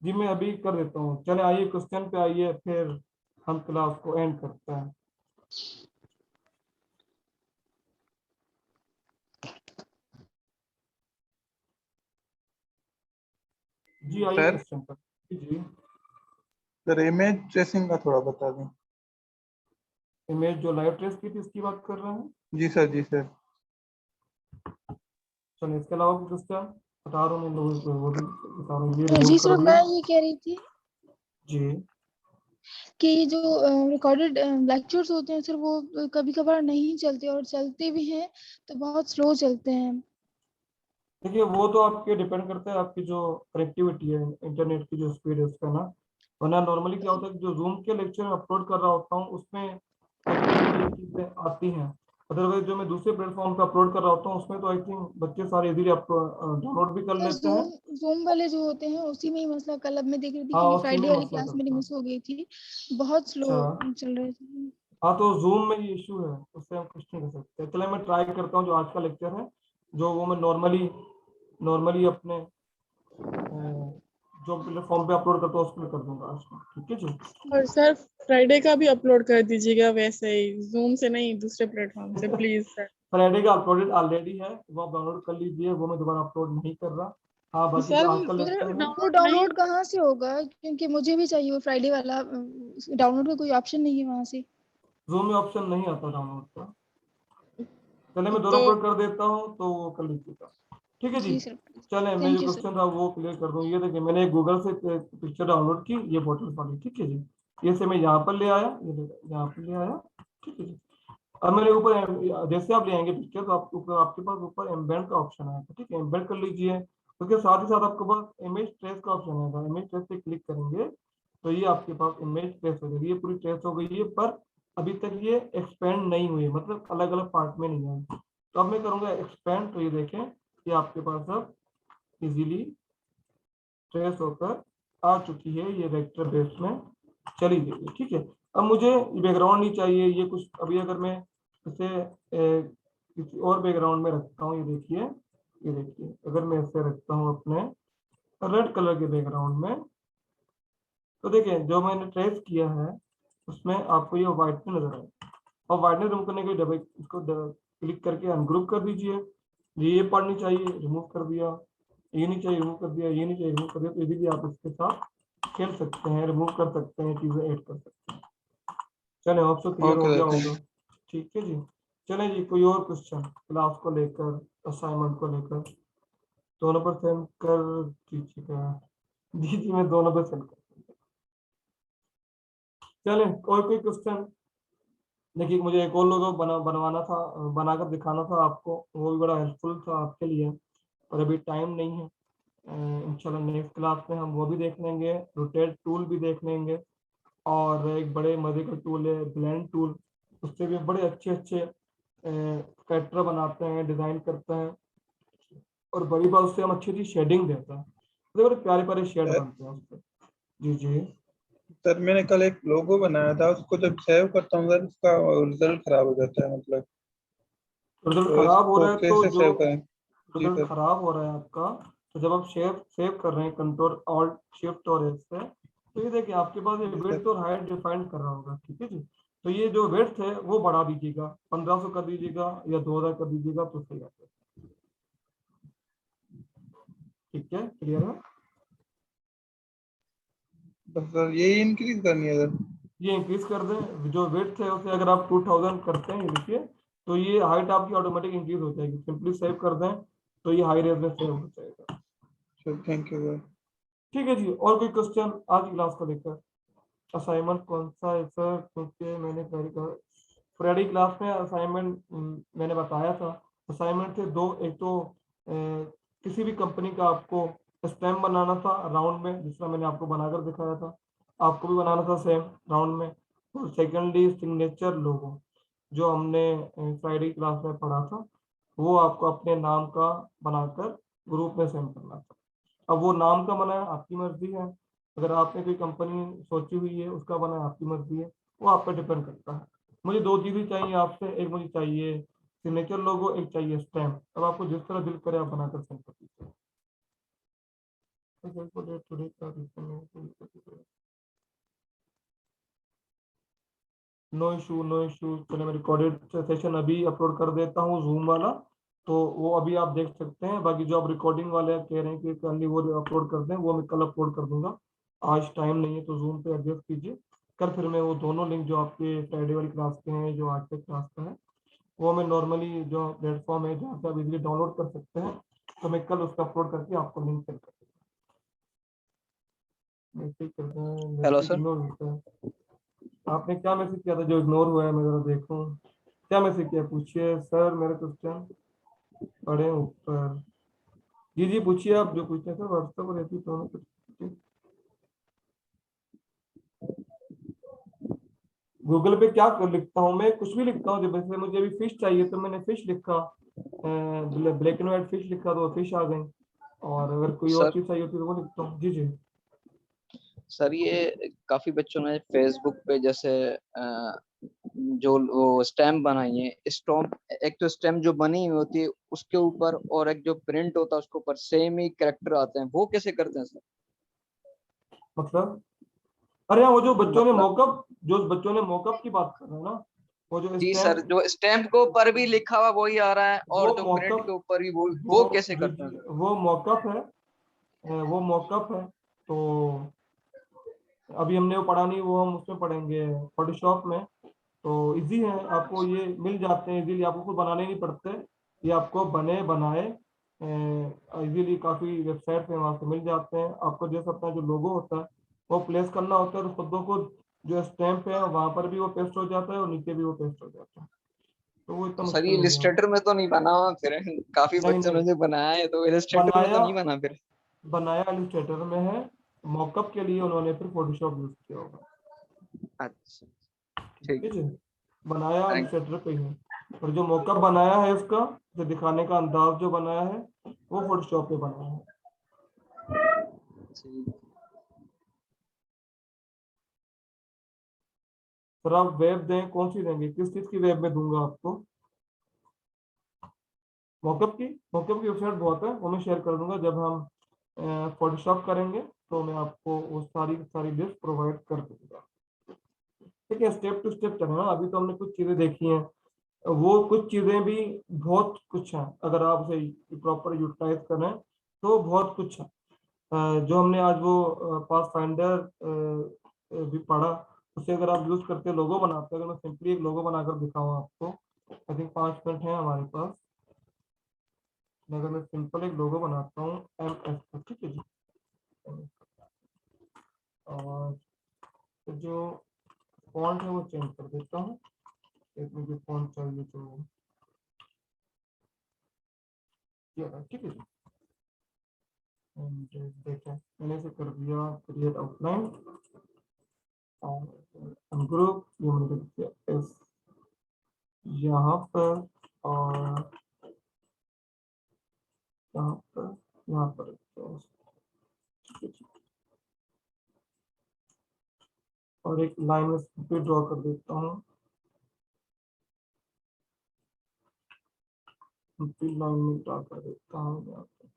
जी मैं अभी कर देता हूँ। चले आइए क्वेश्चन पे आइए, फिर हम क्लास को एंड करते हैं। जी आइए सर क्वेश्चन पर। जी सर इमेज ट्रेसिंग का थोड़ा बता दें। इमेज जो लाइव ट्रेस की थी इसकी बात कर रहे हैं। जी सर, जी सर। चलिए इसके अलावा भी क्वेश्चन बता रहा हूँ मैं लोगों को, वो भी बता रहा हूँ। ये जी रिमूव सर, कर मैं दिया। ये कह रही थी जी कि ये जो रिकॉर्डेड लेक्चर्स होते हैं सर, वो कभी कभार नहीं चलते, और चलते भी हैं तो बहुत स्लो चलते हैं। देखिए वो तो आपके डिपेंड करता है, आपकी जो कनेक्टिविटी है, इंटरनेट की जो स्पीड है उसका ना। वरना नॉर्मली क्या होता है कि जो जूम के लेक्चर अपलोड कर रहा होता हूँ उसमें ये चीज़ें आती हैं। अदरवाइज जो मैं दूसरे प्लेटफॉर्म पे अपलोड कर रहा होता हूँ उसमें तो आई थिंक बच्चे सारे इजीली डाउनलोड भी कर सर लेते हैं। जूम वाले जो होते हैं उसी में ही मसला, कल अब मैं देख रही थी हाँ क्योंकि उसी में फ्राइडे वाली मसला क्लास मेरी करता है। मिस हो गई थी, बहुत स्लो अच्छा चल रहे थे। हाँ, तो जूम में ये इशू है, उससे हम कुछ नहीं कर सकते। चलिए मैं ट्राई करता हूँ जो आज का लेक्चर है, जो वो मैं नॉर्मली अपने जो प्लेटफॉर्म पे अपलोड करता हूँ उस पर कर दूंगा आज को। ठीक है जी। और सर फ्राइडे का भी अपलोड कर दीजिएगा, वैसे ही जूम से नहीं, दूसरे प्लेटफॉर्म से प्लीज सर। फ्राइडे का अपलोडेड ऑलरेडी है, वो आप डाउनलोड कर लीजिए, वो मैं दोबारा अपलोड नहीं कर रहा। हाँ बाकी सर जो आज का उधर लेक्चर है, वो डाउनलोड नहीं, डाउनलोड कहाँ से होगा, क्योंकि मुझे भी चाहिए वो फ्राइडे वाला। डाउनलोड का कोई ऑप्शन नहीं है वहाँ से। जूम में ऑप्शन नहीं आता डाउनलोड का। चलिए मैं दोनों तो अपलोड कर देता हूँ तो वो कर लीजिएगा। ठीक है जी। जी सर, चले मैं जो थैंक यू सर। क्वेश्चन था वो क्लियर कर दूँ। ये देखिए मैंने गूगल से पिक्चर डाउनलोड की, ये बोटल वाली। ठीक है जी। ये से मैं यहाँ पर ले आया, ये यहाँ पर ले आया। ठीक है जी। अब मेरे ऊपर जैसे आप ले आएंगे पिक्चर तो आपके पास ऊपर एम्बेड का ऑप्शन आएगा। ठीक है, एम्बेड कर लीजिए। उसके साथ ही साथ आपके पास इमेज ट्रेस का ऑप्शन आएगा। इमेज ट्रेस पे क्लिक करेंगे तो ये आपके पास इमेज ट्रेस हो जाएगी। ये पूरी ट्रेस हो गई है, पर अभी तक ये एक्सपेंड नहीं हुई है, मतलब अलग अलग पार्ट में नहीं आई। तो अब मैं करूंगा एक्सपेंड, तो ये देखें ये आपके पास अब इजीली ट्रेस होकर आ चुकी है, ये वेक्टर बेस में चली गई है। ठीक है, अब मुझे बैकग्राउंड नहीं चाहिए, ये कुछ अभी अगर मैं इसे किसी और बैकग्राउंड में रखता हूँ, ये देखिए अगर मैं इसे रखता हूँ अपने रेड कलर के बैकग्राउंड में, तो देखिए जो मैंने ट्रेस किया है उसमें आपको ये व्हाइट में नजर आए। और वाइडनेस रिमूव करने के लिए डबल इसको क्लिक करके अनग्रुप कर दीजिए। ये पार्ट नहीं चाहिए, रिमूव कर दिया। ये नहीं चाहिए, रिमूव कर दिया। ये नहीं चाहिए, रिमूव कर दिया। तो इजीली आप इसके साथ खेल सकते हैं, रिमूव कर सकते हैं, चीजें ऐड कर सकते हैं। चले आपसे क्लियर हो ओके गया सर, थैंक होगा। ठीक है जी। चले जी, कोई और क्वेश्चन क्लास को लेकर, असाइनमेंट को लेकर? दोनों पर सेंड कर दीजिएगा। जी जी मैं दोनों पर सेंड कर। चले और कोई क्वेश्चन? देखिए मुझे एक और लोगो बनवाना था, बनाकर दिखाना था आपको, वो भी बड़ा हेल्पफुल था आपके लिए, और अभी टाइम नहीं है। इंशाल्लाह नेक्स्ट क्लास में हम वो भी देख लेंगे, रोटेट टूल भी देख लेंगे, और एक बड़े मजे का टूल है ब्लेंड टूल, उससे भी बड़े अच्छे अच्छे कैरेक्टर बनाते हैं, डिजाइन करते हैं, और बड़ी बात उससे हम अच्छी अच्छी शेडिंग देते हैं, तो बड़े प्यारे प्यारे शेड सर। बनते हैं उससे। जी जी। सर मैंने कल एक लोगो बनाया था, उसको जब सेव करता हूँ सर उसका रिजल्ट खराब हो जाता है, मतलब रिजल्ट तो खराब हो इसको रहा है तो कैसे जो सेव करें? जी रिजल्ट सर। खराब हो रहा है आपका, तो जब आप सेव कर रहे हैं कंट्रोल ऑल्ट शिफ्ट और एस से, तो ये देखिए आपके पास ये जी सर। विड्थ और हाइट डिफाइन कर रहा होगा। ठीक है जी। तो ये जो विड्थ है वो बढ़ा दीजिएगा, 1500 कर दीजिएगा या 2000 कर दीजिएगा तो सही है। ठीक है, क्लियर है? बस सर यही इंक्रीज करनी है सर। ये इंक्रीज कर दें, जो वेट है उसे अगर आप 2000 करते हैं, देखिए तो ये हाइट आपकी ऑटोमेटिक इंक्रीज हो जाएगी। सिंपली सेव कर दें तो ये हाई रेज में सेव हो जाएगा। Sir thank you sir. ठीक है जी, और कोई क्वेश्चन आज की क्लास को लेकर? असाइनमेंट कौन सा है सर? क्योंकि मैंने फ्राइडे क्लास में असाइनमेंट मैंने बताया था। असाइनमेंट थे दो, एक तो किसी भी कंपनी का आपको स्टैम्प बनाना था राउंड में, जिसका मैंने आपको बनाकर दिखाया था, आपको भी बनाना था सेम राउंड में। और सेकेंडली सिग्नेचर लोगो, जो हमने फ्राइडे क्लास में पढ़ा था, वो आपको अपने नाम का बनाकर ग्रुप में सेंड करना था। अब वो नाम का बना है आपकी मर्जी है, अगर आपने कोई कंपनी सोची हुई है उसका बना है आपकी मर्जी है, वो आप पर डिपेंड करता है। मुझे दो चीजें चाहिए आपसे, एक मुझे चाहिए सिग्नेचर लोगो, एक चाहिए स्टैम्प। अब आपको जिस तरह दिल करे आप बनाकर सेंड कर दीजिए। No issue, no issue. चलो मैं रिकॉर्डेड सेशन अभी अपलोड कर देता हूँ, जूम वाला, तो वो अभी आप देख सकते हैं। बाकी जो आप रिकॉर्डिंग वाले कह रहे हैं कि कल वो अपलोड कर दें, वो मैं कल अपलोड कर दूंगा। आज टाइम नहीं है तो जूम पे एडजस्ट कीजिए। कल फिर मैं वो दोनों लिंक जो आपके फ्राइडे वाली क्लास के हैं, जो आज के क्लास का है, वो मैं नॉर्मली जो प्लेटफॉर्म है जहाँ से आप इजीली डाउनलोड कर सकते हैं, तो मैं कल उसका अपलोड करके आपको लिंक सेंड कर दूंगा। मैसेज कर दें, हेलो मैसेज सर। इग्नोर होता है। आपने क्या मैसेज किया था जो इग्नोर हुआ है? मैं जरा देखूं क्या मैसेज किया, पूछिए सर। मेरे क्वेश्चन पढ़े ऊपर। जी जी पूछिए, आप जो पूछते हैं सर, व्हाट्सएप पर रहती तो गूगल पे क्या लिखता हूँ मैं? कुछ भी लिखता हूँ। जब वैसे मुझे अभी फिश चाहिए तो मैंने फिश लिखा, ब्लैक एंड व्हाइट फिश लिखा तो फिश आ गई। और अगर कोई और सर चीज चाहिए होती तो वो लिखता हूँ। जी जी। सर ये काफी बच्चों ने फेसबुक पे जैसे जो वो स्टैम्प बनाई है, स्टैम्प एक तो स्टैम्प जो बनी हुई होती है उसके ऊपर, और एक जो प्रिंट होता है उसके ऊपर सेम ही कैरेक्टर आते हैं, वो कैसे करते हैं सर? मतलब अरे हाँ, वो जो बच्चों ने मतलब मॉकअप, जो बच्चों ने मॉकअप की बात कर रहे हैं ना, वो जो जी सर, स्टैम्प, जो स्टैम्प के ऊपर भी लिखा हुआ वही आ रहा है, वो और जो प्रिंट के मॉकअप, ऊपर भी वो वो कैसे जी करते हैं जी सर? वो मॉकअप है, वो मॉकअप है। तो अभी हमने वो पढ़ा नहीं, वो हम उसमें पढ़ेंगे फोटोशॉप में। तो इजी है, आपको ये मिल जाते हैं इजीली, आपको खुद बनाने नहीं पड़ते। ये आपको बने बनाए इजीली काफ़ी वेबसाइट पे वहाँ से मिल जाते हैं। आपको जैसे अपना जो लोगो होता है वो प्लेस करना होता है, तो खुद ब खुद जो स्टैम्प है वहाँ पर भी वो पेस्ट हो जाता है और नीचे भी वो पेस्ट हो जाता है। तो वो इतना तो सर मुश्किल ये नहीं है। इलस्ट्रेटर में तो नहीं बना हुआ फिर? काफी नहीं बच्चों ने नहीं, जो बनाया है तो इलस्ट्रेटर में तो बनाया नहीं बना फिर? बनाया इलस्ट्रेटर में है, मॉकअप के लिए उन्होंने फिर फोटोशॉप यूज किया होगा। अच्छा ठीक। ठीक है, बनाया थैंक इलस्ट्रेटर पे ही है, और जो मॉकअप बनाया है उसका, जो दिखाने का अंदाज जो बनाया है, वो फोटोशॉप पे बनाया है। ठीक। सर आप वेब दें, कौन सी देंगे, किस चीज की वेब में दूंगा आपको? मॉकअप की वेबसाइट बहुत है, वो मैं शेयर कर दूंगा जब हम फोटोशॉप करेंगे, तो मैं आपको वो सारी सारी लिस्ट प्रोवाइड कर दूंगा। ठीक है, स्टेप टू स्टेप चलना। अभी तो हमने कुछ चीजें देखी हैं, वो कुछ चीजें भी बहुत कुछ है, अगर आप उसे प्रॉपर यूटिलाइज करें तो बहुत कुछ है। जो हमने आज वो पास फाइंडर भी पढ़ा, उसे अगर आप यूज करके लोगो बनाते हैं, अगर मैं सिंपली एक लोगो बनाकर दिखाऊँ आपको, आई थिंक 5 मिनट है हमारे पास। अगर मैं सिंपल एक लोगो बनाता हूँ MS का, ठीक है जी, और जो फॉन्ट है वो चेंज कर देता हूँ। एक मुझे फॉन्ट चाहिए तो ये रहा, ठीक है जी। देखें मैंने इसे कर दिया क्रिएट आउटलाइन, और ग्रुप ये मैंने कर दिया इस यहाँ पर, और यहाँ पर, यहाँ पर, ठीक है जी। और एक लाइन में भी ड्रॉ कर देता हूँ, लाइन में ड्रॉ कर देता हूँ यहाँ पे।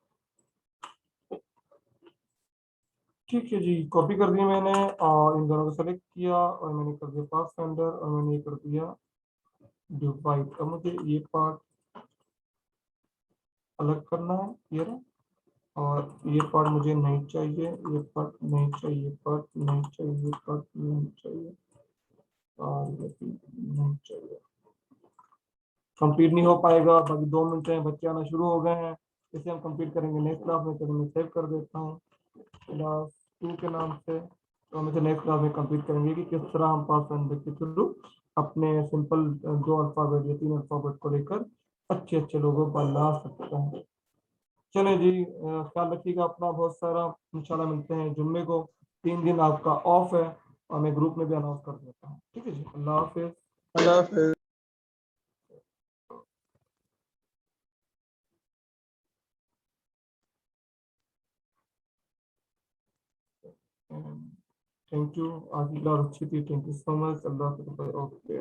ठीक है जी, कॉपी कर दी मैंने, और इन दोनों को सेलेक्ट किया, और मैंने कर दिया पास फेंडर, और मैंने ये कर दिया डिवाइड। अब मुझे ये पार्ट अलग करना है, ये रहा, और ये पार्ट मुझे नहीं चाहिए, ये पार्ट नहीं चाहिए, पार्ट नहीं चाहिए, पार्ट नहीं चाहिए। नहीं चाहिए, कंप्लीट नहीं हो पाएगा। बाकी 2 मिनट हैं, बच्चे आना शुरू हो गए हैं, इसे हम कंप्लीट करेंगे नेक्स्ट क्लास में। चलो मैं सेव कर देता हूँ क्लास 2 के नाम से। तो हम इसे नेक्स्ट क्लास में कंप्लीट करेंगे कि किस तरह हम पास लैंग्वेज के थ्रू अपने सिंपल 2 अल्फाबेट या 3 अल्फाबेट को लेकर अच्छे अच्छे लोगों को बना सकते हैं। चले जी, ख्याल रखिएगा अपना बहुत सारा। इंशाल्लाह मिलते हैं जुम्मे को, 3 दिन आपका ऑफ है और मैं ग्रुप में भी अनाउंस कर देता हूँ। ठीक है जी, अल्लाह हाफिज। अल्लाह हाफिज। थैंक यू, आज की क्लास अच्छी थी, thank you so much. Allah Hafiz. Okay.